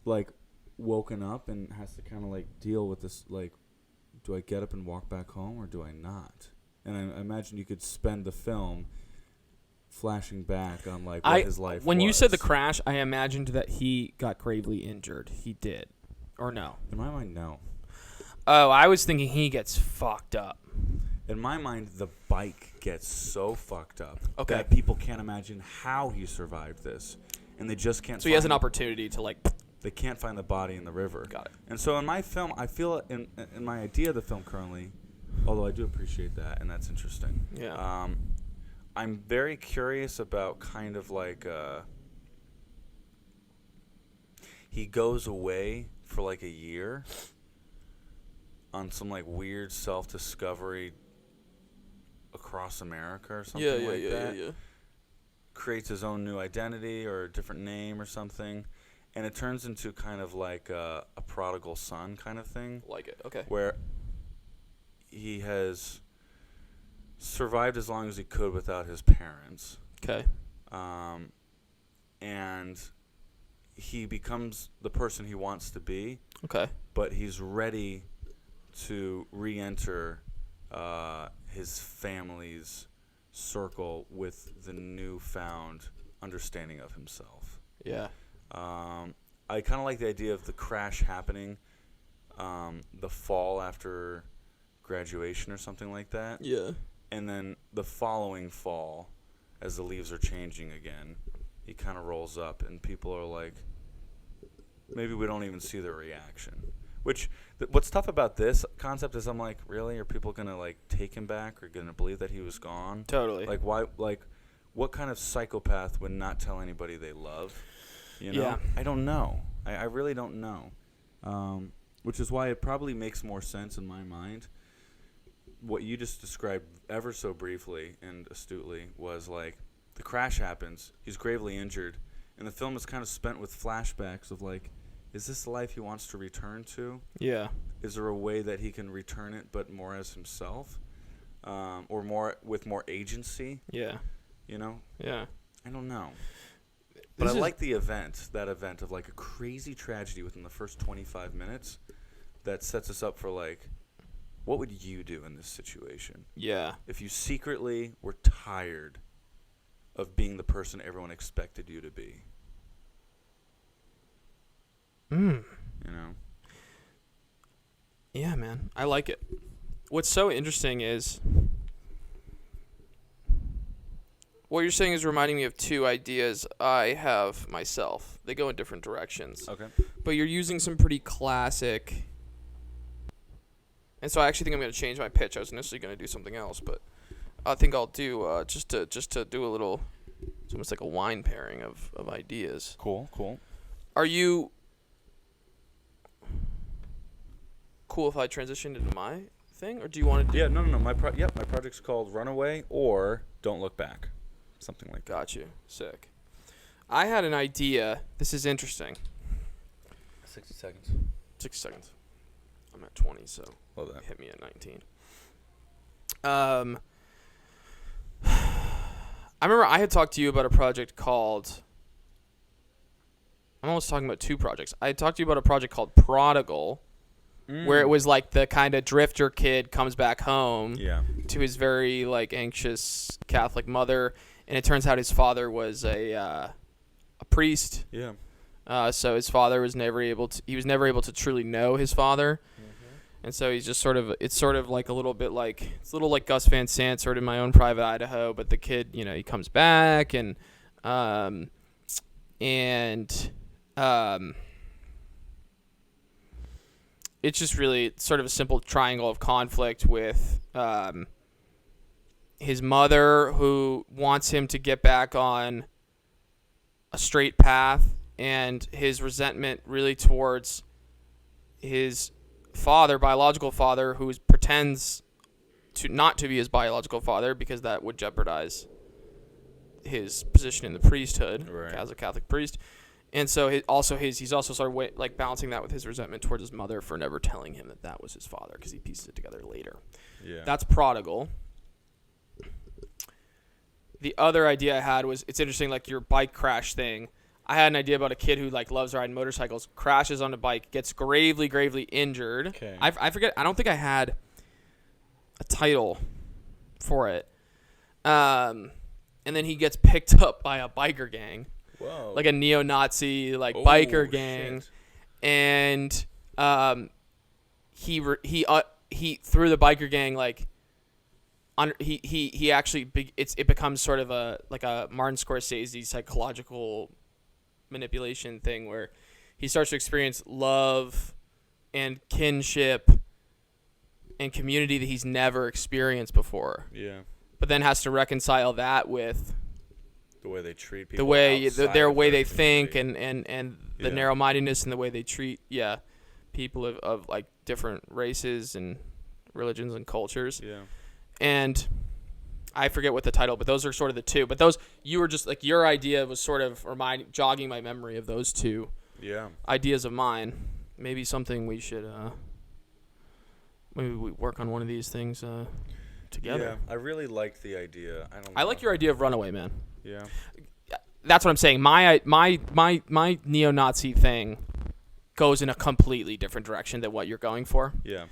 like woken up and has to kind of like deal with this, like, do I get up and walk back home or do I not? And I imagine you could spend the film flashing back on like what his life When was. you said the crash, I imagined that he got gravely injured. He did. Or no? In my mind, no. Oh, I was thinking he gets fucked up. In my mind, the bike gets so fucked up Okay. that people can't imagine how he survived this, and they just can't. So he has an find- opportunity to like. They can't find the body in the river. Got it. And so in my film, I feel in my idea of the film currently, although I do appreciate that, and that's interesting. Yeah. I'm very curious about kind of like he goes away for like a year on some like weird self-discovery across America or something like that. Yeah. Creates his own new identity or a different name or something, and it turns into kind of like a prodigal son kind of thing. Like it. Okay. Where he has survived as long as he could without his parents. Okay. And he becomes the person he wants to be. Okay. But he's ready to re-enter his family's circle with the newfound understanding of himself. Yeah. I kind of like the idea of the crash happening the fall after graduation or something like that. Yeah. And then the following fall, as the leaves are changing again, he kind of rolls up and people are like, maybe we don't even see the reaction. Which, what's tough about this concept is I'm like, really? Are people going to, like, take him back or going to believe that he was gone? Totally. Like, why? Like, what kind of psychopath would not tell anybody they love? You know? Yeah. I don't know. I really don't know. Which is why it probably makes more sense in my mind. What you just described ever so briefly and astutely was, like, the crash happens, he's gravely injured, and the film is kind of spent with flashbacks of, like, is this the life he wants to return to? Yeah. Is there a way that he can return it, but more as himself, or more with more agency? Yeah. You know? Yeah. I don't know. But I like the event, that event of like a crazy tragedy within the first 25 minutes that sets us up for like, what would you do in this situation? Yeah. If you secretly were tired of being the person everyone expected you to be. You know? Yeah, man. I like it. What's so interesting is what you're saying is reminding me of two ideas I have myself. They go in different directions. Okay. But you're using some pretty classic. And so I actually think I'm going to change my pitch. I was initially going to do something else, but I think I'll do just to do a little. It's almost like a wine pairing of ideas. Cool. Are you cool if I transitioned into my thing, or do you want to do? Yeah, no. My project's called Runaway or Don't Look Back, something like that. Got you. Sick. I had an idea. This is interesting. 60 seconds. 6 seconds. I'm at 20, so Love that. hit me at 19. I remember I had talked to you about a project called. I'm almost talking about two projects. I had talked to you about a project called Prodigal, where it was like the kind of drifter kid comes back home to his very like anxious Catholic mother, and it turns out his father was a priest. Yeah. So his father was never able to truly know his father. And so he's just it's sort of like a little bit like, it's a little like Gus Van Sant, sort of My Own Private Idaho, but the kid, you know, he comes back and it's just really sort of a simple triangle of conflict with his mother, who wants him to get back on a straight path, and his resentment really towards his biological father, who pretends to not to be his biological father because that would jeopardize his position in the priesthood as a Catholic priest. And so he's also sort of like balancing that with his resentment towards his mother for never telling him that was his father, because he pieces it together later. Yeah. That's Prodigal. The other idea I had was, it's interesting, like your bike crash thing. I had an idea about a kid who like loves riding motorcycles, crashes on a bike, gets gravely injured. Okay. I forget. I don't think I had a title for it. And then he gets picked up by a biker gang. Whoa. Like a neo-Nazi biker gang. Shit. And he through the biker gang, like he actually it becomes sort of a Martin Scorsese psychological manipulation thing, where he starts to experience love and kinship and community that he's never experienced before. Yeah. But then has to reconcile that with The way they treat people. The way their way they community. think and the narrow-mindedness and the way they treat people of like different races and religions and cultures. Yeah. And I forget what the title, but those are sort of the two. But those, you were just like, your idea was sort of jogging my memory of those two ideas of mine. Maybe something we should maybe we work on one of these things together. Yeah, I really like the idea. I like your idea of Runaway, man. Yeah. That's what I'm saying. My neo-Nazi thing goes in a completely different direction than what you're going for. Yeah.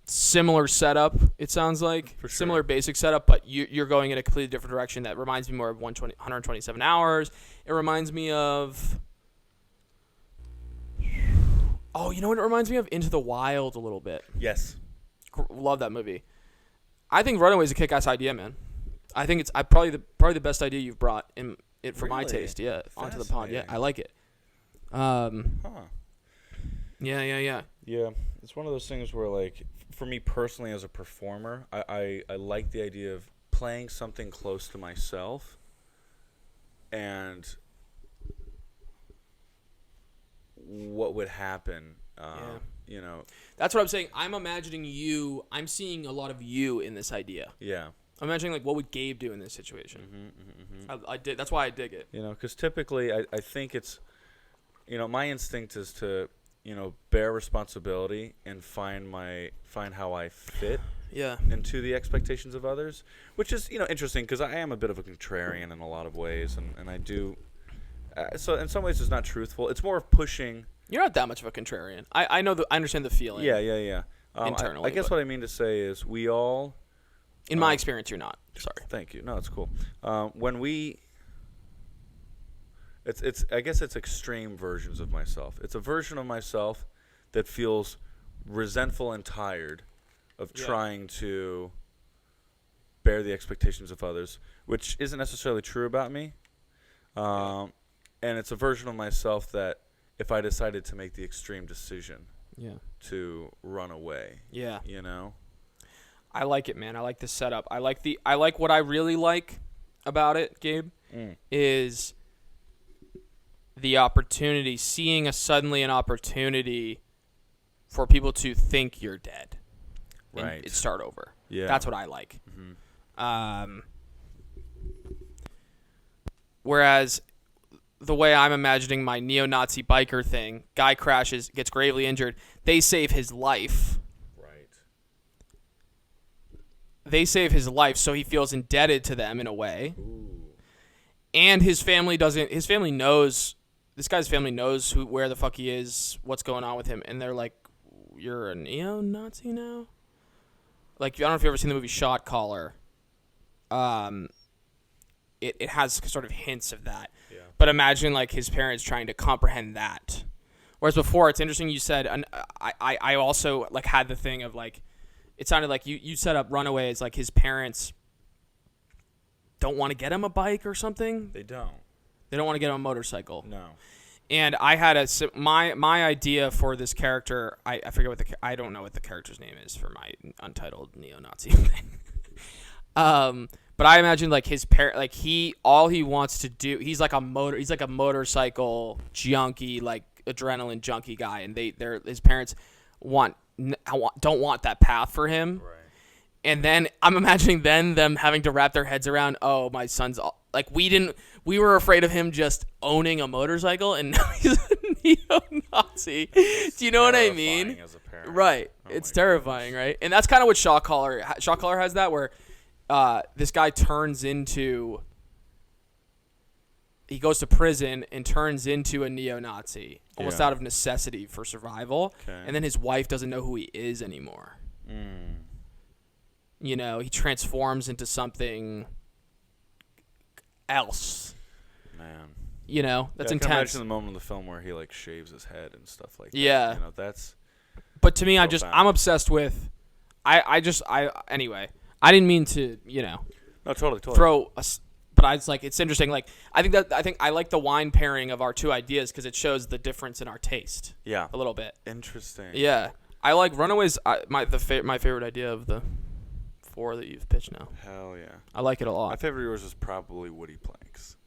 Similar setup, it sounds like. For sure. Similar basic setup, but you're going in a completely different direction that reminds me more of 127 Hours. It reminds me of... Oh, you know what it reminds me of? Into the Wild a little bit. Yes. Love that movie. I think Runaway is a kick-ass idea, man. I think it's probably the best idea you've brought in it for my taste. Yeah, onto the pod. Yeah, I like it. Yeah. Yeah, it's one of those things where, like, for me personally as a performer, I like the idea of playing something close to myself and what would happen, you know. That's what I'm saying. I'm imagining you. I'm seeing a lot of you in this idea. Yeah. I'm imagining, like, what would Gabe do in this situation? I did. That's why I dig it. You know, because typically I think it's, you know, my instinct is to, you know, bear responsibility and find how I fit into the expectations of others, which is, you know, interesting because I am a bit of a contrarian in a lot of ways, and I do. So in some ways it's not truthful. It's more of pushing. You're not that much of a contrarian. I know. I understand the feeling. Yeah. Internally, I guess what I mean to say is we all. In my experience, you're not. Sorry. Thank you. No, it's cool. When we. I guess it's extreme versions of myself. It's a version of myself that feels resentful and tired of trying to bear the expectations of others, which isn't necessarily true about me. And it's a version of myself that if I decided to make the extreme decision to run away, you know? I like it, man. I like the setup. I like what I really like about it, Gabe, is the opportunity, seeing suddenly an opportunity for people to think you're dead. Right. And start over. Yeah. That's what I like. Whereas the way I'm imagining my neo-Nazi biker thing, guy crashes, gets gravely injured, they save his life. They save his life, so he feels indebted to them in a way. Ooh. And his family doesn't. His family knows. This guy's family knows where the fuck he is, what's going on with him, and they're like, "You're a neo-Nazi now." Like, I don't know if you've ever seen the movie Shot Caller. It has sort of hints of that. Yeah. But imagine like his parents trying to comprehend that. Whereas before, it's interesting you said, and I also like had the thing of like. It sounded like you set up Runaway as like his parents don't want to get him a bike or something. They don't. They don't want to get him a motorcycle. No. And I had my idea for this character. I forget I don't know what the character's name is for my untitled neo-Nazi thing. But I imagine like his parent, like all he wants to do. He's like a motorcycle junkie, like adrenaline junkie guy, and his parents don't want that path for him. Right. And then I'm imagining them having to wrap their heads around, oh, my son's like we were afraid of him just owning a motorcycle, and now he's a neo-Nazi. Do you know what I mean? As a parent. Right. It's terrifying, right? And that's kind of what Shot Caller has that, where this guy he goes to prison and turns into a neo-Nazi almost out of necessity for survival. Okay. And then his wife doesn't know who he is anymore. You know, he transforms into something else. Man. You know, that's I intense. can imagine the moment in the film where he like shaves his head and stuff like that. Yeah. You know, that's. But to me, I'm obsessed with. Anyway, I didn't mean to, you know. No, totally. Throw a. But I was like, it's interesting. Like, I think I like the wine pairing of our two ideas because it shows the difference in our taste. Yeah. A little bit. Interesting. Yeah, I like Runaways. My favorite idea of the 4 that you've pitched now. Hell yeah. I like it a lot. My favorite of yours is probably Woody Planks.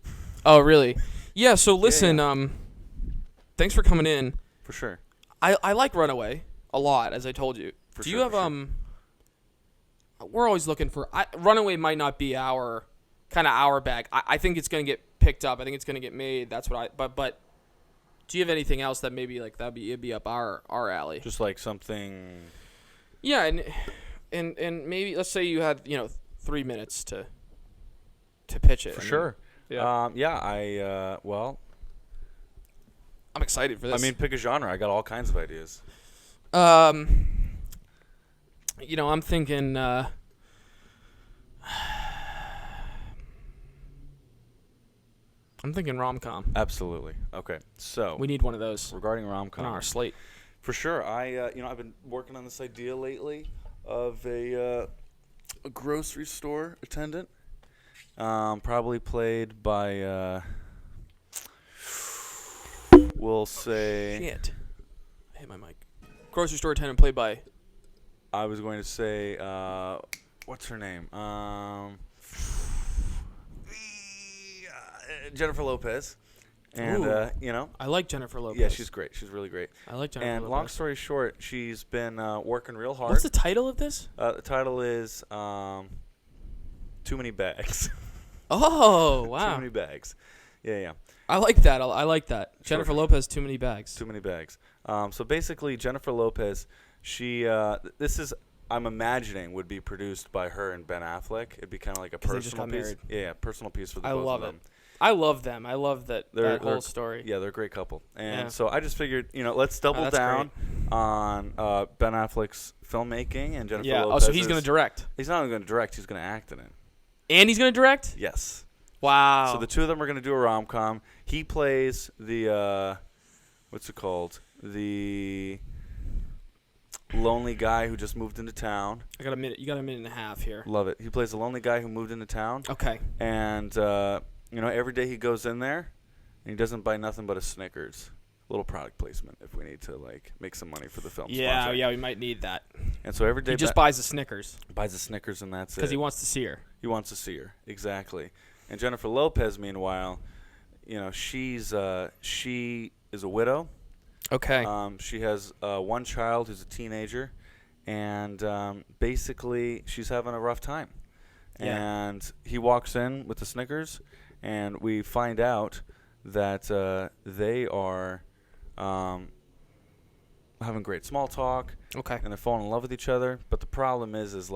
Oh, really? Yeah, so listen, yeah. Thanks for coming in. For sure. I like Runaway a lot, as I told you. For Do sure, you have, for sure. We're always looking for, Runaway might not be our bag. I think it's going to get picked up. I think it's going to get made. That's what but do you have anything else that maybe like it'd be up our alley? Just like something. Yeah, and maybe let's say you had 3 minutes to pitch it. For sure. Yeah. Well, I'm excited for this. I mean, pick a genre. I got all kinds of ideas. I'm thinking. I'm thinking rom-com. Absolutely. Okay. So We need one of those regarding on rom-com, our slate. for sure. I've been working on this idea lately of a grocery store attendant, probably played by we'll say. Shit. I hit my mic. Grocery store attendant played by. I was going to say what's her name? Jennifer Lopez. And I like Jennifer Lopez. yeah, she's great. She's really great. I like Jennifer And Lopez. long story short, she's been working real hard. What's the title of this? The title is Too Many Bags. Oh, wow. Too Many Bags. Yeah. I like that. I like that. Sure. Jennifer Lopez, Too Many Bags. Too Many Bags. So basically, Jennifer Lopez, she this is, I'm imagining, would be produced by her and Ben Affleck. It'd be kind of like a 'Cause they just personal got piece. married. Yeah, personal piece for the I both love of them. it. I love them. I love that They're whole story. Yeah, they're a great couple. And Yeah. so I just figured, let's double that's down on Ben Affleck's filmmaking and Jennifer Yeah. Lopez. Oh, so he's going to direct. He's not only going to direct, he's going to act in it. And he's going to direct? Yes. Wow. So the two of them are going to do a rom-com. He plays the, what's it called? The lonely guy who just moved into town. I got a minute. You got a minute and a half here. Love it. He plays the lonely guy who moved into town. Okay. And, every day he goes in there, and he doesn't buy nothing but a Snickers. A little product placement if we need to, make some money for the film sponsor. Yeah, we might need that. And so every day He just buys the Snickers buys a Snickers, and that's it. because he wants to see her. He wants to see her. Exactly. And Jennifer Lopez, meanwhile, she is a widow. Okay. She has one child who's a teenager, and basically she's having a rough time. Yeah. And he walks in with the Snickers, and we find out that they are having great small talk, Okay. and they're falling in love with each other. But the problem is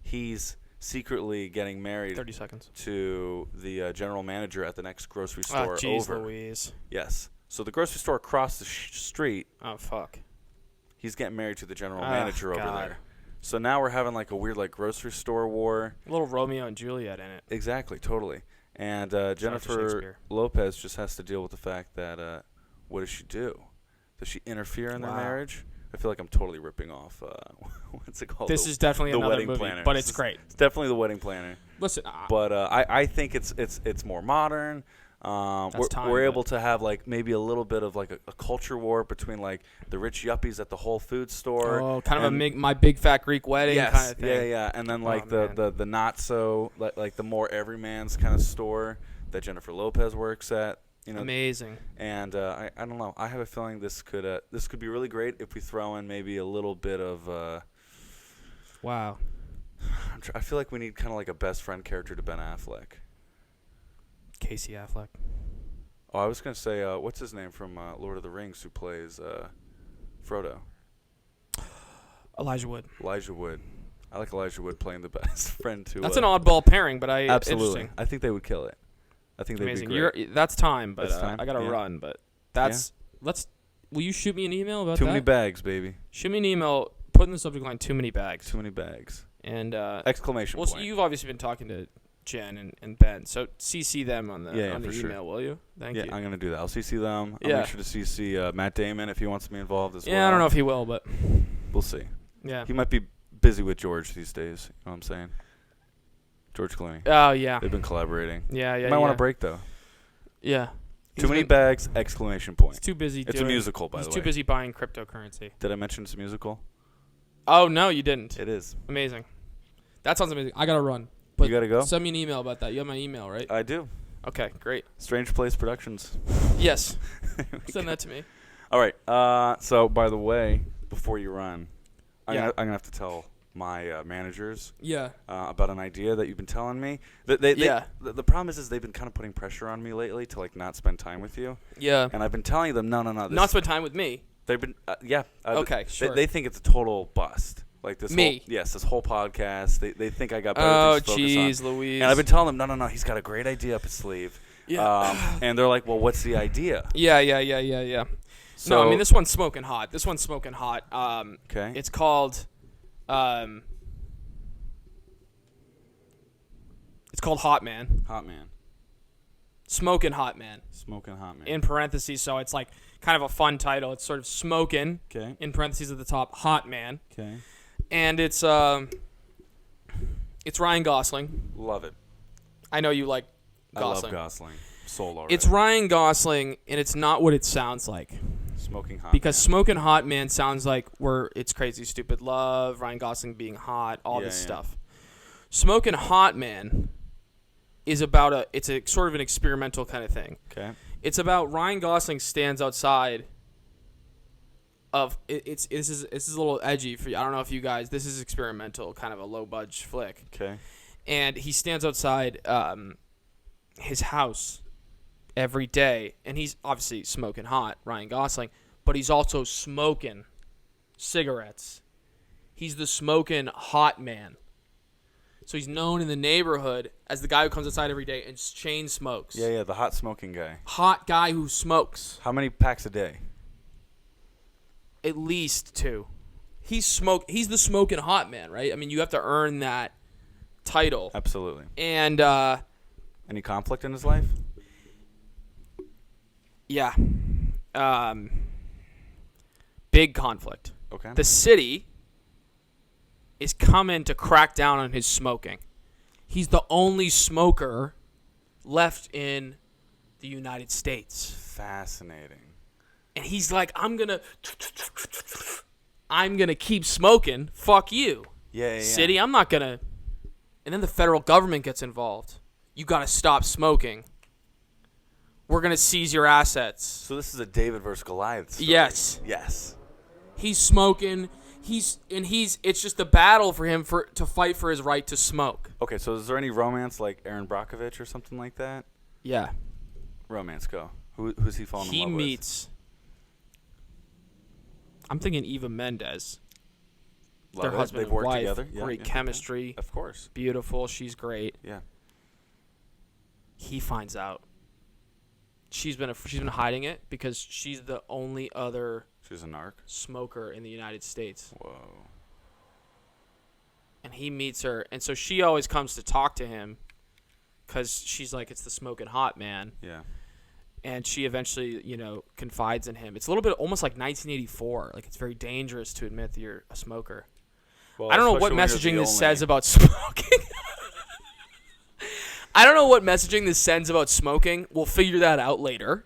he's secretly getting married 30 seconds. to the general manager at the next grocery Oh, store jeez over. Louise. Yes. So the grocery store across the street, Oh, fuck. he's getting married to the general Oh, manager over God. there. So now we're having a weird grocery store war. A little Romeo and Juliet in it. Exactly, totally. And to Jennifer Shakespeare. Lopez just has to deal with the fact that what does she do? Does she interfere in their Wow. marriage? I feel like I'm totally ripping off what's it called? This is definitely the another Wedding movie, Planner. but This it's is- great. It's definitely The Wedding Planner. Listen, But I think it's more modern. We're able to have maybe a little bit of a culture war between the rich yuppies at the Whole Foods store. kind of my big fat Greek wedding yes, kind of thing. yeah, and then Oh, the not so the more everyman's kind of store that Jennifer Lopez works at. Amazing. And I don't know. I have a feeling this could be really great if we throw in maybe a little bit of. Wow. I feel like we need kind of a best friend character to Ben Affleck. Casey Affleck. Oh, I was gonna say, what's his name from Lord of the Rings, who plays Frodo? Elijah Wood. Elijah Wood. I like Elijah Wood playing the best friend to. That's an oddball pairing, but Absolutely. interesting. I think they would kill it. I think they'd Amazing. be great. That's time, but That's time, I gotta yeah. run. But let's. Will you shoot me an email about Too that? many bags, baby. Shoot me an email. Put in the subject line "too many bags." Too many bags. And Exclamation well, point. so you've obviously been talking to Jen and Ben, so CC them on the Yeah, on the for email, sure. will you? Thank Yeah, you. I'm gonna do that. I'll CC them. I'll Yeah. make sure to CC Matt Damon if he wants to be involved as well. Yeah, I don't know if he will, but We'll see. yeah. He might be busy with George these days. You know what I'm saying? George Clooney. Oh yeah. They've been collaborating. Yeah. You might want to break though. Yeah. Too many bags! Exclamation point. He's too busy. It's a musical, by the way. He's too busy buying cryptocurrency. Did I mention it's a musical? Oh no, you didn't. It is. Amazing. That sounds amazing. I gotta run. But you gotta go. Send me an email about that. You have my email, right? I do. Okay, great. Strange Place Productions. Yes. Send that to me. All right. So by the way, before you run, Yeah. I'm gonna have to tell my managers Yeah. about an idea that you've been telling me. Yeah. The problem is they've been kind of putting pressure on me lately to like not spend time with you. Yeah. And I've been telling them, no. Not spend time with me. They've been, Okay, sure. They think it's a total bust. Like this. Me? This whole podcast. They think I got better things to focus on. Louise. And I've been telling them, no. He's got a great idea up his sleeve. Yeah. And they're like, well, what's the idea? Yeah. So, No, I mean this one's smoking hot. Okay. It's called Hot Man. Hot Man. Smoking Hot Man. Smoking Hot Man. In parentheses, so it's like kind of a fun title. It's sort of smoking. Okay. In parentheses at the top, Hot Man. Okay. And it's Ryan Gosling. Love it. I know you like Gosling. I love Gosling. Soul already. It's Ryan Gosling, and it's not what it sounds like. Smoking Hot Because Man. Smoking Hot Man sounds like it's Crazy Stupid Love, Ryan Gosling being hot, all this stuff. Smoking Hot Man is about it's a sort of an experimental kind of thing. Okay. It's about Ryan Gosling stands outside of this is a little edgy for you. I don't know if you guys, this is experimental, kind of a low budge flick. Okay. And he stands outside his house every day, and he's obviously smoking hot, Ryan Gosling, but he's also smoking cigarettes. He's the smoking hot man. So he's known in the neighborhood as the guy who comes outside every day and chain smokes. Yeah, the hot smoking guy. Hot guy who smokes. How many packs a day? At least 2. He's the smoking hot man, right? I mean, you have to earn that title. Absolutely. And any conflict in his life? Yeah. Big conflict. Okay. The city is coming to crack down on his smoking. He's the only smoker left in the United States. Fascinating. And he's like, I'm gonna keep smoking. Fuck you. Yeah. City, I'm not gonna. And then the federal government gets involved. You gotta stop smoking. We're gonna seize your assets. So this is a David versus Goliath story. Yes. He's smoking. It's just a battle for him to fight for his right to smoke. Okay, so is there any romance like Aaron Brockovich or something like that? Yeah. Romance, go. Who's he falling in love with? He meets. I'm thinking Eva Mendes. Love Their it. husband They've and worked wife. together. Great chemistry. Of course. Beautiful. She's great. Yeah. He finds out. She's been hiding it because she's the only other She's a narc. smoker in the United States. Whoa. And he meets her, and so she always comes to talk to him because she's like, it's the smoking hot man. Yeah. And she eventually, confides in him. It's a little bit almost like 1984. Like, it's very dangerous to admit that you're a smoker. Well, I don't know what especially when you're messaging the this only- says about smoking. I don't know what messaging this sends about smoking. We'll figure that out later.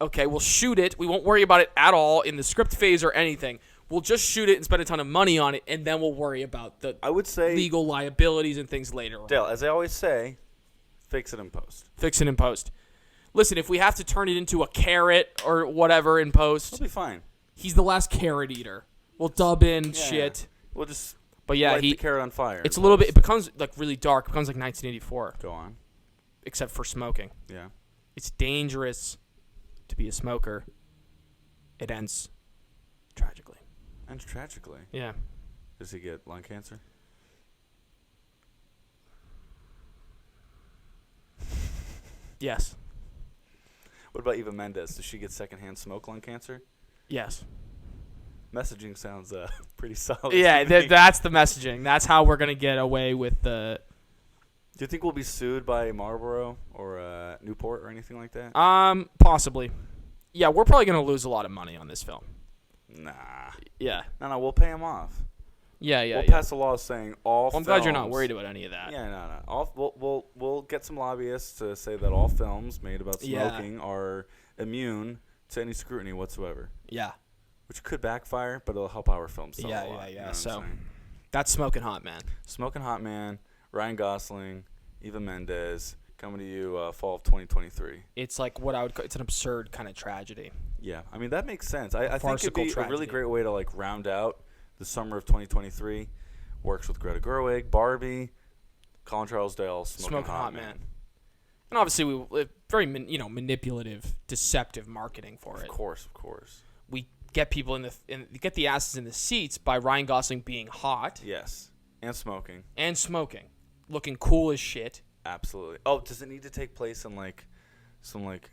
Okay, we'll shoot it. We won't worry about it at all in the script phase or anything. We'll just shoot it and spend a ton of money on it, and then we'll worry about the I would say legal liabilities and things later on. Dale, as I always say, fix it in post. Fix it in post. Listen, if we have to turn it into a carrot or whatever in post, It'll be fine. he's the last carrot eater. We'll dub in shit. We'll just But yeah, light the carrot on fire. it's a little bit, it becomes like really dark. It becomes like 1984, Go on. except for smoking. Yeah. It's dangerous to be a smoker. It ends tragically. And tragically. Yeah. Does he get lung cancer? Yes. What about Eva Mendes? Does she get secondhand smoke lung cancer? Yes. Messaging sounds pretty solid. Yeah, to me. that's the messaging. That's how we're going to get away with the... Do you think we'll be sued by Marlboro or Newport or anything like that? Possibly. Yeah, we're probably going to lose a lot of money on this film. Nah. Yeah. No, we'll pay them off. Yeah. We'll pass a law saying all Well, I'm films... glad you're not worried about any of that. Yeah, no. We'll get some lobbyists to say that all films made about Yeah. smoking are immune to any scrutiny whatsoever. Yeah. Which could backfire, but it'll help our films sell Yeah, a lot. yeah. You know what I'm So, saying? That's Smokin' Hot Man. Smokin' Hot Man, Ryan Gosling, Eva Mendes, coming to you fall of 2023. It's like what I would call, it's an absurd kind of tragedy. Yeah, I mean, that makes sense. I think it'd Farcical be a really tragedy. great way to, like, round out the summer of 2023. Works with Greta Gerwig, Barbie, Colin Charles Dale, Smokin' Hot Man. And obviously, very manipulative, deceptive marketing for it. Of course. We get people get the asses in the seats by Ryan Gosling being hot Yes, and smoking. Looking cool as shit. Absolutely. Oh, does it need to take place in, like, some, like...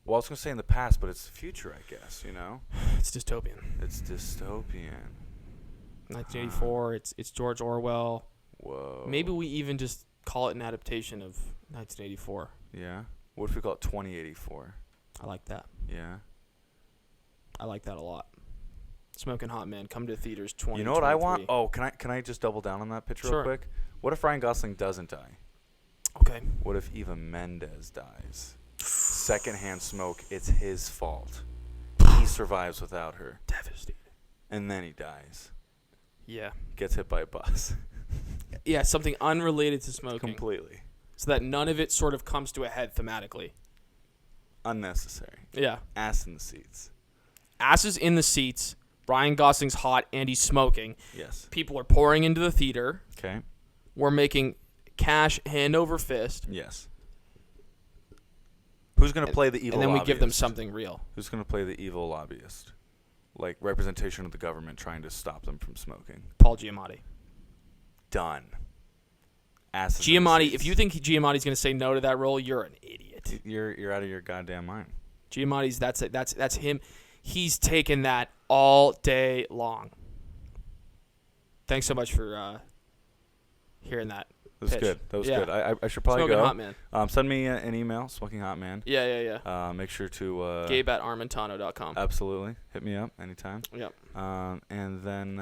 Well, I was going to say in the past, but it's the future, I guess, you know? It's dystopian. It's dystopian. 1984. It's George Orwell. Whoa. Maybe we even just call it an adaptation of 1984. Yeah? What if we call it 2084? I like that. Yeah? I like that a lot. Smokin' Hot Man, come to theaters 2023. You know what I want? Oh, can I just double down on that picture Sure. real quick? What if Ryan Gosling doesn't die? Okay. What if Eva Mendes dies? Secondhand smoke, it's his fault. He survives without her. Devastating. And then he dies. Yeah. Gets hit by a bus. Yeah, something unrelated to smoking. Completely. So that none of it sort of comes to a head thematically. Unnecessary. Yeah. Ass in the seats. Asses in the seats. Ryan Gosling's hot and he's smoking. Yes. People are pouring into the theater. Okay. We're making cash hand over fist. Yes. Who's going to play the evil And then we lobbyist? give them something real. Who's going to play the evil lobbyist? Like representation of the government trying to stop them from smoking. Paul Giamatti. Done. Asses in the Giamatti, seats. if you think Giamatti's going to say no to that role, you're an idiot. You're out of your goddamn mind. Giamatti's that's him. He's taken that all day long. Thanks so much for hearing that. That was pitch. good. That was Yeah. good. I should probably Smoking go. Hot Man. Send me an email, Smoking Hot Man. Yeah. Make sure to Gabe at armentano.com. Absolutely. Hit me up anytime. Yep. And then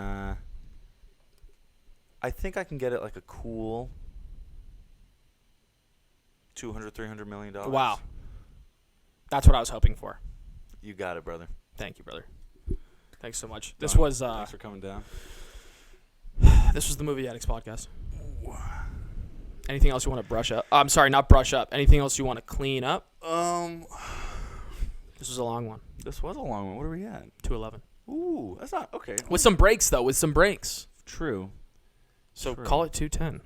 I think I can get it like a cool $200-300 million. Wow. That's what I was hoping for. You got it, brother. Thank you, brother. Thanks so much. This Don, was thanks for coming down. this was the Movie Addicts podcast. Anything else you want to brush up? I'm sorry, not brush up. Anything else you want to clean up? This was a long one. This was a long one. What are we at? 2:11. Ooh, that's not okay. With some breaks though. With some breaks. True. So True. call it 2:10.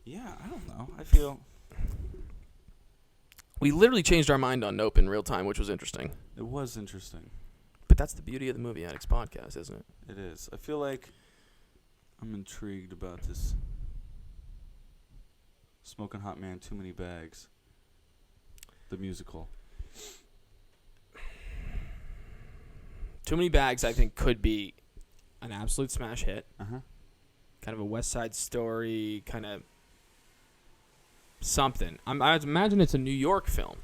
Yeah, I don't know. I feel We literally changed our mind on Nope in real time, which was interesting. it was interesting. But that's the beauty of the Movie Addicts podcast, isn't it? It is. I feel like I'm intrigued about this. Smoking Hot Man, Too Many Bags. The musical. Too Many Bags, I think, could be an absolute smash hit. Uh-huh. Kind of a West Side Story, kind of something. I imagine it's a New York film.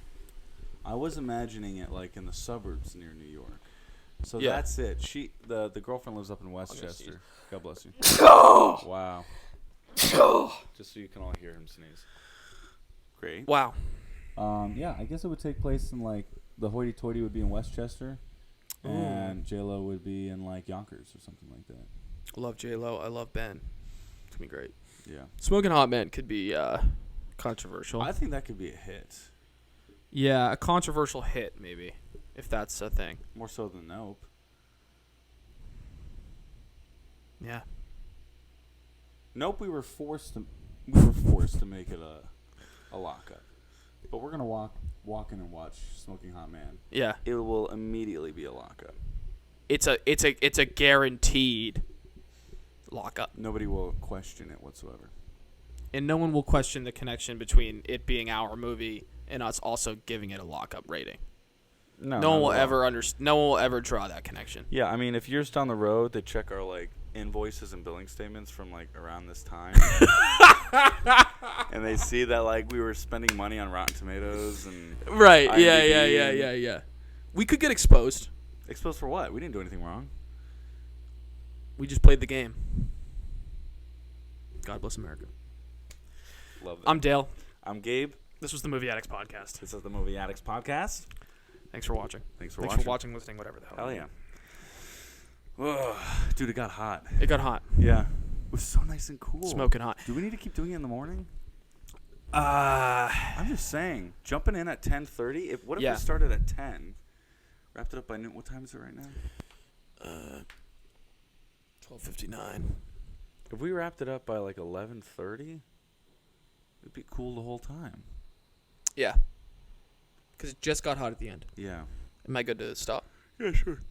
I was imagining it like in the suburbs near New York. So Yeah. that's it. The girlfriend lives up in Westchester. God bless you. Wow. Just so you can all hear him sneeze. Great. Wow. Yeah, I guess it would take place in like the hoity-toity would be in Westchester, and J-Lo would be in like Yonkers or something like that. I love J-Lo. I love Ben. It's going to be great. Yeah. Smoking Hot Man could be controversial. I think that could be a hit. Yeah, a controversial hit, maybe, if that's a thing. More so than Nope. Yeah. Nope, we were forced to make it a lockup. But we're gonna walk in and watch Smoking Hot Man. Yeah. It will immediately be a lockup. It's a guaranteed lockup. Nobody will question it whatsoever. And no one will question the connection between it being our movie and us also giving it a lockup rating. No one will not at all. no one will ever draw that connection. Yeah, I mean, if years down the road they check our like invoices and billing statements from like around this time, and they see that like we were spending money on Rotten Tomatoes and Right. IMDb Yeah. We could get exposed. exposed for what? We didn't do anything wrong. We just played the game. God bless America. Love that. I'm Dale. I'm Gabe. This was the Movie Addicts podcast. This is the Movie Addicts podcast. Thanks for watching. Thanks for watching, listening, whatever the hell. Hell yeah. Whoa, dude, it got hot. It got hot. Yeah. was so nice and cool. Smoking hot. Do we need to keep doing it in the morning? Uh, I'm just saying, jumping in at 10:30. What if Yeah. we started at 10? Wrapped it up by noon. What time is it right now? 12:59. If we wrapped it up by like 11:30, it'd be cool the whole time. Yeah. Because it just got hot at the end. Yeah. Am I good to stop? Yeah, sure.